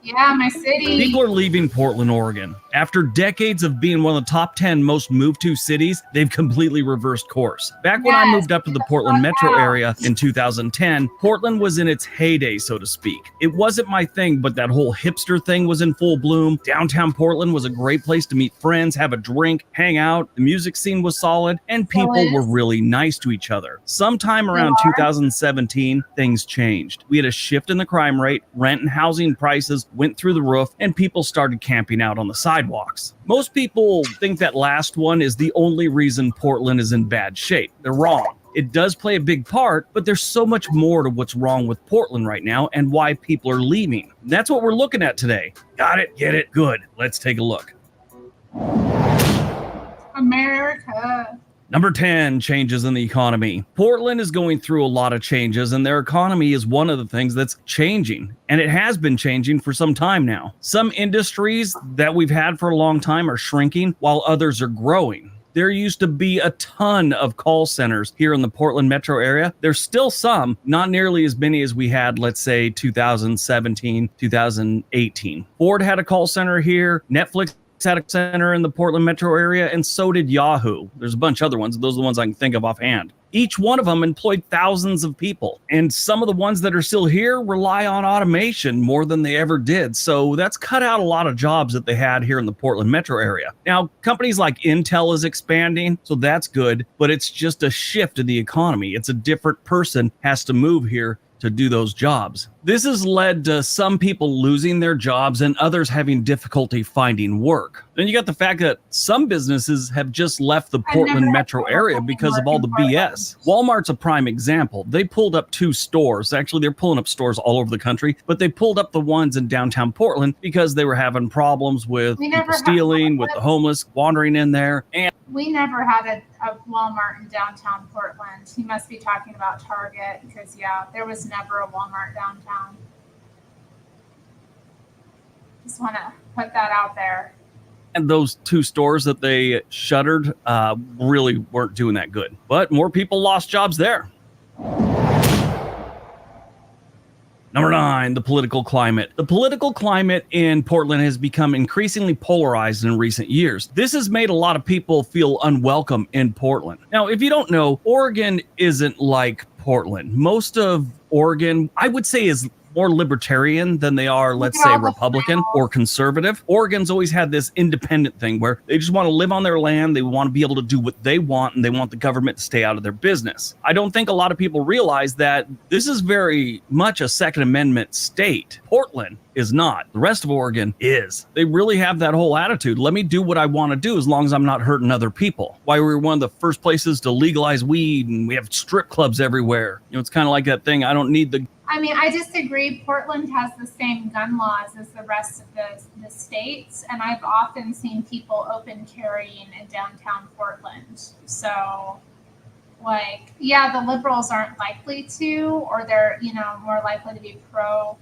[SPEAKER 1] Yeah, my city.
[SPEAKER 13] People are leaving Portland, Oregon. After decades of being one of the top 10 most moved to cities, they've completely reversed course. Back when I moved up to the Portland metro area in 2010, Portland was in its heyday, so to speak. It wasn't my thing, but that whole hipster thing was in full bloom. Downtown Portland was a great place to meet friends, have a drink, hang out. The music scene was solid, and people were really nice to each other. Sometime around 2017, things changed. We had a shift in the crime rate, rent and housing prices went through the roof, and people started camping out on the sidewalks. Most people think that last one is the only reason Portland is in bad shape. They're wrong. It does play a big part, but there's so much more to what's wrong with Portland right now and why people are leaving. That's what we're looking at today. Got it? Get it? Good. Let's take a look.
[SPEAKER 1] America.
[SPEAKER 13] Number 10, changes in the economy. Portland is going through a lot of changes, and their economy is one of the things that's changing. And it has been changing for some time now. Some industries that we've had for a long time are shrinking, while others are growing. There used to be a ton of call centers here in the Portland metro area. There's still some, not nearly as many as we had, let's say, 2017, 2018. Ford had a call center here. Netflix had a center in the Portland metro area, and so did Yahoo. There's a bunch of other ones. Those are the ones I can think of offhand. Each one of them employed thousands of people. And some of the ones that are still here rely on automation more than they ever did. So that's cut out a lot of jobs that they had here in the Portland metro area. Now, companies like Intel is expanding, so that's good, but it's just a shift in the economy. It's a different person has to move here to do those jobs. This has led to some people losing their jobs and others having difficulty finding work. Then you got the fact that some businesses have just left the Portland metro area because of all the BS. Walmart's a prime example. They pulled up 2 stores. Actually, they're pulling up stores all over the country, but they pulled up the ones in downtown Portland because they were having problems with people stealing, with the homeless wandering in there. And
[SPEAKER 1] we never had a Walmart in downtown Portland. He must be talking about Target because, yeah, there was never a Walmart downtown. Just want to put that out there.
[SPEAKER 13] And those 2 stores that they shuttered really weren't doing that good. But more people lost jobs there. Number 9, the political climate. The political climate in Portland has become increasingly polarized in recent years. This has made a lot of people feel unwelcome in Portland. Now, if you don't know, Oregon isn't like Portland. Most of Oregon, I would say, is more libertarian than they are, let's say, Republican or conservative. Oregon's always had this independent thing where they just want to live on their land. They want to be able to do what they want, and they want the government to stay out of their business. I don't think a lot of people realize that this is very much a Second Amendment state. Portland is not. The rest of Oregon is. They really have that whole attitude. Let me do what I want to do as long as I'm not hurting other people. Why we were one of the first places to legalize weed, and we have strip clubs everywhere. You know, it's kind of like that thing. I don't need the...
[SPEAKER 1] I mean, I disagree. Portland has the same gun laws as the rest of the states, and I've often seen people open carrying in downtown Portland. So, like, yeah, the liberals aren't likely to, or they're, you know, more likely to be pro,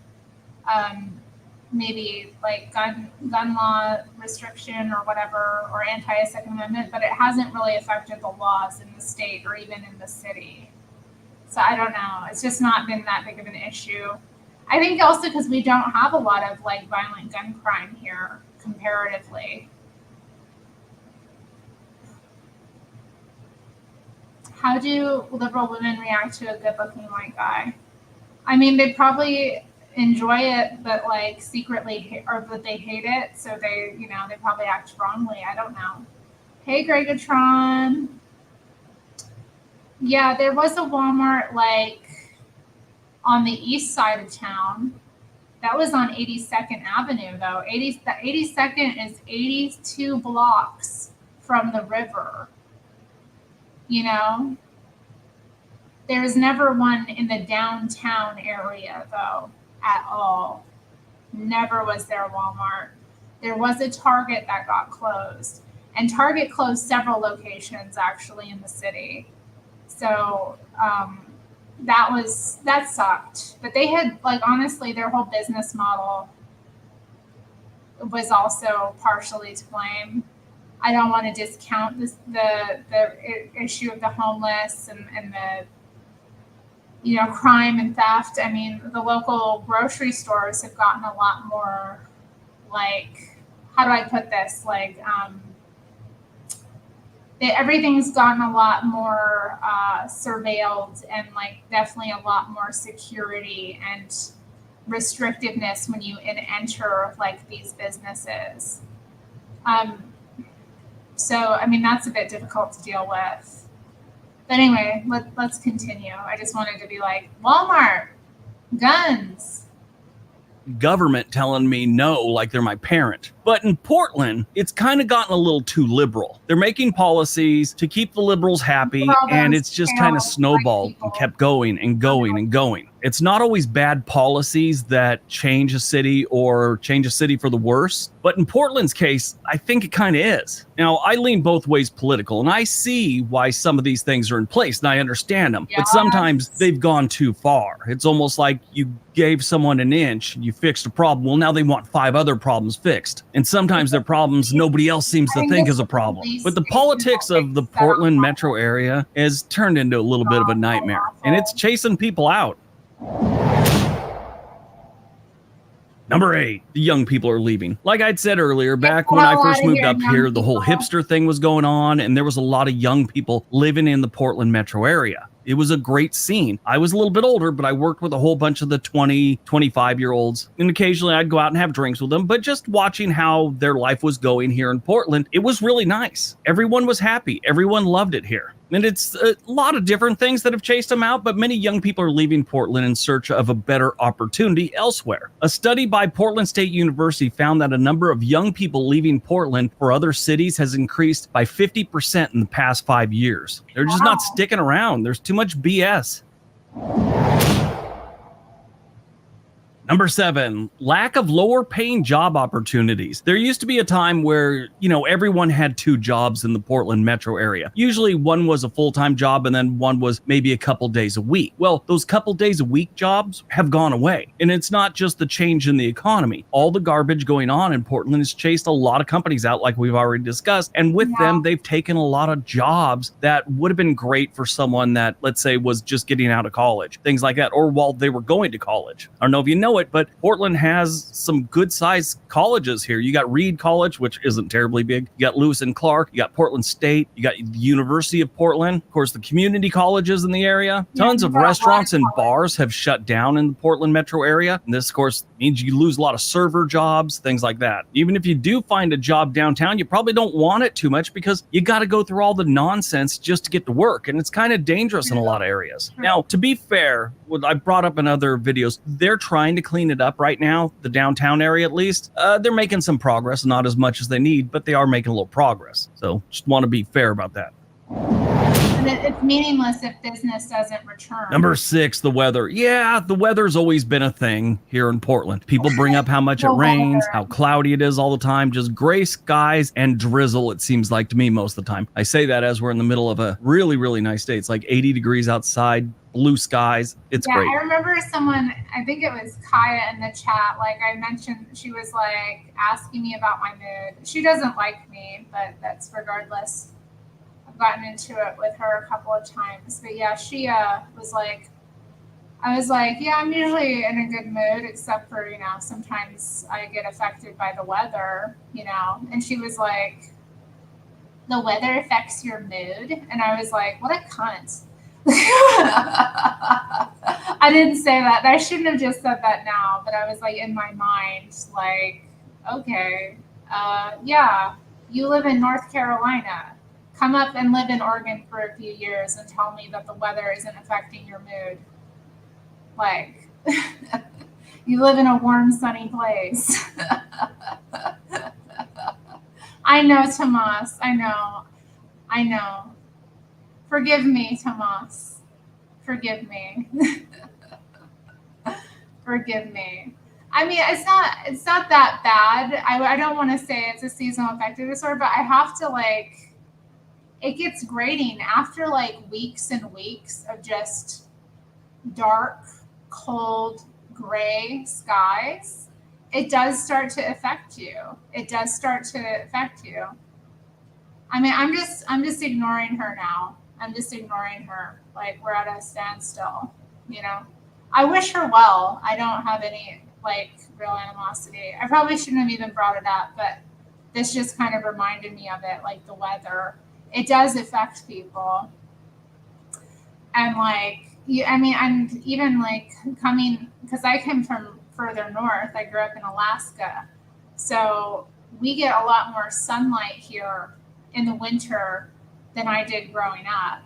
[SPEAKER 1] maybe like gun law restriction or whatever, or anti-Second Amendment, but it hasn't really affected the laws in the state or even in the city. So I don't know. It's just not been that big of an issue. I think also because we don't have a lot of like violent gun crime here comparatively. How do liberal women react to a good-looking white guy? I mean, they probably enjoy it, but like secretly, or that they hate it. So they, you know, they probably act wrongly. I don't know. Hey, Gregatron. Yeah, there was a Walmart like on the east side of town. That was on 82nd Avenue, though. The 82nd is 82 blocks from the river. You know? There was never one in the downtown area, though, at all. Never was there a Walmart. There was a Target that got closed. And Target closed several locations, actually, in the city. So, that sucked. But they had, like, honestly, their whole business model was also partially to blame. I don't want to discount the issue of the homeless and the, you know, crime and theft. I mean, the local grocery stores have gotten a lot more, like, how do I put this? Like, everything's gotten a lot more surveilled, and, like, definitely a lot more security and restrictiveness when you enter, like, these businesses. So, I mean, that's a bit difficult to deal with. But anyway, let's continue. I just wanted to be like, Walmart, guns.
[SPEAKER 13] Government telling me no, like they're my parent. But in Portland, it's kind of gotten a little too liberal. They're making policies to keep the liberals happy, and it's just kind of snowballed and kept going and going and going. It's not always bad policies that change a city or change a city for the worse. But in Portland's case, I think it kind of is. Now, I lean both ways political, and I see why some of these things are in place, and I understand them. But sometimes they've gone too far. It's almost like you gave someone an inch, you fixed a problem. Well, now they want 5 other problems fixed. And sometimes they're problems nobody else seems to think is a problem. But the politics of the Portland metro area has turned into a little bit of a nightmare, and it's chasing people out. Number 8, the young people are leaving. Like I'd said earlier, back when I first moved up here, the whole hipster thing was going on, and there was a lot of young people living in the Portland metro area. It was a great scene. I was a little bit older, but I worked with a whole bunch of the 20, 25-year-olds. And occasionally I'd go out and have drinks with them, but just watching how their life was going here in Portland, it was really nice. Everyone was happy. Everyone loved it here. And it's a lot of different things that have chased them out, but many young people are leaving Portland in search of a better opportunity elsewhere. A study by Portland State University found that a number of young people leaving Portland for other cities has increased by 50% in the past 5 years. They're just not sticking around. There's too much BS. Number 7, lack of lower paying job opportunities. There used to be a time where, everyone had 2 jobs in the Portland metro area. Usually one was a full-time job and then one was maybe a couple days a week. Well, those couple days a week jobs have gone away. And it's not just the change in the economy. All the garbage going on in Portland has chased a lot of companies out, like we've already discussed. And with them, they've taken a lot of jobs that would have been great for someone that, let's say, was just getting out of college, things like that, or while they were going to college. I don't know if you know it, but Portland has some good sized colleges here. You got Reed College, which isn't terribly big. You got Lewis and Clark. You got Portland State. You got the University of Portland. Of course, the community colleges in the area. Tons of restaurants and bars have shut down in the Portland metro area. And this, of course, means you lose a lot of server jobs, things like that. Even if you do find a job downtown, you probably don't want it too much because you got to go through all the nonsense just to get to work. And it's kind of dangerous in a lot of areas. Now, to be fair, what I brought up in other videos, they're trying to clean it up right now, the downtown area at least. They're making some progress, not as much as they need, but they are making a little progress. So just want to be fair about that.
[SPEAKER 1] And it's meaningless if business doesn't return.
[SPEAKER 13] Number 6, the weather. Yeah, the weather's always been a thing here in Portland. People bring up how much it rains, how cloudy it is all the time, just gray skies and drizzle, it seems like to me most of the time. I say that as we're in the middle of a really, really nice day. It's like 80 degrees outside, blue skies. It's great.
[SPEAKER 1] I remember someone, I think it was Kaya in the chat, like I mentioned, she was like asking me about my mood. She doesn't like me, but that's regardless. I've gotten into it with her a couple of times. But yeah, she was like, I was like, yeah, I'm usually in a good mood, except for, sometimes I get affected by the weather, And she was like, the weather affects your mood? And I was like, what a cunt. I didn't say that. I shouldn't have just said that now, but I was like in my mind, like, okay, yeah, you live in North Carolina. Come up and live in Oregon for a few years and tell me that the weather isn't affecting your mood. Like, you live in a warm, sunny place. I know, Tomas. I know. Forgive me, Tomas. Forgive me. Forgive me. I mean, it's not that bad. I don't want to say it's a seasonal affective disorder, but I have to it gets grating after weeks and weeks of just dark, cold, gray skies, it does start to affect you. It does start to affect you. I mean, I'm just ignoring her now. I'm just ignoring her. Like, we're at a standstill, you know? I wish her well. I don't have any, like, real animosity. I probably shouldn't have even brought it up, but this just kind of reminded me of it, like the weather. It does affect people. And, like, I mean, and even, like, coming, because I came from further north. I grew up in Alaska. So we get a lot more sunlight here in the winter than I did growing up.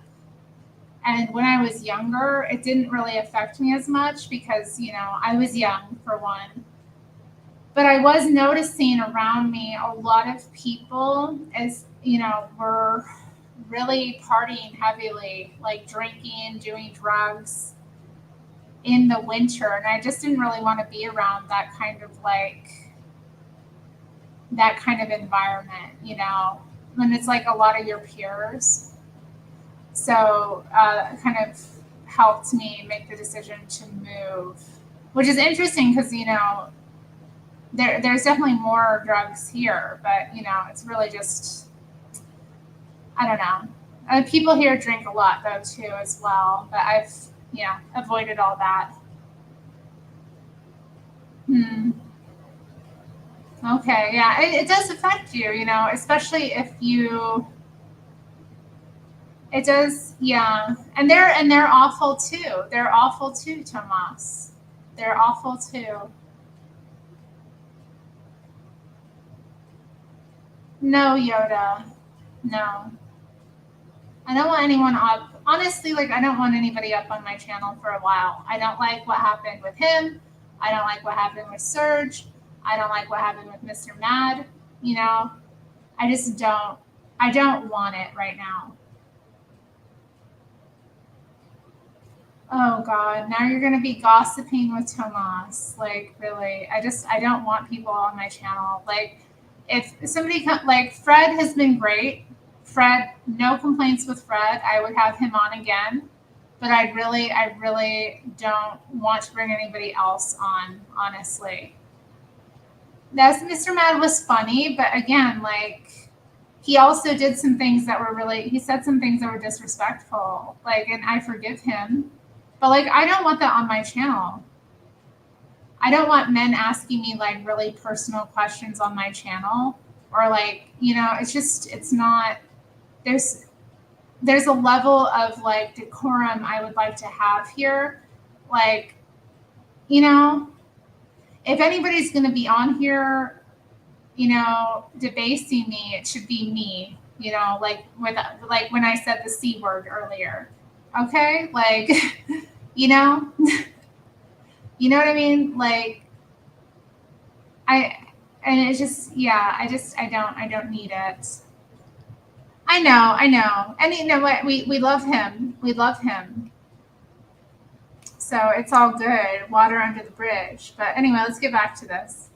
[SPEAKER 1] And when I was younger, it didn't really affect me as much because, you know, I was young for one. But I was noticing around me a lot of people, as, you know, were really partying heavily, like drinking, doing drugs in the winter. And I just didn't really want to be around that kind of environment, you know, when it's like a lot of your peers. So it kind of helped me make the decision to move, which is interesting because, you know, there's definitely more drugs here, but, you know, it's really just, I don't know. People here drink a lot though too as well, but I've, yeah, avoided all that. Okay, yeah, it does affect you, you know, especially if you. It does, yeah, and they're awful too. They're awful too, Tomas. They're awful too. No, Yoda, no. I don't want anyone up. Honestly, like, I don't want anybody up on my channel for a while. I don't like what happened with him. I don't like what happened with Surge. I don't like what happened with Mr. Mad. You know, I just don't. I don't want it right now. Oh God, now you're gonna be gossiping with Tomas. Like, really, I don't want people on my channel. Like, if somebody like Fred has been great. Fred, no complaints with Fred. I would have him on again, but I really don't want to bring anybody else on, honestly. Mr. Mad was funny, but again, like, he also did some things that were he said some things that were disrespectful, like, and I forgive him, but, like, I don't want that on my channel. I don't want men asking me, like, really personal questions on my channel, or, like, you know, it's not, there's a level of, like, decorum I would like to have here. Like, you know, if anybody's going to be on here, you know, debasing me, it should be me, you know, like when I said the C word earlier. Okay? Like, you know, you know what I mean? Like, and it's just, yeah, I don't need it. I know. And you know what? We love him. We love him. So it's all good. Water under the bridge. But anyway, let's get back to this.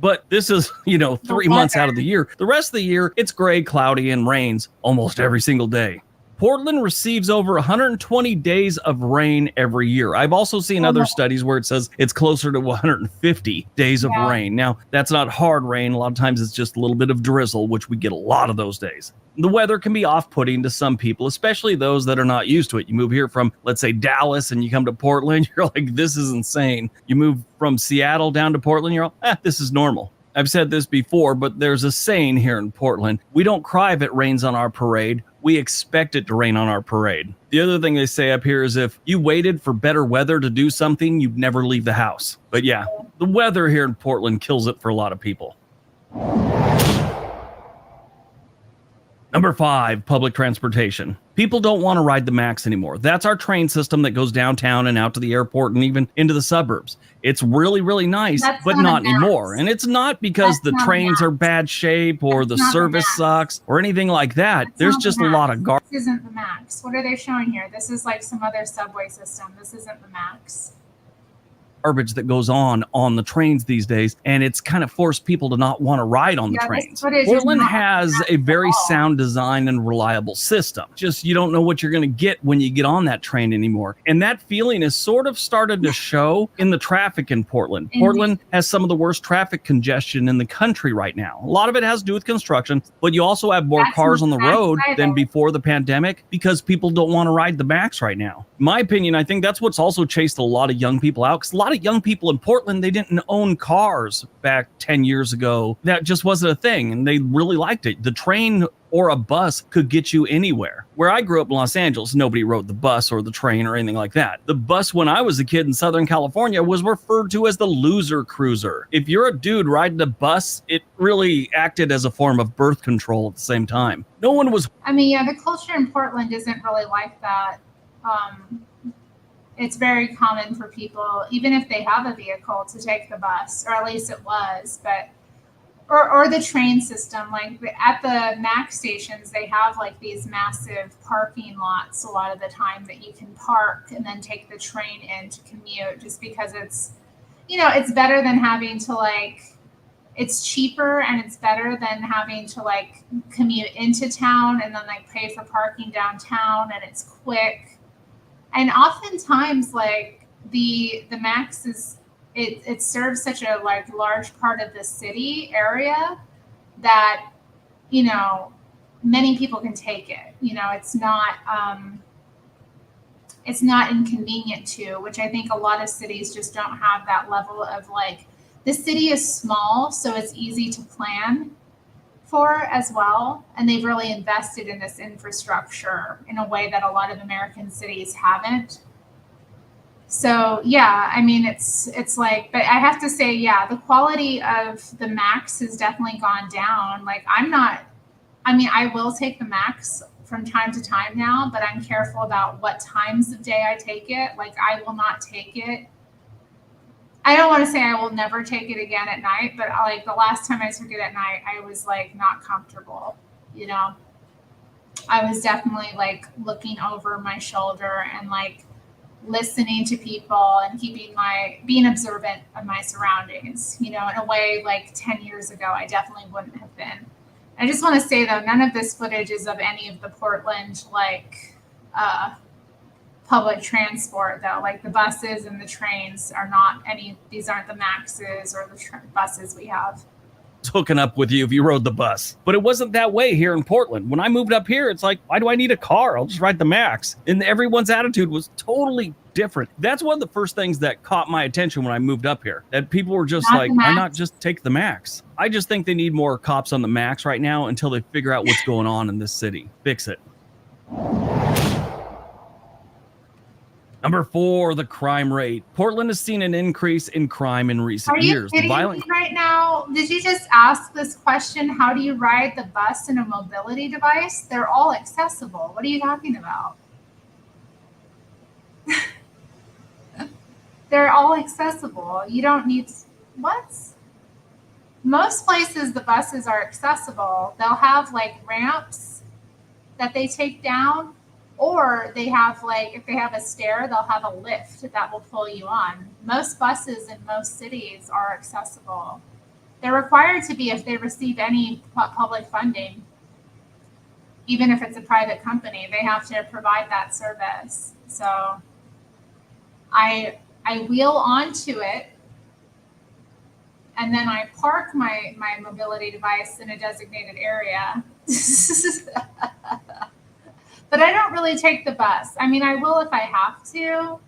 [SPEAKER 13] But this is, you know, 3 months out of the year. The rest of the year, it's gray, cloudy, and rains almost every single day. Portland receives over 120 days of rain every year. I've also seen other studies where it says it's closer to 150 days of rain. Now, that's not hard rain. A lot of times it's just a little bit of drizzle, which we get a lot of those days. The weather can be off-putting to some people, especially those that are not used to it. You move here from, let's say, Dallas, and you come to Portland, you're like, this is insane. You move from Seattle down to Portland, you're like, this is normal. I've said this before, but there's a saying here in Portland. We don't cry if it rains on our parade. We expect it to rain on our parade. The other thing they say up here is if you waited for better weather to do something, you'd never leave the house. But yeah, the weather here in Portland kills it for a lot of people. Number 5, public transportation. People don't want to ride the MAX anymore. That's our train system that goes downtown and out to the airport and even into the suburbs. It's really, really nice, but not anymore. And it's not because the trains are bad shape or the service sucks or anything like that. There's just a lot of garbage.
[SPEAKER 1] This isn't the MAX. What are they showing here? This is like some other subway system. This isn't the MAX.
[SPEAKER 13] garbage that goes on the trains these days, and it's kind of forced people to not want to ride on the trains. Portland has a very sound design and reliable system. Just you don't know what you're going to get when you get on that train anymore. And that feeling has sort of started to show in the traffic in Portland. Portland has some of the worst traffic congestion in the country right now. A lot of it has to do with construction, but you also have more cars on the road than before the pandemic because people don't want to ride the Max right now. In my opinion, I think that's what's also chased a lot of young people out, because a lot of young people in Portland, they didn't own cars back 10 years ago. That just wasn't a thing, and they really liked it. The train or a bus could get you anywhere. Where I grew up in Los Angeles, nobody rode the bus or the train or anything like that. The bus when I was a kid in Southern California was referred to as the loser cruiser. If you're a dude riding a bus, it really acted as a form of birth control at the same time. No one was...
[SPEAKER 1] I mean, yeah, the culture in Portland isn't really like that. It's very common for people, even if they have a vehicle, to take the bus, or at least it was, but or the train system. Like at the Max stations, they have like these massive parking lots a lot of the time that you can park and then take the train in to commute, just because it's, you know, it's better than having to like, it's cheaper and it's better than having to like commute into town and then like pay for parking downtown, and it's quick. And oftentimes like the Max is, it serves such a like large part of the city area that, you know, many people can take it. You know, it's not inconvenient to, which I think a lot of cities just don't have that level of like, the city is small, so it's easy to plan for as well. And they've really invested in this infrastructure in a way that a lot of American cities haven't. So yeah, I mean, it's like, but I have to say, yeah, the quality of the Max has definitely gone down. Like I will take the Max from time to time now, but I'm careful about what times of day I take it. Like I will not take it. I don't want to say I will never take it again at night, but like the last time I took it at night, I was like not comfortable, you know. I was definitely like looking over my shoulder and like listening to people and being observant of my surroundings, you know, in a way like 10 years ago, I definitely wouldn't have been. I just want to say though, none of this footage is of any of the Portland, like, public transport though. Like the buses and the trains are not these aren't the Maxes or the buses we have.
[SPEAKER 13] Hooking up with you if you rode the bus. But it wasn't that way here in Portland. When I moved up here, it's like, why do I need a car? I'll just ride the Max. And everyone's attitude was totally different. That's one of the first things that caught my attention when I moved up here. That people were just like, why not just take the Max? I just think they need more cops on the Max right now until they figure out what's going on in this city. Fix it. Number 4, the crime rate. Portland has seen an increase in crime in recent years.
[SPEAKER 1] Are you kidding me right now? Did you just ask this question? How do you ride the bus in a mobility device? They're all accessible. What are you talking about? They're all accessible. You don't need what? Most places the buses are accessible. They'll have like ramps that they take down. Or they have like, if they have a stair, they'll have a lift that will pull you on. Most buses in most cities are accessible. They're required to be if they receive any public funding. Even if it's a private company, they have to provide that service. So I wheel onto it, and then I park my mobility device in a designated area. But I don't really take the bus. I mean, I will if I have to,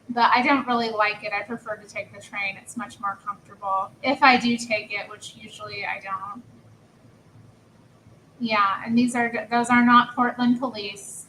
[SPEAKER 1] but I don't really like it. I prefer to take the train. It's much more comfortable. If I do take it, which usually I don't. Yeah, and those are not Portland police.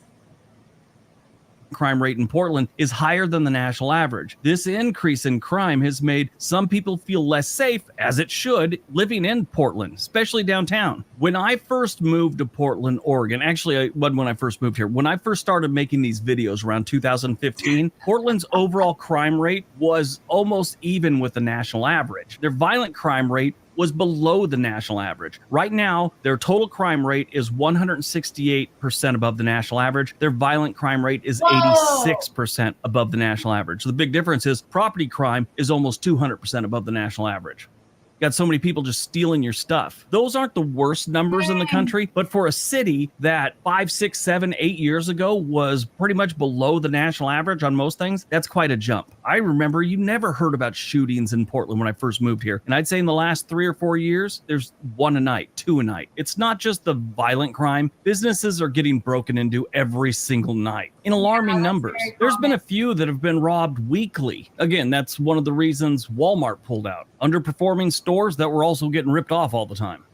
[SPEAKER 13] Crime rate in Portland is higher than the national average. This increase in crime has made some people feel less safe, as it should, living in Portland, especially downtown. When I first moved to Portland, Oregon, actually, it wasn't when I first moved here. When I first started making these videos around 2015, Portland's overall crime rate was almost even with the national average. Their violent crime rate was below the national average. Right now, their total crime rate is 168% above the national average. Their violent crime rate is 86% above the national average. So the big difference is property crime is almost 200% above the national average. Got so many people just stealing your stuff. Those aren't the worst numbers in the country, but for a city that 5, 6, 7, 8 years ago was pretty much below the national average on most things, that's quite a jump. I remember you never heard about shootings in Portland when I first moved here. And I'd say in the last 3 or 4 years, there's 1 a night, 2 a night. It's not just the violent crime. Businesses are getting broken into every single night in alarming numbers. There's been a few that have been robbed weekly. Again, that's one of the reasons Walmart pulled out. Underperforming stores that were also getting ripped off all the time.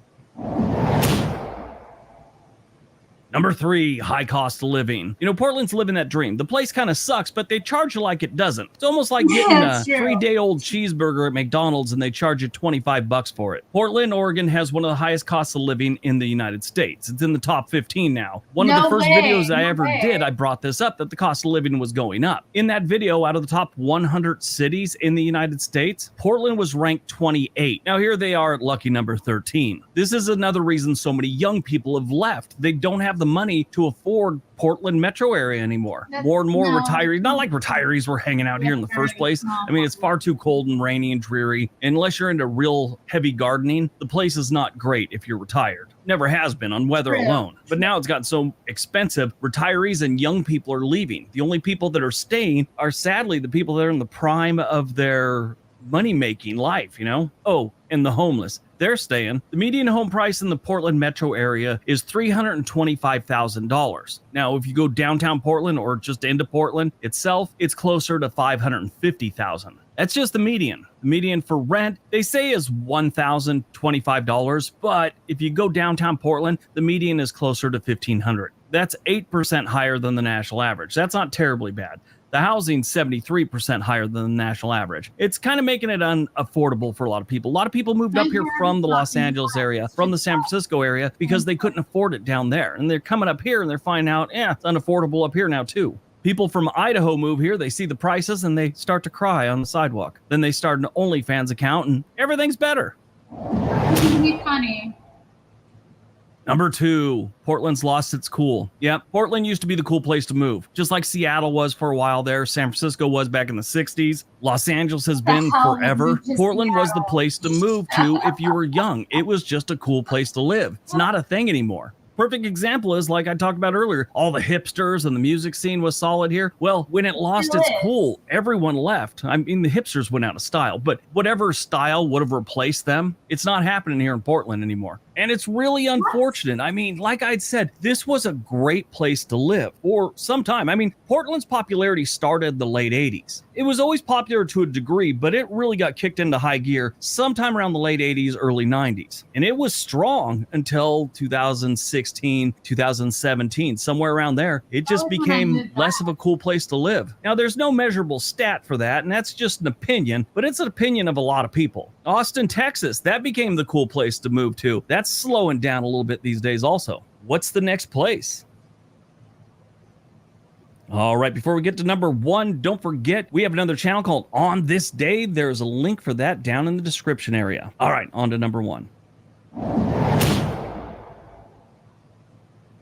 [SPEAKER 13] Number 3, high cost of living. You know, Portland's living that dream. The place kind of sucks, but they charge you like it doesn't. It's almost like getting a 3-day-old cheeseburger at McDonald's and they charge you $25 for it. Portland, Oregon has one of the highest costs of living in the United States. It's in the top 15 now. One of the first videos I ever did, I brought this up, that the cost of living was going up. In that video, out of the top 100 cities in the United States, Portland was ranked 28. Now here they are at lucky number 13. This is another reason so many young people have left. They don't have the money to afford Portland metro area anymore. More and more retirees, not like retirees were hanging out here in the first place. I mean, it's far too cold and rainy and dreary. Unless you're into real heavy gardening, the place is not great if you're retired. Never has been on weather alone. But now it's gotten so expensive, retirees and young people are leaving. The only people that are staying are sadly the people that are in the prime of their money-making life, you know? Oh, and the homeless. They're staying. The median home price in the Portland metro area is $325,000. Now, if you go downtown Portland or just into Portland itself, it's closer to $550,000. That's just the median. The median for rent, they say, is $1,025, but if you go downtown Portland, the median is closer to $1,500. That's 8% higher than the national average. That's not terribly bad. The housing's 73% higher than the national average. It's kind of making it unaffordable for a lot of people. A lot of people moved up here from the Los Angeles area, from the San Francisco area, because they couldn't afford it down there. And they're coming up here and they're finding out, it's unaffordable up here now too. People from Idaho move here, they see the prices and they start to cry on the sidewalk. Then they start an OnlyFans account and everything's better.
[SPEAKER 1] Be funny.
[SPEAKER 13] Number 2, Portland's lost its cool. Yep, Portland used to be the cool place to move. Just like Seattle was for a while there, San Francisco was back in the 60s. Los Angeles has been forever. Portland was the place to move to if you were young. It was just a cool place to live. It's not a thing anymore. Perfect example is, like I talked about earlier, all the hipsters and the music scene was solid here. Well, when it lost its cool, everyone left. I mean, the hipsters went out of style, but whatever style would have replaced them, it's not happening here in Portland anymore. And it's really unfortunate. I mean, like I'd said, this was a great place to live for some time. I mean, Portland's popularity started in the late 80s. It was always popular to a degree, but it really got kicked into high gear sometime around the late 80s, early 90s. And it was strong until 2016, 2017, somewhere around there. It just became less of a cool place to live. Now, there's no measurable stat for that, and that's just an opinion, but it's an opinion of a lot of people. Austin, Texas, that became the cool place to move to. That's slowing down a little bit these days also. What's the next place? All right, before we get to number 1, don't forget we have another channel called On This Day. There's a link for that down in the description area. All right, on to number 1.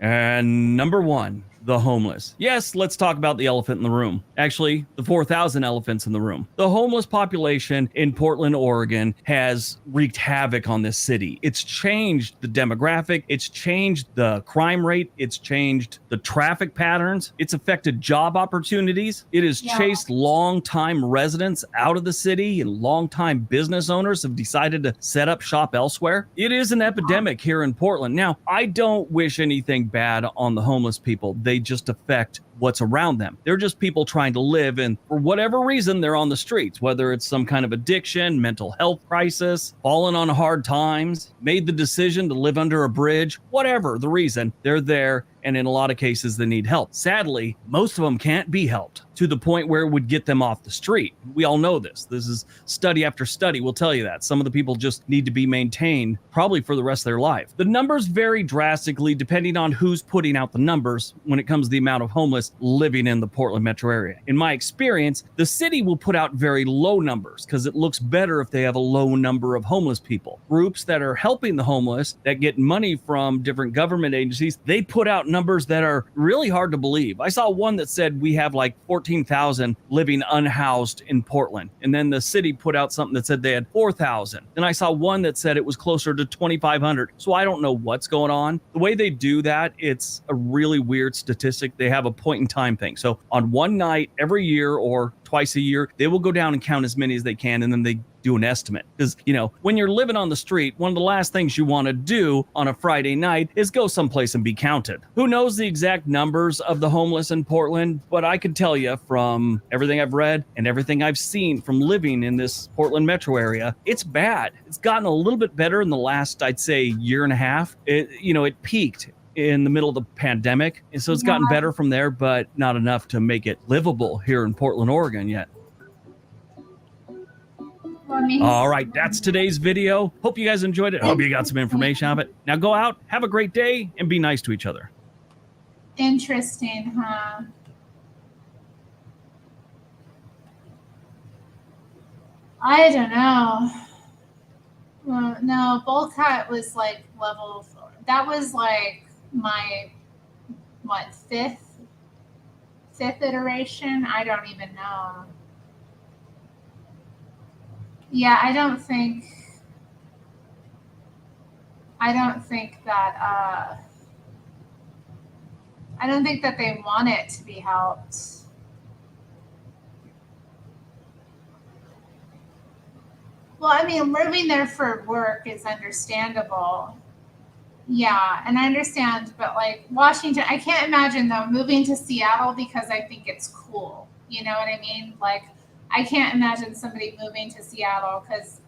[SPEAKER 13] And number 1, the homeless. Yes, let's talk about the elephant in the room. Actually, the 4,000 elephants in the room. The homeless population in Portland, Oregon has wreaked havoc on this city. It's changed the demographic. It's changed the crime rate. It's changed the traffic patterns. It's affected job opportunities. It has chased long-time residents out of the city, and long-time business owners have decided to set up shop elsewhere. It is an epidemic here in Portland. Now, I don't wish anything bad on the homeless people. They just affect what's around them. They're just people trying to live, and for whatever reason, they're on the streets, whether it's some kind of addiction, mental health crisis, fallen on hard times, made the decision to live under a bridge, whatever the reason, they're there, and in a lot of cases, they need help. Sadly, most of them can't be helped to the point where it would get them off the street. We all know this. This is study after study will tell you that. Some of the people just need to be maintained probably for the rest of their life. The numbers vary drastically depending on who's putting out the numbers when it comes to the amount of homeless homeless living in the Portland metro area. In my experience, the city will put out very low numbers because it looks better if they have a low number of homeless people. Groups that are helping the homeless that get money from different government agencies, they put out numbers that are really hard to believe. I saw one that said we have like 14,000 living unhoused in Portland. And then the city put out something that said they had 4,000. Then I saw one that said it was closer to 2,500. So I don't know what's going on. The way they do that, it's a really weird statistic. They have a point in time thing. So on one night every year or twice a year, they will go down and count as many as they can, and then they do an estimate. Because, you know, when you're living on the street, one of the last things you want to do on a Friday night is go someplace and be counted. Who knows the exact numbers of the homeless in Portland? But I can tell you from everything I've read and everything I've seen from living in this Portland metro area, it's bad. It's gotten a little bit better in the last, I'd say, year and a half. It peaked in the middle of the pandemic. And so it's gotten better from there, but not enough to make it livable here in Portland, Oregon yet. All right, that's today's video. Hope you guys enjoyed it. Hope you got some information out of it. Now go out, have a great day, and be nice to each other.
[SPEAKER 1] Interesting, huh? I don't know. Well, no, bowl cut was like level 4. That was like my, fifth iteration? I don't even know. Yeah, I don't think that they want it to be helped. Well, I mean, living there for work is understandable. Yeah, and I understand, but like Washington, I can't imagine though moving to Seattle because I think it's cool. You know what I mean? Like, I can't imagine somebody moving to Seattle because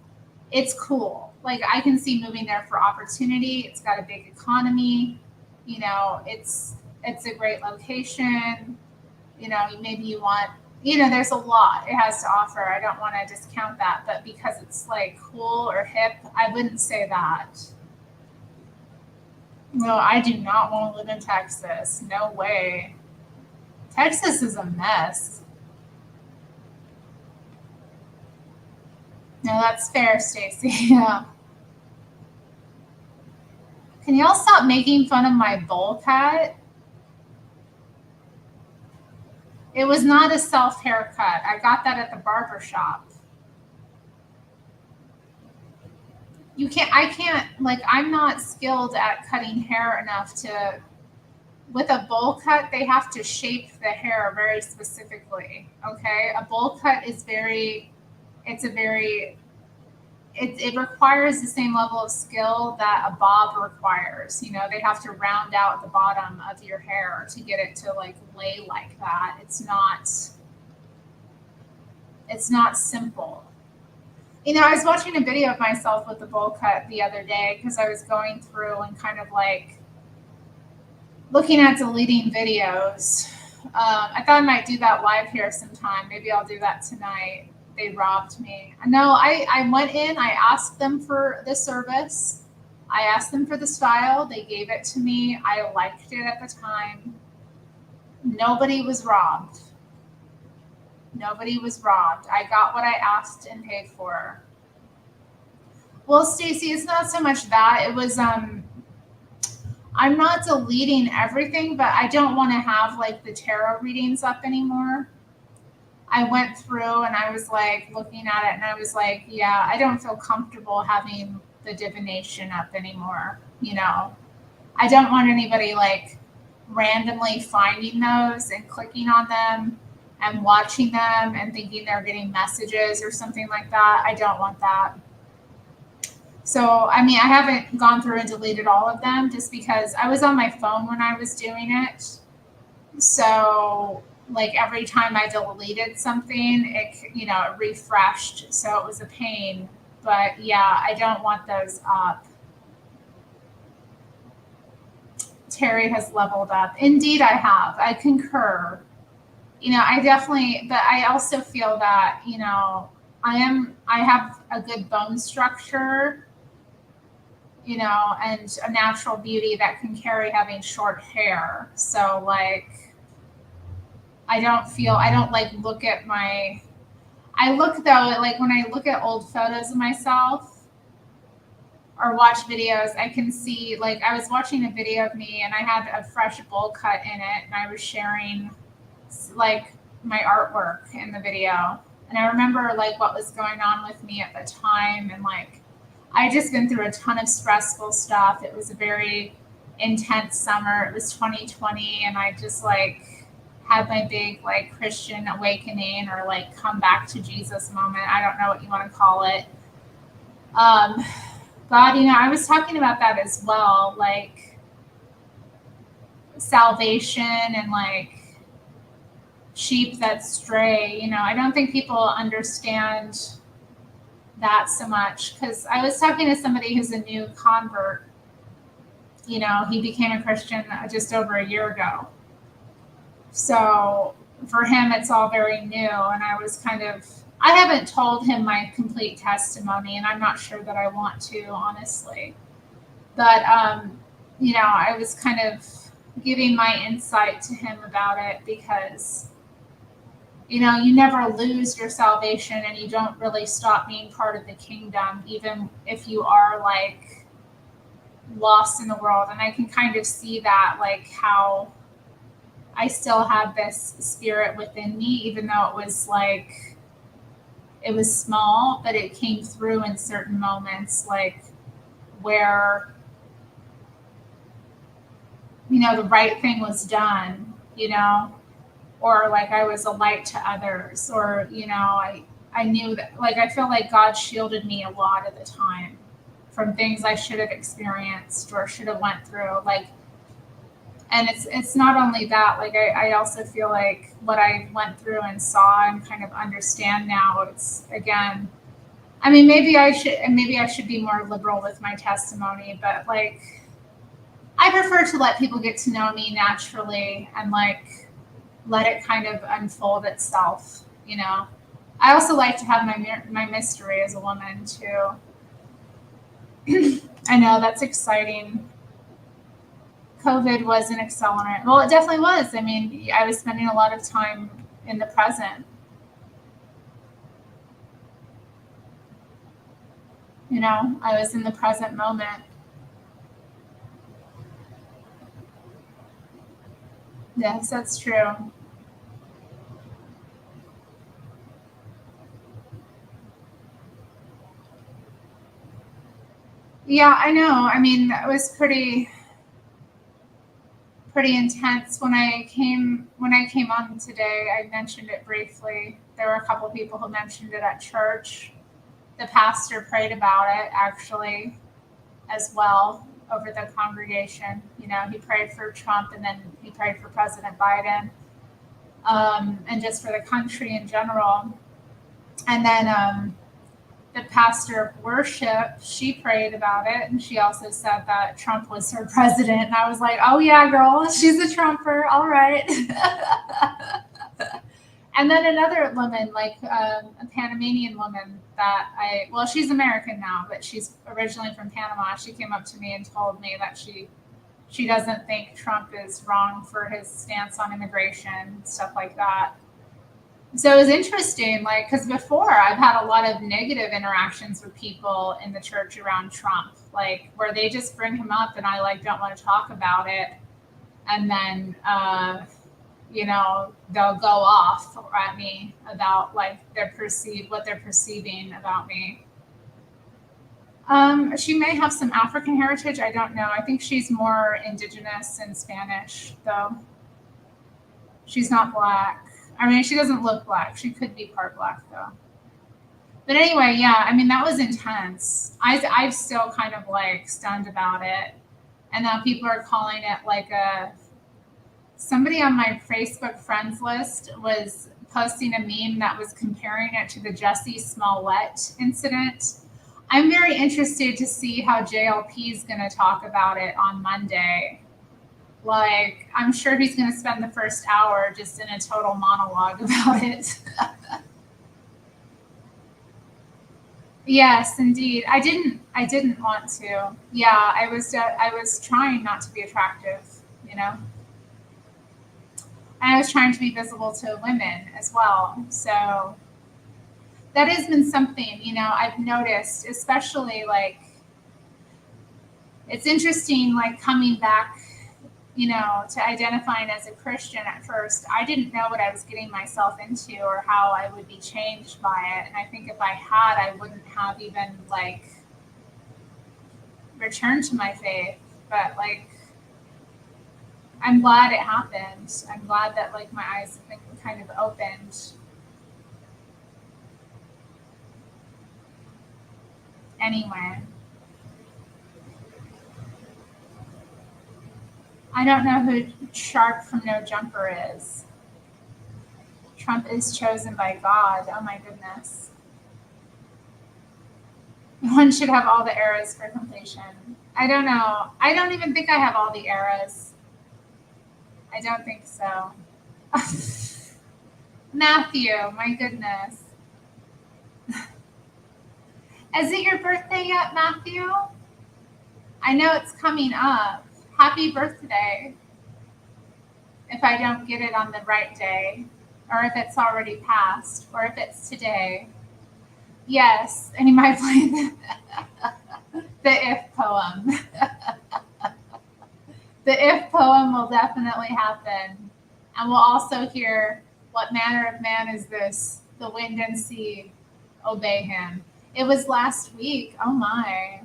[SPEAKER 1] it's cool. Like, I can see moving there for opportunity. It's got a big economy. You know, it's a great location. You know, maybe you want, you know, there's a lot it has to offer. I don't want to discount that, but because it's like cool or hip, I wouldn't say that. No, I do not want to live in Texas. No way. Texas is a mess. No, that's fair, Stacy. Yeah. Can y'all stop making fun of my bowl cut? It was not a self haircut. I got that at the barber shop. I'm not skilled at cutting hair enough to, with a bowl cut, they have to shape the hair very specifically, okay? A bowl cut is it requires the same level of skill that a bob requires. You know, they have to round out the bottom of your hair to get it to like lay like that. It's not simple. You know, I was watching a video of myself with the bowl cut the other day because I was going through and kind of like looking at deleting videos. I thought I might do that live here sometime. Maybe I'll do that tonight. They robbed me. No, I went in, I asked them for the service. I asked them for the style. They gave it to me. I liked it at the time. Nobody was robbed. Nobody was robbed. I got what I asked and paid for. Well, Stacy, it's not so much that. It was, I'm not deleting everything, but I don't want to have like the tarot readings up anymore. I went through and I was like looking at it and I was like, yeah, I don't feel comfortable having the divination up anymore. You know, I don't want anybody like randomly finding those and clicking on them and watching them and thinking they're getting messages or something like that. I don't want that. So, I mean, I haven't gone through and deleted all of them just because I was on my phone when I was doing it. So, like every time I deleted something, it refreshed. So it was a pain. But yeah, I don't want those up. Terry has leveled up. Indeed, I have. I concur. You know, but I also feel that, you know, I have a good bone structure, you know, and a natural beauty that can carry having short hair. So like, I don't like look at I look though, like when I look at old photos of myself or watch videos, I can see, like I was watching a video of me and I had a fresh bowl cut in it and I was sharing like my artwork in the video. And I remember like what was going on with me at the time. And like, I just been through a ton of stressful stuff. It was a very intense summer. It was 2020. And I just like had my big like Christian awakening or like come back to Jesus moment. I don't know what you want to call it. God, I was talking about that as well, like salvation and like sheep that stray. I don't think people understand that so much, because I was talking to somebody who's a new convert. He became a Christian just over a year ago. So for him, it's all very new. And I haven't told him my complete testimony, and I'm not sure that I want to, honestly. But, I was kind of giving my insight to him about it because, you never lose your salvation and you don't really stop being part of the kingdom, even if you are like lost in the world. And I can kind of see that, like how I still have this spirit within me, even though it was like, it was small, but it came through in certain moments, like where, the right thing was done, or like I was a light to others, or, I knew that, like, I feel like God shielded me a lot of the time from things I should have experienced or should have went through. Like, and it's not only that, like, I also feel like what I went through and saw and kind of understand now, it's, again, I mean, maybe I should be more liberal with my testimony, but like, I prefer to let people get to know me naturally and like, let it kind of unfold itself, I also like to have my mystery as a woman too. I know that's exciting. COVID was an accelerant. Well, it definitely was. I mean, I was spending a lot of time in the present. I was in the present moment. Yes, that's true. Yeah, I know. I mean, that was pretty intense. When I came on today, I mentioned it briefly. There were a couple of people who mentioned it at church. The pastor prayed about it actually as well over the congregation. He prayed for Trump, and then he prayed for President Biden, and just for the country in general. And then the pastor of worship, she prayed about it, and she also said that Trump was her president. And I was like, oh yeah, girl, she's a Trumper. All right. And then another woman, like a Panamanian woman she's American now, but she's originally from Panama. She came up to me and told me that she doesn't think Trump is wrong for his stance on immigration, stuff like that. So it was interesting, like, because before I've had a lot of negative interactions with people in the church around Trump, like where they just bring him up and I like don't want to talk about it. And then, they'll go off at me about like what they're perceiving about me. She may have some African heritage. I don't know. I think she's more indigenous and Spanish, though. She's not Black. I mean, she doesn't look Black. She could be part Black, though. But anyway, yeah, I mean, that was intense. I'm still kind of like stunned about it. And now people are calling it like somebody on my Facebook friends list was posting a meme that was comparing it to the Jussie Smollett incident. I'm very interested to see how JLP is going to talk about it on Monday. Like, I'm sure he's going to spend the first hour just in a total monologue about it. Yes, indeed. I didn't want to. Yeah, I was trying not to be attractive, And I was trying to be visible to women as well. So that has been something, you know, I've noticed, especially like, it's interesting, like coming back, you know, to identifying as a Christian at first. I didn't know what I was getting myself into or how I would be changed by it. And I think if I had, I wouldn't have even like returned to my faith. But like, I'm glad it happened. I'm glad that like my eyes have been kind of opened. Anyway. I don't know who Sharp from No Jumper is. Trump is chosen by God. Oh my goodness. One should have all the eras for completion. I don't know. I don't even think I have all the eras. I don't think so. Matthew, my goodness. Is it your birthday yet, Matthew? I know it's coming up. Happy birthday. If I don't get it on the right day, or if it's already passed, or if it's today. Yes, and he might play the If poem. The If poem will definitely happen. And we'll also hear, what manner of man is this? The wind and sea obey him. It was last week. Oh my.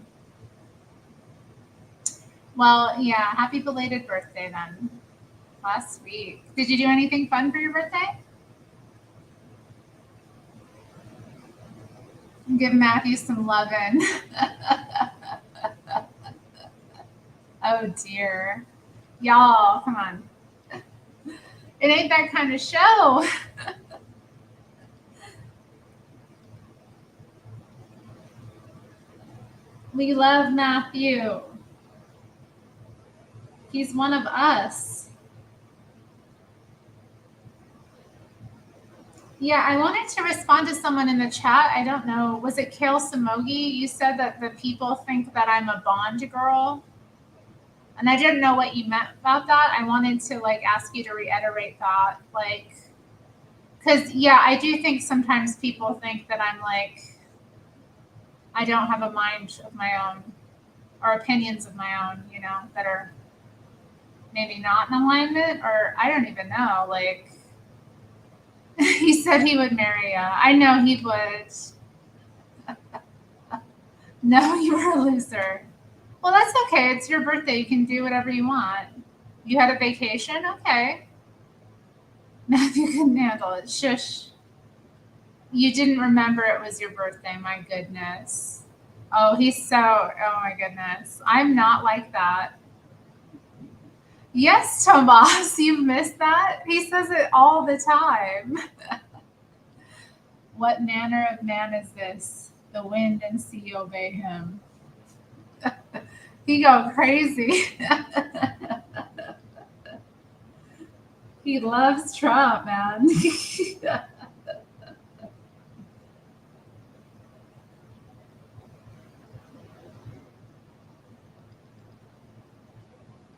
[SPEAKER 1] Well, yeah, happy belated birthday then. Last week. Did you do anything fun for your birthday? Give Matthew some lovin'. Oh dear. Y'all, come on. It ain't that kind of show. We love Matthew. He's one of us. Yeah, I wanted to respond to someone in the chat. I don't know. Was it Kale Samogi? You said that the people think that I'm a Bond girl. And I didn't know what you meant about that. I wanted to like ask you to reiterate that. Like, because yeah, I do think sometimes people think that I'm like, I don't have a mind of my own or opinions of my own, you know, that are maybe not in alignment, or I don't even know. Like, he said he would marry you. I know he would. No, you were a loser. Well, that's okay. It's your birthday. You can do whatever you want. You had a vacation? Okay. Matthew couldn't handle it. Shush. You didn't remember it was your birthday. My goodness. Oh, oh my goodness. I'm not like that. Yes, Tomas, you missed that? He says it all the time. What manner of man is this? The wind and sea obey him. He go crazy. He loves Trump, man.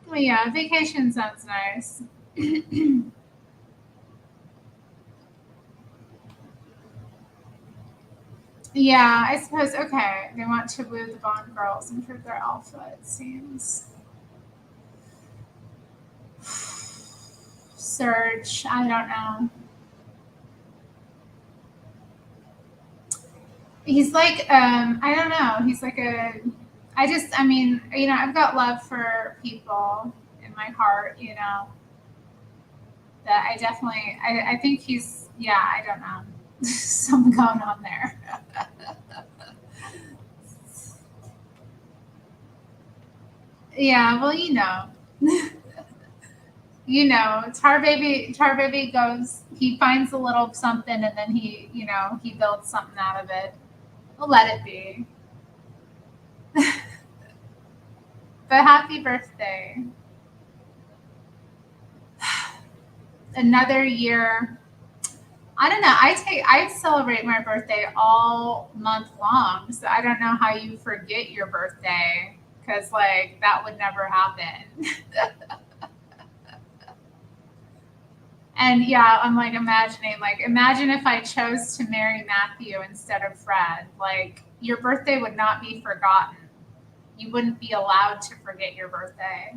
[SPEAKER 1] Well, yeah, vacation sounds nice. Yeah, I suppose, okay. They want to woo the Bond girls and prove their alpha, it seems. Surge, I don't know. He's like, I don't know. He's like I mean, you know, I've got love for people in my heart, you know, that I definitely, I think he's, yeah, I don't know. Something going on there. Yeah, well, you know. You know, Tar Baby goes, he finds a little something and then he, you know, he builds something out of it. We'll let it be. But happy birthday. Another year. I don't know. I celebrate my birthday all month long. So I don't know how you forget your birthday, because like that would never happen. And yeah, I'm like imagining, like, imagine if I chose to marry Matthew instead of Fred. Like, your birthday would not be forgotten. You wouldn't be allowed to forget your birthday.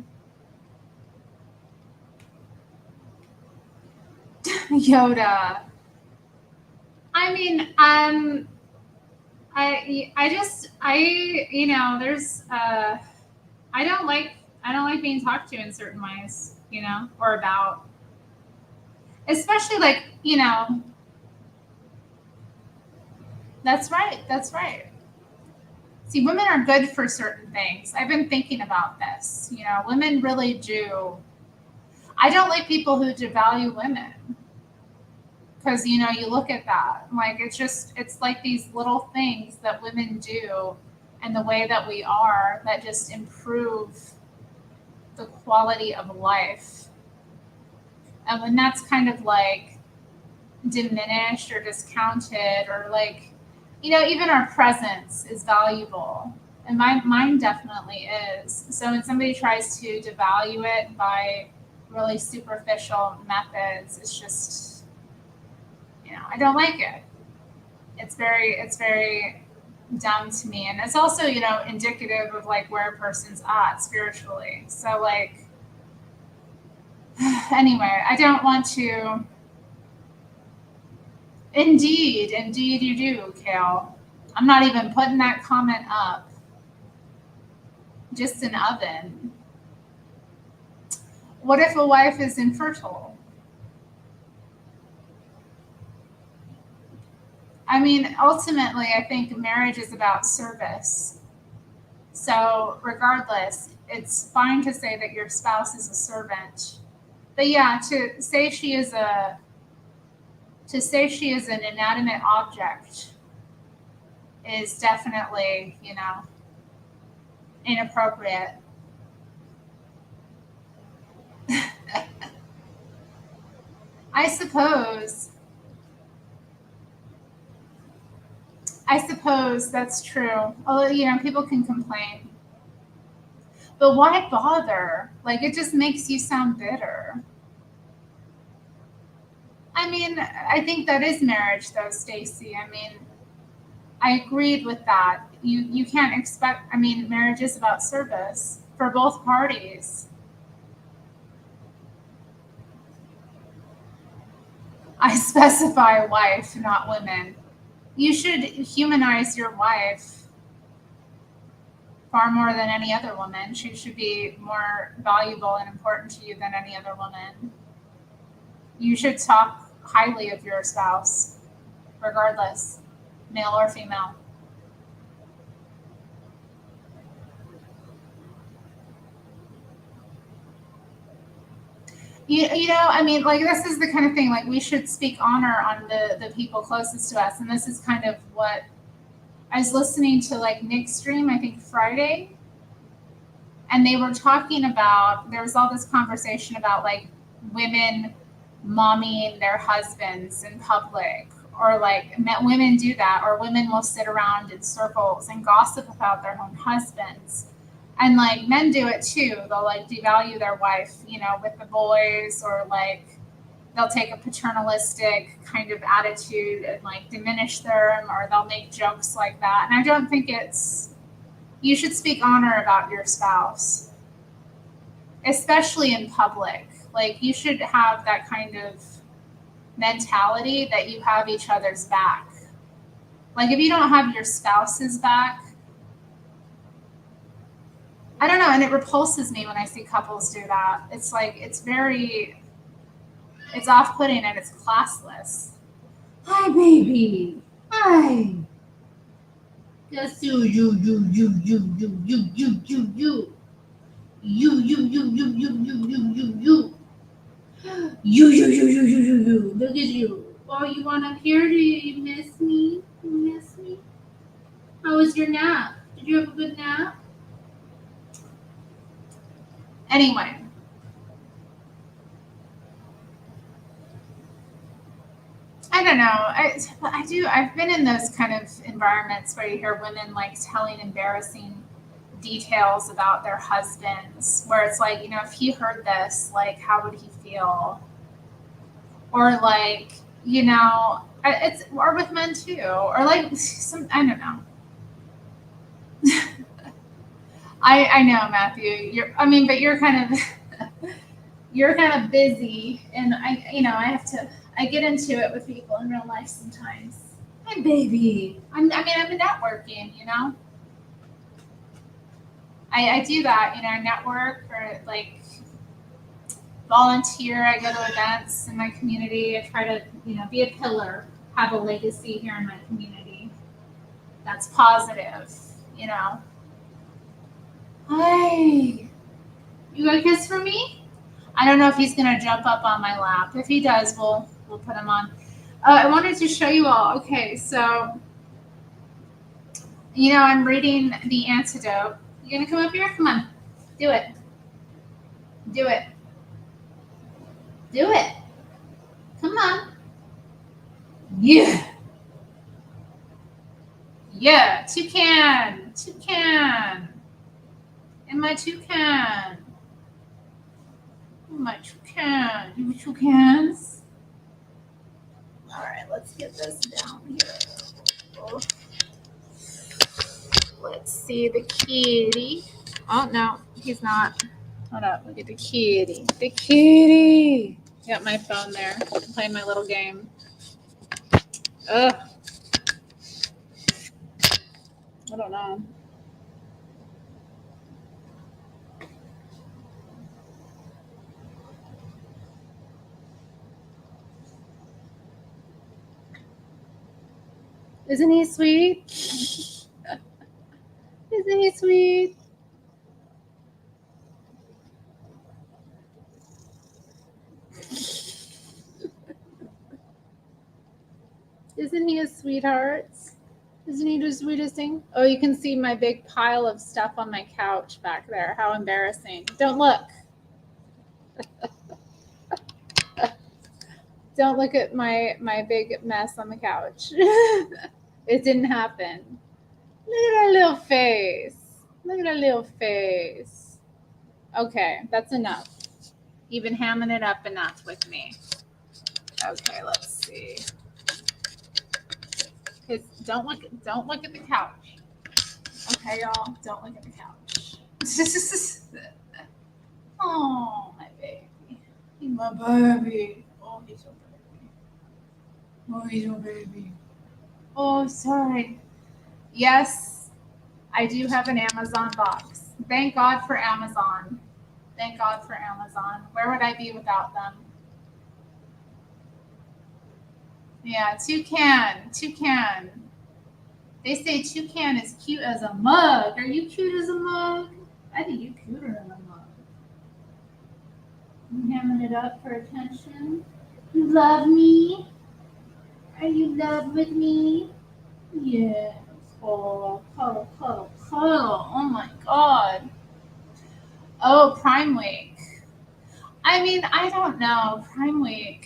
[SPEAKER 1] Yoda. I mean, there's, I don't like being talked to in certain ways, or about, especially like, that's right. That's right. See, women are good for certain things. I've been thinking about this. Women really do. I don't like people who devalue women. Because, you look at that. Like, it's like these little things that women do and the way that we are that just improve the quality of life. And when that's kind of like diminished or discounted, or like, even our presence is valuable. And mine definitely is. So when somebody tries to devalue it by really superficial methods, it's just, I don't like it. It's very dumb to me. And it's also, indicative of like where a person's at spiritually. So like, anyway, I don't want to. Indeed you do, Kale. I'm not even putting that comment up. Just an oven. What if a wife is infertile? I mean, ultimately, I think marriage is about service. So regardless, it's fine to say that your spouse is a servant. But yeah, to say she is an inanimate object is definitely, inappropriate. I suppose that's true. Although, people can complain. But why bother? Like, it just makes you sound bitter. I mean, I think that is marriage, though, Stacy. I mean, I agreed with that. You can't expect, marriage is about service for both parties. I specify wife, not women. You should humanize your wife far more than any other woman. She should be more valuable and important to you than any other woman. You should talk highly of your spouse, regardless, male or female. Like, this is the kind of thing, like, we should speak honor on the people closest to us. And this is kind of what I was listening to, like, Nick's stream, I think Friday. And they were talking about, there was all this conversation about, like, women mommying their husbands in public. Or, like, women do that. Or women will sit around in circles and gossip about their own husbands. And, like, men do it too. They'll, like, devalue their wife, with the boys, or, like, they'll take a paternalistic kind of attitude and, like, diminish them, or they'll make jokes like that. And I don't think you should speak honor about your spouse, especially in public. Like, you should have that kind of mentality that you have each other's back. Like, if you don't have your spouse's back, I don't know, and it repulses me when I see couples do that. It's like, it's off-putting and it's classless. Hi, baby. Hi. Guess you. Look at you. Oh, you want up here? Do you miss me? You miss me? How was your nap? Did you have a good nap? Anyway. I don't know. I've been in those kind of environments where you hear women, like, telling embarrassing details about their husbands, where it's like, if he heard this, like, how would he feel? or like, it's, or with men too, or like some, I don't know. I know, Matthew, but you're kind of, you're kind of busy, and I get into it with people in real life sometimes. Hi, baby. I'm networking, I do that, I network or like volunteer. I go to events in my community. I try to, be a pillar, have a legacy here in my community. That's positive, Hey, you got a kiss for me? I don't know if he's gonna jump up on my lap. If he does, we'll put him on. I wanted to show you all. Okay, so I'm reading The Antidote. You gonna come up here? Come on, do it. Do it. Do it. Come on. Yeah. Yeah. Toucan. Toucan. And my toucan. My toucan. You toucans? All right, let's get this down here. Let's see the kitty. Oh, no, he's not. Hold up, look at the kitty. The kitty. Got my phone there. I'm playing my little game. Ugh. I don't know. Isn't he sweet? Isn't he sweet? Isn't he a sweetheart? Isn't he the sweetest thing? Oh, you can see my big pile of stuff on my couch back there. How embarrassing. Don't look. Don't look at my big mess on the couch. It didn't happen. Look at her little face. Look at her little face. Okay, that's enough. You've been hamming it up enough with me. Okay, let's see. Don't look at the couch. Okay, y'all, don't look at the couch. Oh, my baby. He's my baby. Oh, he's so baby. Oh, he's your baby. Oh, sorry. Yes, I do have an Amazon box. Thank God for Amazon. Thank God for Amazon. Where would I be without them? Yeah, toucan. Toucan. They say toucan is cute as a mug. Are you cute as a mug? I think you're cuter than a mug. I'm hamming it up for attention. You love me? Are you in love with me? Yes. Oh, cuddle, cuddle, cuddle. Oh my God. Oh, Prime Week. I don't know. Prime Week.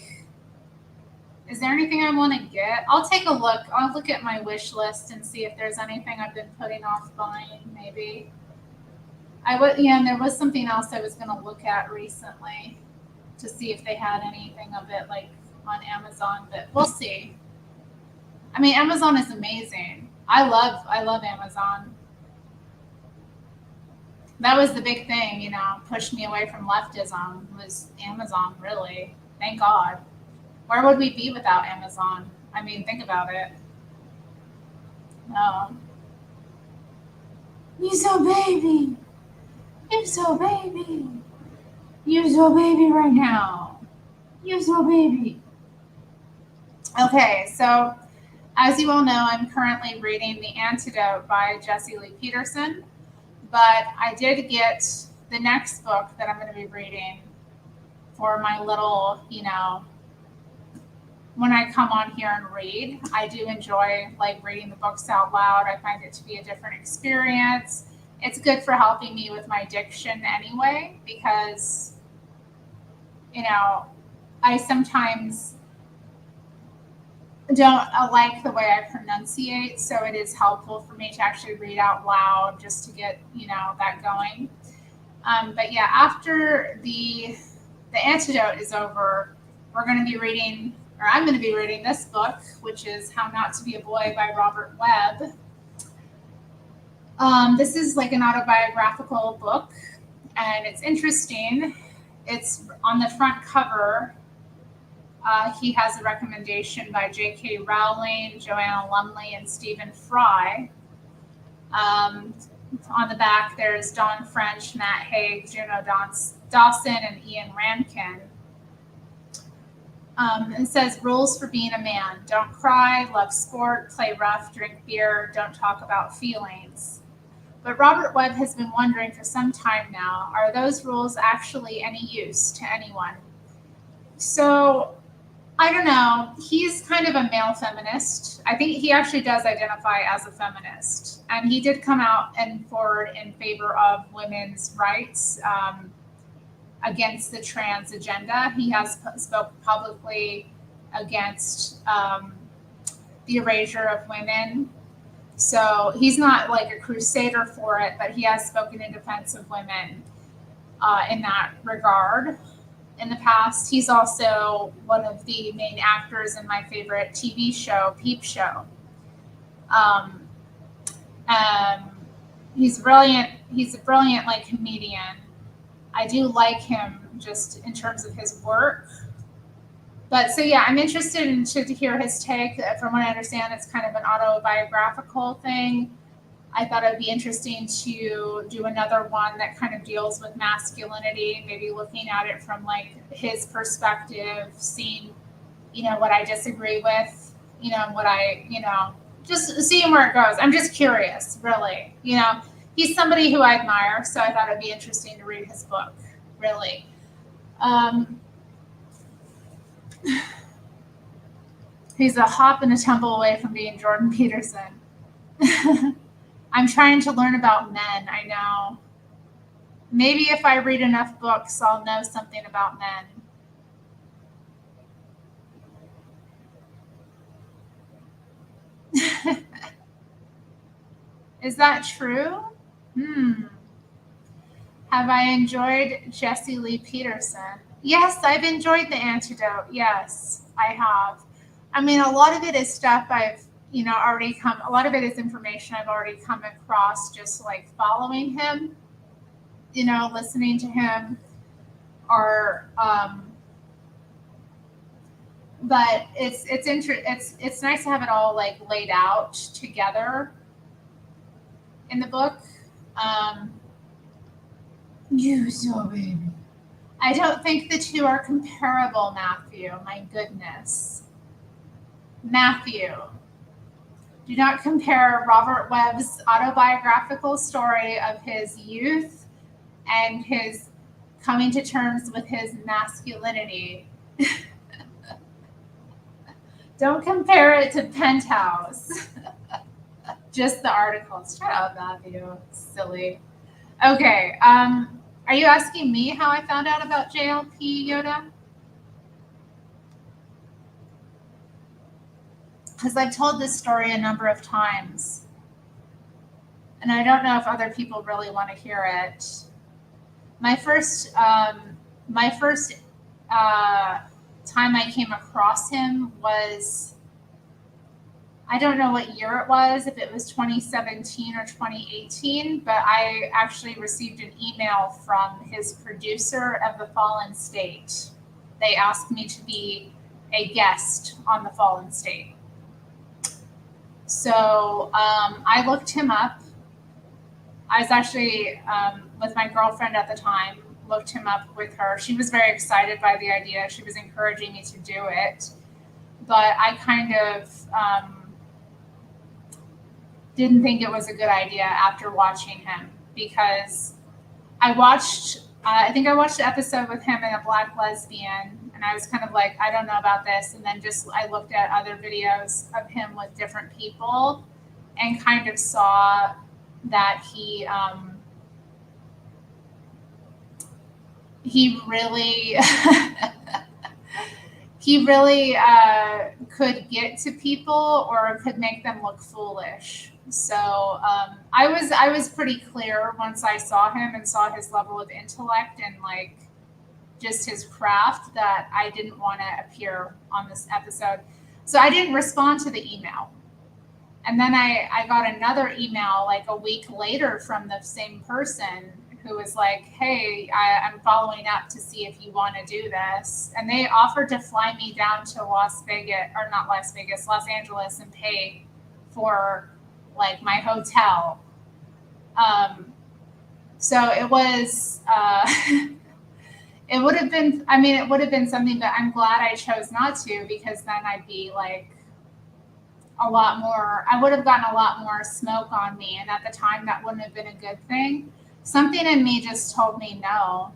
[SPEAKER 1] Is there anything I want to get? I'll take a look. I'll look at my wish list and see if there's anything I've been putting off buying, maybe. And there was something else I was going to look at recently to see if they had anything of it like on Amazon, but we'll see. Amazon is amazing. I love Amazon. That was the big thing, pushed me away from leftism was Amazon, really. Thank God. Where would we be without Amazon? Think about it. No. You so baby. You're so baby. You're so baby right now. You're so baby. Okay, so as you all know, I'm currently reading The Antidote by Jessie Lee Peterson, but I did get the next book that I'm going to be reading for my little, when I come on here and read. I do enjoy reading the books out loud. I find it to be a different experience. It's good for helping me with my diction anyway, because, I sometimes don't like the way I pronunciate, so it is helpful for me to actually read out loud just to get, that going. But yeah, after the antidote is over, we're going to be reading, or I'm going to be reading this book, which is How Not to Be a Boy by Robert Webb. This is like an autobiographical book, and it's interesting. It's on the front cover. He has a recommendation by J.K. Rowling, Joanna Lumley, and Stephen Fry. On the back, there's Dawn French, Matt Haig, Juno Dawson, and Ian Rankin. It says, rules for being a man. Don't cry, love sport, play rough, drink beer, don't talk about feelings. But Robert Webb has been wondering for some time now, are those rules actually any use to anyone? So, I don't know. He's kind of a male feminist. I think he actually does identify as a feminist. And he did come out and forward in favor of women's rights against the trans agenda. He has spoken publicly against the erasure of women. So he's not like a crusader for it, but he has spoken in defense of women in that regard. In the past, he's also one of the main actors in my favorite TV show, Peep Show. He's brilliant. He's a brilliant like comedian. I do like him just in terms of his work. But so yeah, I'm interested to hear his take. From what I understand, it's kind of an autobiographical thing. I thought it would be interesting to do another one that kind of deals with masculinity, maybe looking at it from like his perspective, seeing, what I disagree with, what I, just seeing where it goes. I'm just curious, really. He's somebody who I admire, so I thought it'd be interesting to read his book, really. He's a hop and a tumble away from being Jordan Peterson. I'm trying to learn about men, I know. Maybe if I read enough books, I'll know something about men. Is that true? Have I enjoyed Jesse Lee Peterson? Yes, I've enjoyed The Antidote. Yes, I have. I mean, a lot of it is stuff I've, a lot of it is information I've already come across just like following him, listening to him or, but it's nice to have it all like laid out together in the book. Baby. I don't think the two are comparable, Matthew. My goodness. Matthew. Do not compare Robert Webb's autobiographical story of his youth and his coming to terms with his masculinity. Don't compare it to Penthouse. Just the articles. Shut up, Matthew. Silly. Okay. Are you asking me how I found out about JLP, Yoda? Because I've told this story a number of times. And I don't know if other people really want to hear it. My first time I came across him was, I don't know what year it was, if it was 2017 or 2018, but I actually received an email from his producer of The Fallen State. They asked me to be a guest on The Fallen State. So I looked him up. I was actually with my girlfriend at the time, looked him up with her. She was very excited by the idea. She was encouraging me to do it. But I kind of didn't think it was a good idea after watching him, because I think I watched the episode with him and a black lesbian, and I was kind of like, I don't know about this. And then I looked at other videos of him with different people and kind of saw that he really could get to people or could make them look foolish. So I was pretty clear once I saw him and saw his level of intellect and like just his craft that I didn't want to appear on this episode. So I didn't respond to the email. And then I got another email like a week later from the same person who was like, hey, I'm following up to see if you want to do this. And they offered to fly me down to Los Angeles and pay for like my hotel. So it was, it would have been something that I'm glad I chose not to, because then I'd be like I would have gotten a lot more smoke on me. And at the time that wouldn't have been a good thing. Something in me just told me no.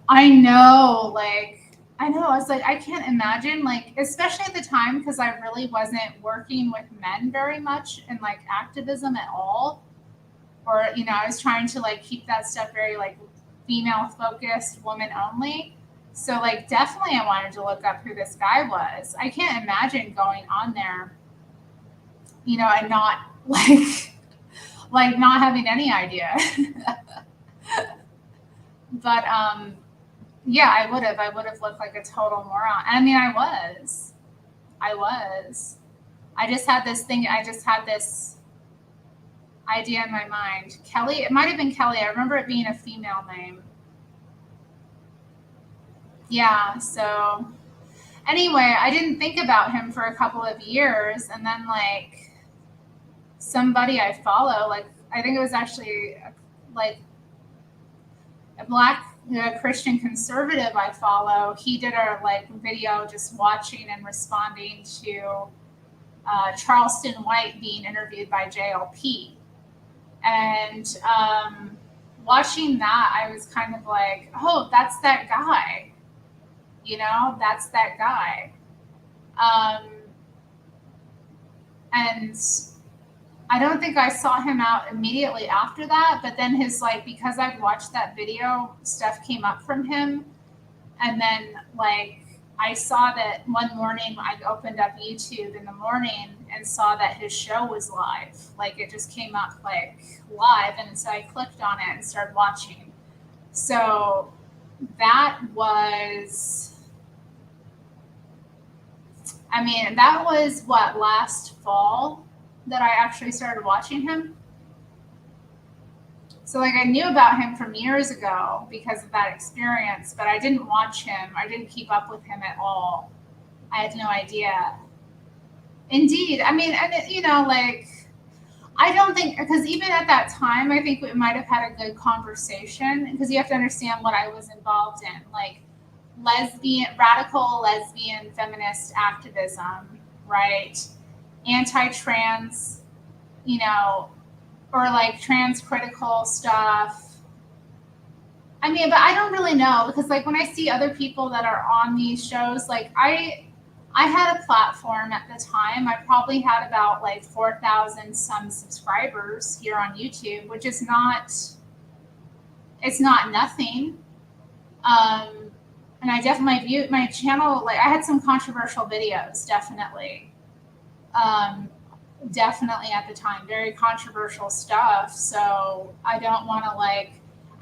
[SPEAKER 1] I know, I was like, I can't imagine, like, especially at the time, because I really wasn't working with men very much in like activism at all. Or, I was trying to like keep that stuff very like female focused, woman only. So like definitely I wanted to look up who this guy was. I can't imagine going on there, and not like not having any idea. But yeah, I would have looked like a total moron. I mean, I was. I just had this idea in my mind. Kelly, it might have been Kelly. I remember it being a female name. Yeah, so anyway, I didn't think about him for a couple of years, and then like somebody I follow, like I think it was actually like a Black Christian conservative I follow, he did a like video just watching and responding to Charleston White being interviewed by JLP. And watching that, I was kind of like, oh, that's that guy. That's that guy. And I don't think I saw him out immediately after that, but then his like, because I'd watched that video, stuff came up from him. And then like, I saw that one morning I opened up YouTube in the morning and saw that his show was live. Like it just came up like live. And so I clicked on it and started watching. So that was what, last fall that I actually started watching him. So like I knew about him from years ago because of that experience, but I didn't watch him. I didn't keep up with him at all. I had no idea. Indeed. I mean, and like, I don't think, because even at that time, I think we might have had a good conversation, because you have to understand what I was involved in, like radical lesbian feminist activism, right? Anti-trans, or like trans critical stuff. I mean, but I don't really know, because like when I see other people that are on these shows, like I had a platform at the time. I probably had about like 4,000 some subscribers here on YouTube, which is it's not nothing. And I definitely viewed my channel, like I had some controversial videos, definitely. Definitely at the time, very controversial stuff. So I don't want to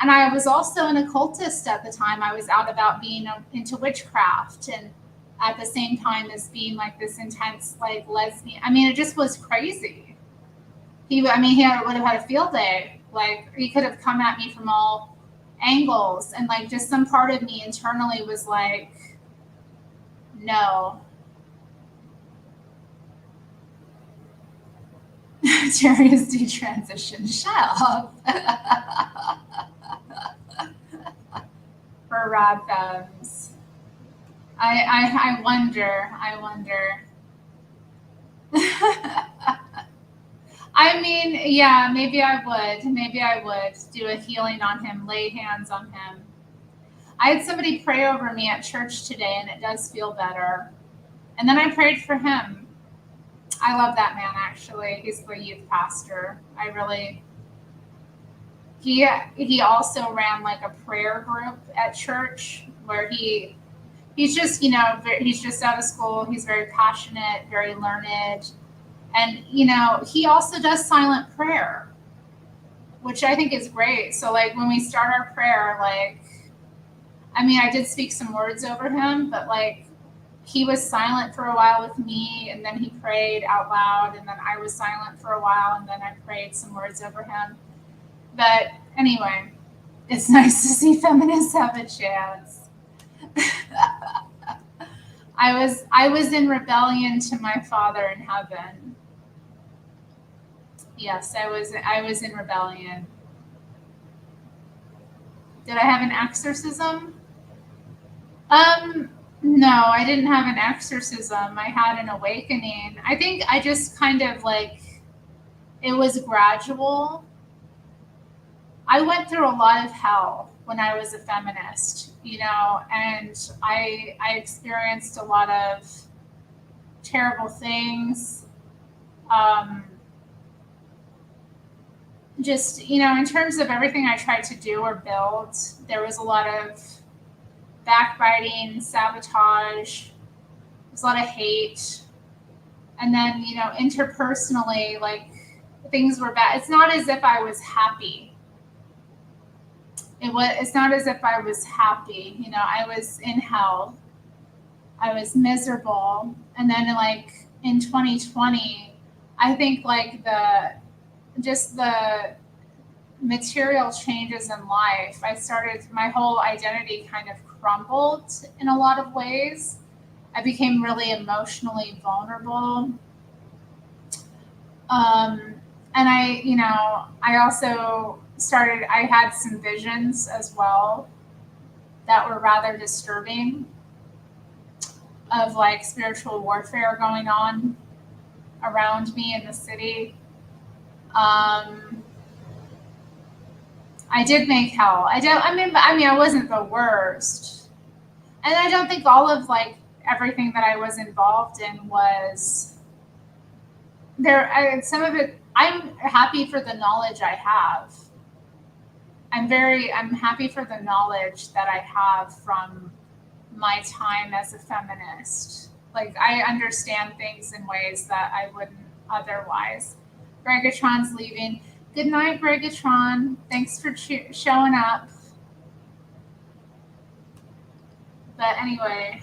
[SPEAKER 1] and I was also an occultist at the time. I was out about being into witchcraft, and at the same time as being like this intense, like lesbian. I mean, it just was crazy. He would have had a field day. Like he could have come at me from all angles, and like just some part of me internally was like, no. Terri is detransitioned. Shut up. For rad femmes. I wonder. I mean, yeah, maybe I would do a healing on him, lay hands on him. I had somebody pray over me at church today, and it does feel better. And then I prayed for him. I love that man, actually. He's the youth pastor. He also ran like a prayer group at church where he's just, he's just out of school. He's very passionate, very learned. And, he also does silent prayer, which I think is great. So like when we start our prayer, like I mean, I did speak some words over him, but like he was silent for a while with me, and then he prayed out loud, and then I was silent for a while, and then I prayed some words over him. But anyway, it's nice to see feminists have a chance. I was in rebellion to my Father in heaven. Yes, I was in rebellion. Did I have an exorcism? No, I didn't have an exorcism. I had an awakening. I think I just kind of like, it was gradual. I went through a lot of hell when I was a feminist, you know, and I experienced a lot of terrible things. Just, you know, in terms of everything I tried to do or build, there was a lot of backbiting, sabotage, there's a lot of hate. And then, you know, interpersonally, like things were bad. It's not as if I was happy. It's not as if I was happy. You know, I was in hell. I was miserable. And then like in 2020, I think like the material changes in life, my whole identity kind of crumbled in a lot of ways. I became really emotionally vulnerable. And I also I had some visions as well that were rather disturbing of like spiritual warfare going on around me in the city. I did make hell. I wasn't the worst. And I don't think all of like everything that I was involved in was there. Some of it, I'm happy for the knowledge I have. I'm happy for the knowledge that I have from my time as a feminist. Like I understand things in ways that I wouldn't otherwise. Gregatron's leaving. Good night, Gregatron. Thanks for showing up. But anyway.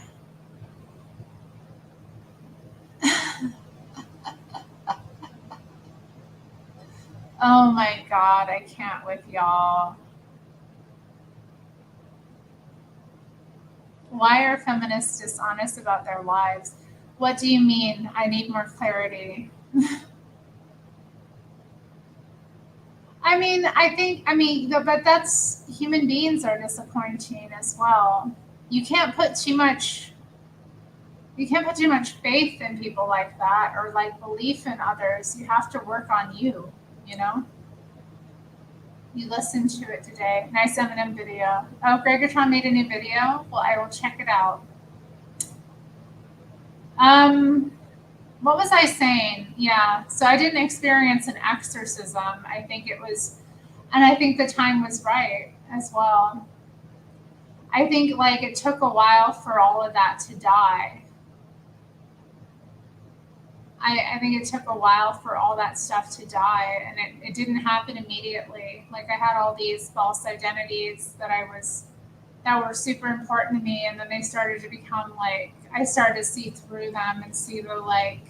[SPEAKER 1] Oh my God, I can't with y'all. Why are feminists dishonest about their lives? What do you mean? I need more clarity. But that's, human beings are disappointing as well. You can't put too much faith in people like that, or like belief in others. You have to work on you, you know? You listened to it today. Nice Eminem video. Oh, Gregatron made a new video? Well, I will check it out. What was I saying? Yeah, so I didn't experience an exorcism. I think the time was right as well. I think like it took a while for all of that to die. I think it took a while for all that stuff to die, and it didn't happen immediately. Like I had all these false identities that were super important to me, and then they started to become like, I started to see through them and see the like,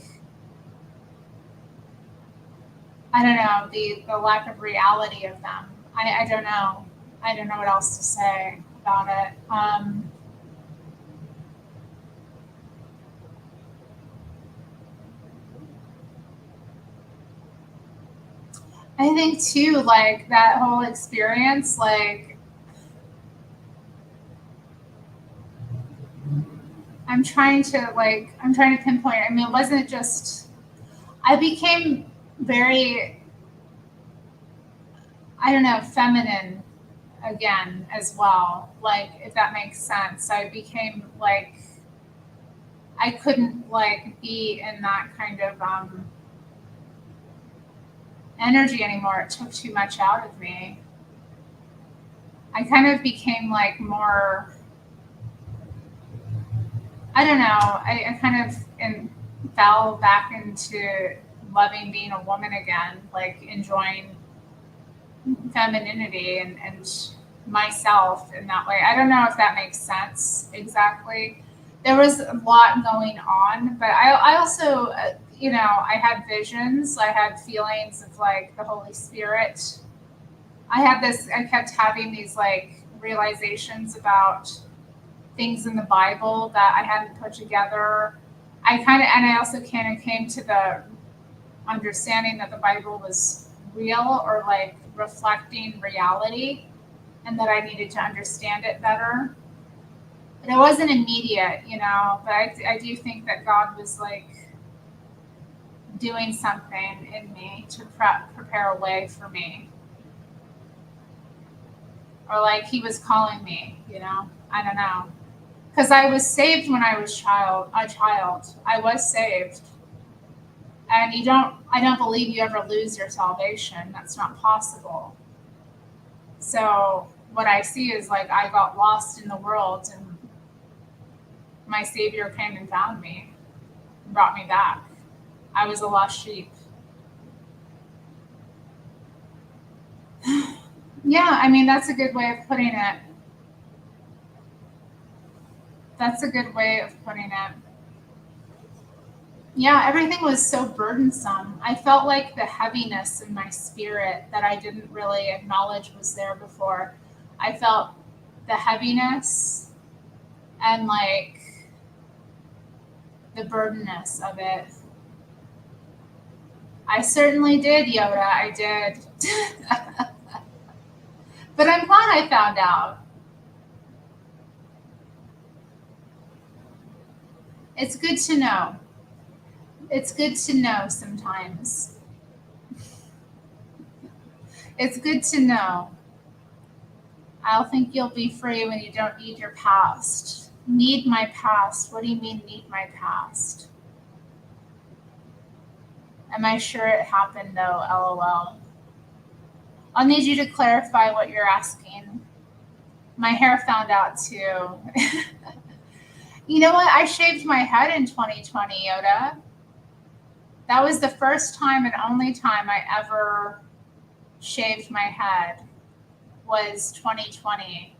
[SPEAKER 1] I don't know, the lack of reality of them. I don't know. I don't know what else to say about it. I think too, like that whole experience, like I'm trying to pinpoint. I mean, it wasn't just, I became very, I don't know, feminine again as well. Like, if that makes sense. I became like, I couldn't like be in that kind of energy anymore. It took too much out of me. I kind of became like more, I don't know, I kind of fell back into loving being a woman again, like enjoying femininity and myself in that way. I don't know if that makes sense exactly. There was a lot going on, but I also, I had visions. I had feelings of like the Holy Spirit. I kept having these like realizations about things in the Bible that I hadn't put together. I also kind of came to the understanding that the Bible was real or like reflecting reality, and that I needed to understand it better. But it wasn't immediate, but I do think that God was like doing something in me to prepare a way for me. Or like he was calling me, I don't know. Because I was saved when I was a child. I was saved. And I don't believe you ever lose your salvation. That's not possible. So what I see is like I got lost in the world, and my Savior came and found me, and brought me back. I was a lost sheep. Yeah, I mean, that's a good way of putting it. Yeah, everything was so burdensome. I felt like the heaviness in my spirit that I didn't really acknowledge was there before. I felt the heaviness and like the burdenness of it. I certainly did, Yoda. I did. But I'm glad I found out. It's good to know. It's good to know sometimes. It's good to know. I'll think you'll be free when you don't need your past. Need my past? What do you mean, need my past? Am I sure it happened though? LOL. I'll need you to clarify what you're asking. My hair found out too. You know what? I shaved my head in 2020, Yoda. That was the first time and only time I ever shaved my head was 2020.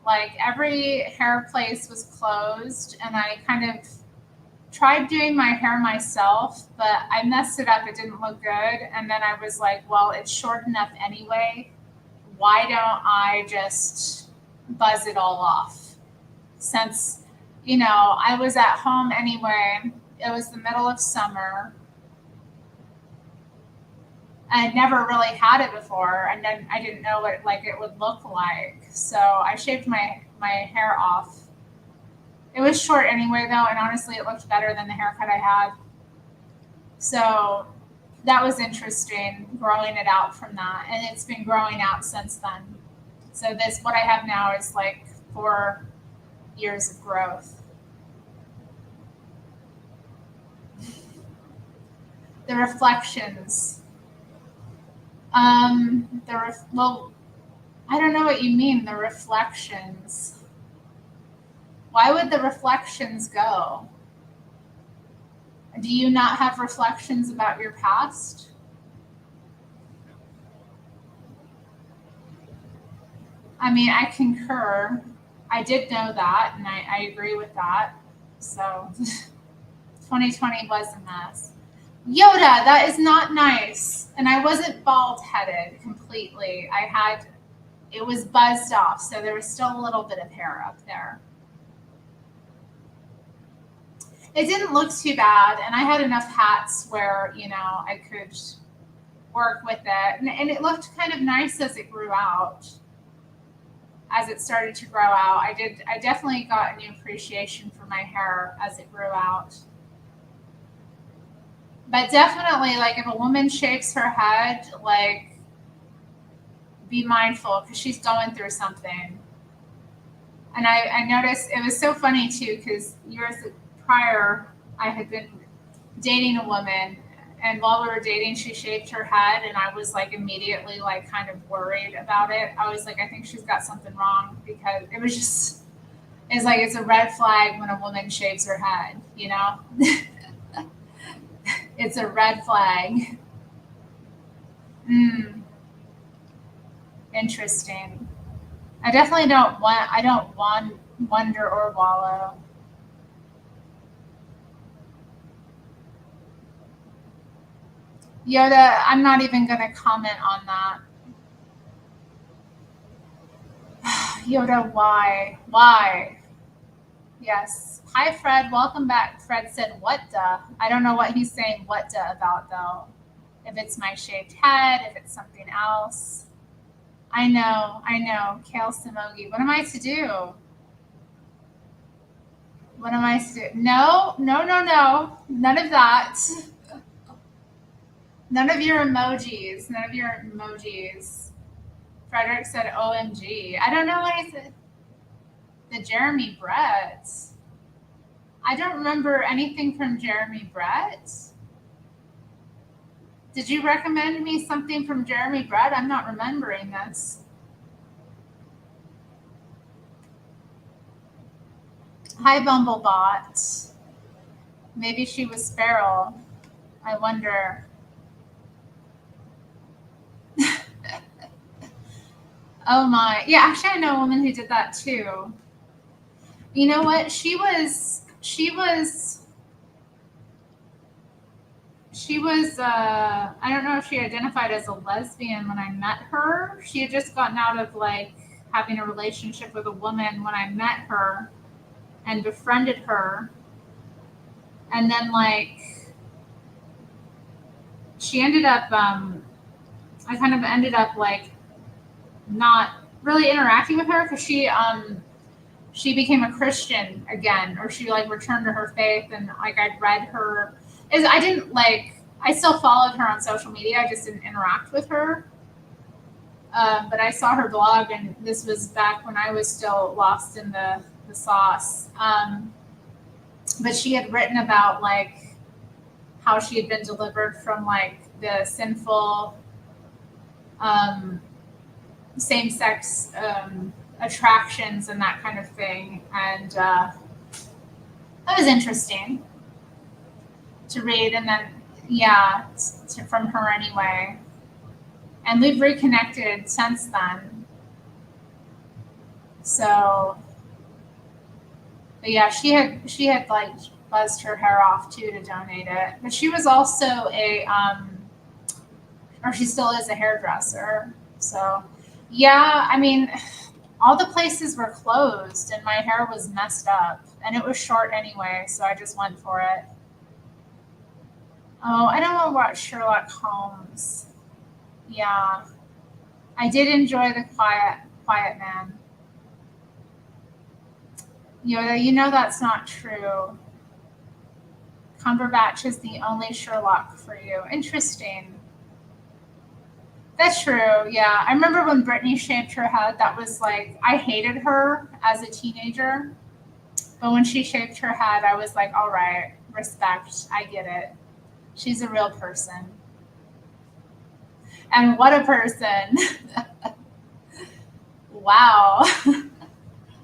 [SPEAKER 1] Like every hair place was closed, and I kind of tried doing my hair myself, but I messed it up. It didn't look good. And then I was like, well, it's short enough anyway. Why don't I just buzz it all off? Since, I was at home anyway. It was the middle of summer. I never really had it before, and then I didn't know what it would look like. So I shaved my hair off. It was short anyway, though, and honestly, it looked better than the haircut I had. So that was interesting, growing it out from that, and it's been growing out since then. So what I have now is like 4 years of growth. The reflections. Well, I don't know what you mean, the reflections. Why would the reflections go? Do you not have reflections about your past? I mean, I concur. I did know that, and I agree with that. So 2020 was a mess. Yoda, that is not nice. And I wasn't bald-headed completely. It was buzzed off, so there was still a little bit of hair up there. It didn't look too bad, and I had enough hats where, I could work with it. And it looked kind of nice as it grew out. As it started to grow out, I definitely got a new appreciation for my hair as it grew out. But definitely, like, if a woman shaves her head, like, be mindful, because she's going through something. And I noticed, it was so funny, too, because years prior, I had been dating a woman, and while we were dating, she shaved her head, and I was, like, immediately, like, kind of worried about it. I was like, I think she's got something wrong, because it was just, it's like, it's a red flag when a woman shaves her head, It's a red flag. Interesting. I definitely don't want wonder or wallow. Yoda, I'm not even going to comment on that. Yoda, why? Why? Yes. Hi, Fred. Welcome back. Fred said, what duh? I don't know what he's saying what duh about, though. If it's my shaved head, if it's something else. I know. Kale Samogi. What am I to do? What am I to do? No. None of that. None of your emojis. Frederick said, OMG. I don't know what he said. The Jeremy Brett. I don't remember anything from Jeremy Brett. Did you recommend me something from Jeremy Brett? I'm not remembering this. Hi, Bumblebot. Maybe she was feral. I wonder. Oh my. Yeah, actually I know a woman who did that too. You know what? She was I don't know if she identified as a lesbian when I met her. She had just gotten out of like having a relationship with a woman when I met her and befriended her. And then like she ended up I kind of ended up like not really interacting with her because she became a Christian again, or she like returned to her faith, and like I'd read her. I still followed her on social media. I just didn't interact with her. But I saw her blog, and this was back when I was still lost in the sauce. But she had written about like how she had been delivered from like the sinful same-sex attractions and that kind of thing. And that was interesting to read. And then, yeah, from her anyway. And we've reconnected since then. So, but yeah, she had like buzzed her hair off too to donate it. But she was also or she still is a hairdresser. So, yeah, I mean, all the places were closed and my hair was messed up and it was short anyway, so I just went for it. Oh, I don't want to watch Sherlock Holmes. Yeah. I did enjoy The Quiet Man. Yoda, you know that's not true. Cumberbatch is the only Sherlock for you. Interesting. That's true, yeah. I remember when Brittany shaved her head, that was like, I hated her as a teenager. But when she shaved her head, I was like, all right, respect, I get it. She's a real person. And what a person. Wow.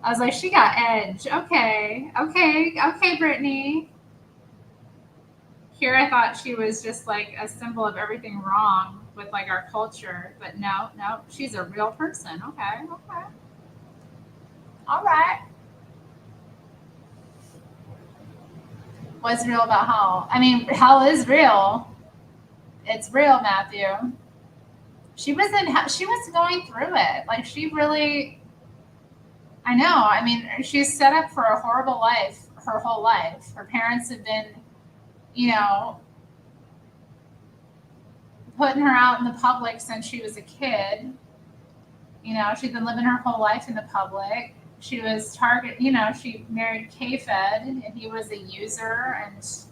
[SPEAKER 1] I was like, she got edge. Okay, Brittany. Here I thought she was just like a symbol of everything wrong with like our culture, but no, she's a real person. Okay. All right. What's real about hell? I mean, hell is real. It's real, Matthew. She was going through it. Like she really, I know. I mean, she's set up for a horrible life her whole life. Her parents have been, putting her out in the public since she was a kid. She's been living her whole life in the public. She was she married K-Fed and he was a user, and it's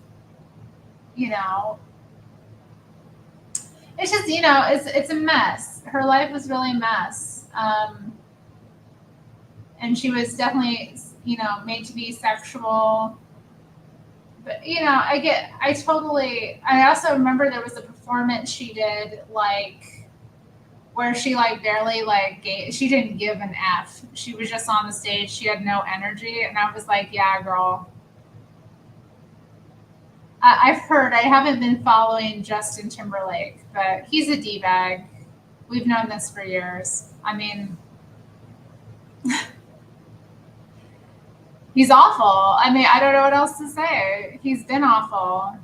[SPEAKER 1] just, it's a mess. Her life was really a mess. And she was definitely, made to be sexual. But, I also remember there was a performance she did, like, where she, like, barely, like, she didn't give an F. She was just on the stage. She had no energy. And I was like, yeah, girl. I've heard, I haven't been following Justin Timberlake, but he's a D-bag. We've known this for years. I mean, He's awful. I mean, I don't know what else to say. He's been awful.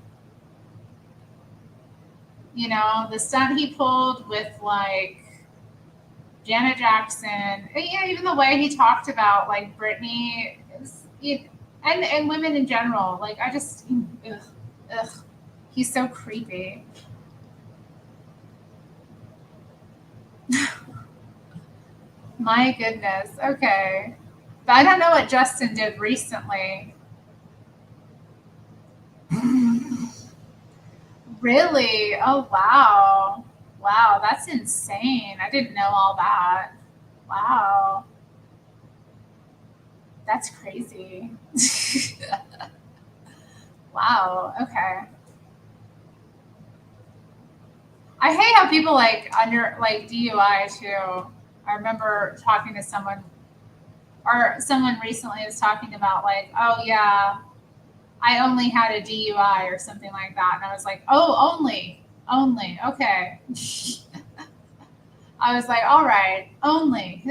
[SPEAKER 1] You know, the stunt he pulled with like Janet Jackson, yeah, even the way he talked about like Britney and women in general. Like, I just, ugh, he's so creepy. My goodness. Okay. But I don't know what Justin did recently. Really? Oh, wow. Wow, that's insane. I didn't know all that. Wow. That's crazy. Wow, okay. I hate how people like under like DUI too. I remember talking to someone recently was talking about like, oh yeah, I only had a DUI or something like that. And I was like, oh, only, okay. I was like, all right, only.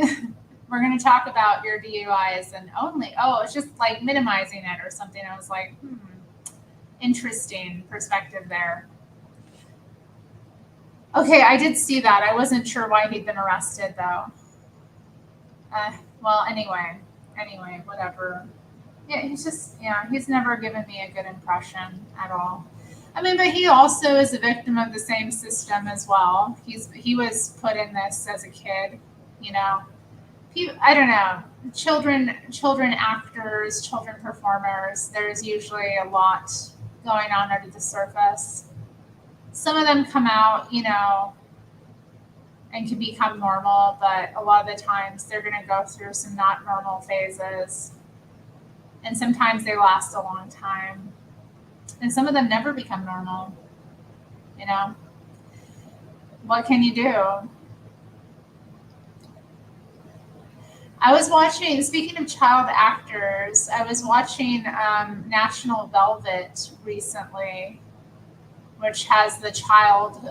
[SPEAKER 1] We're going to talk about your DUIs and only, oh, it's just like minimizing it or something. I was like, interesting perspective there. Okay, I did see that. I wasn't sure why he'd been arrested though. Well, anyway, whatever. Yeah, he's never given me a good impression at all. I mean, but he also is a victim of the same system as well. He was put in this as a kid, you know. I don't know. Children actors, children performers, there's usually a lot going on under the surface. Some of them come out, you know, and can become normal, but a lot of the times they're going to go through some not normal phases. And sometimes they last a long time. And some of them never become normal, you know? What can you do? I was watching, speaking of child actors, I was watching National Velvet recently, which has the child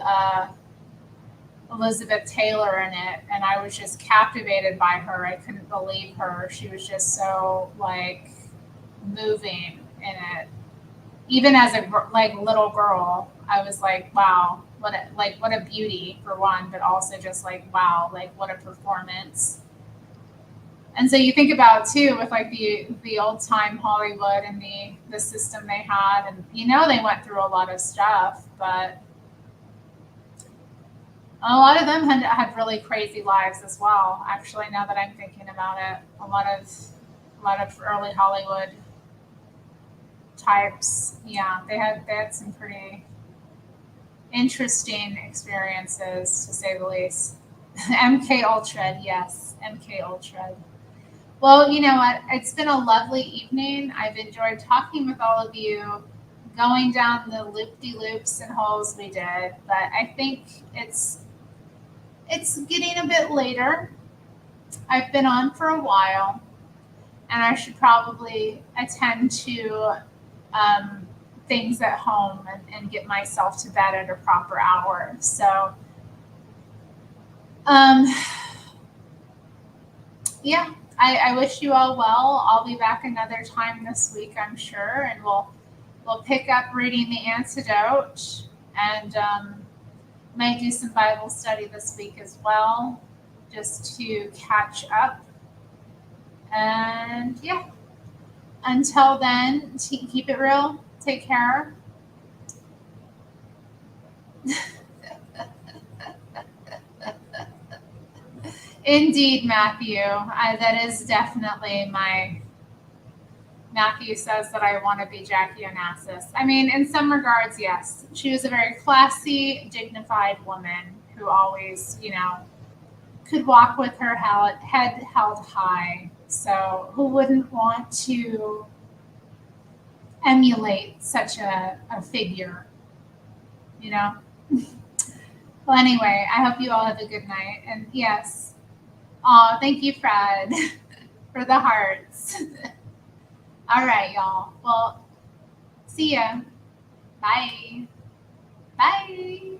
[SPEAKER 1] Elizabeth Taylor in it, and I was just captivated by her. I couldn't believe her. She was just so like moving in it. Even as a like little girl, I was like, wow, what a beauty for one, but also just like, wow, like what a performance. And so you think about too with like the old time Hollywood and the system they had, and you know they went through a lot of stuff, but a lot of them had really crazy lives as well. Actually, now that I'm thinking about it, a lot of early Hollywood types, yeah, they had some pretty interesting experiences, to say the least. MK Ultra, yes, MK Ultra. Well, you know what? It's been a lovely evening. I've enjoyed talking with all of you, going down the loop-de-loops and holes we did, but I think it's getting a bit later. I've been on for a while, and I should probably attend to things at home and get myself to bed at a proper hour. So, yeah, I wish you all well. I'll be back another time this week, I'm sure, and we'll pick up reading the antidote, and might do some Bible study this week as well, just to catch up. And yeah, until then, keep it real. Take care. Indeed, Matthew. That is definitely Matthew says that I want to be Jackie Onassis. I mean, in some regards, yes. She was a very classy, dignified woman who always, you know, could walk with her head held high. So who wouldn't want to emulate such a figure, you know? Well, anyway, I hope you all have a good night. And yes, thank you, Fred, for the hearts. All right, y'all. Well, see ya. Bye. Bye.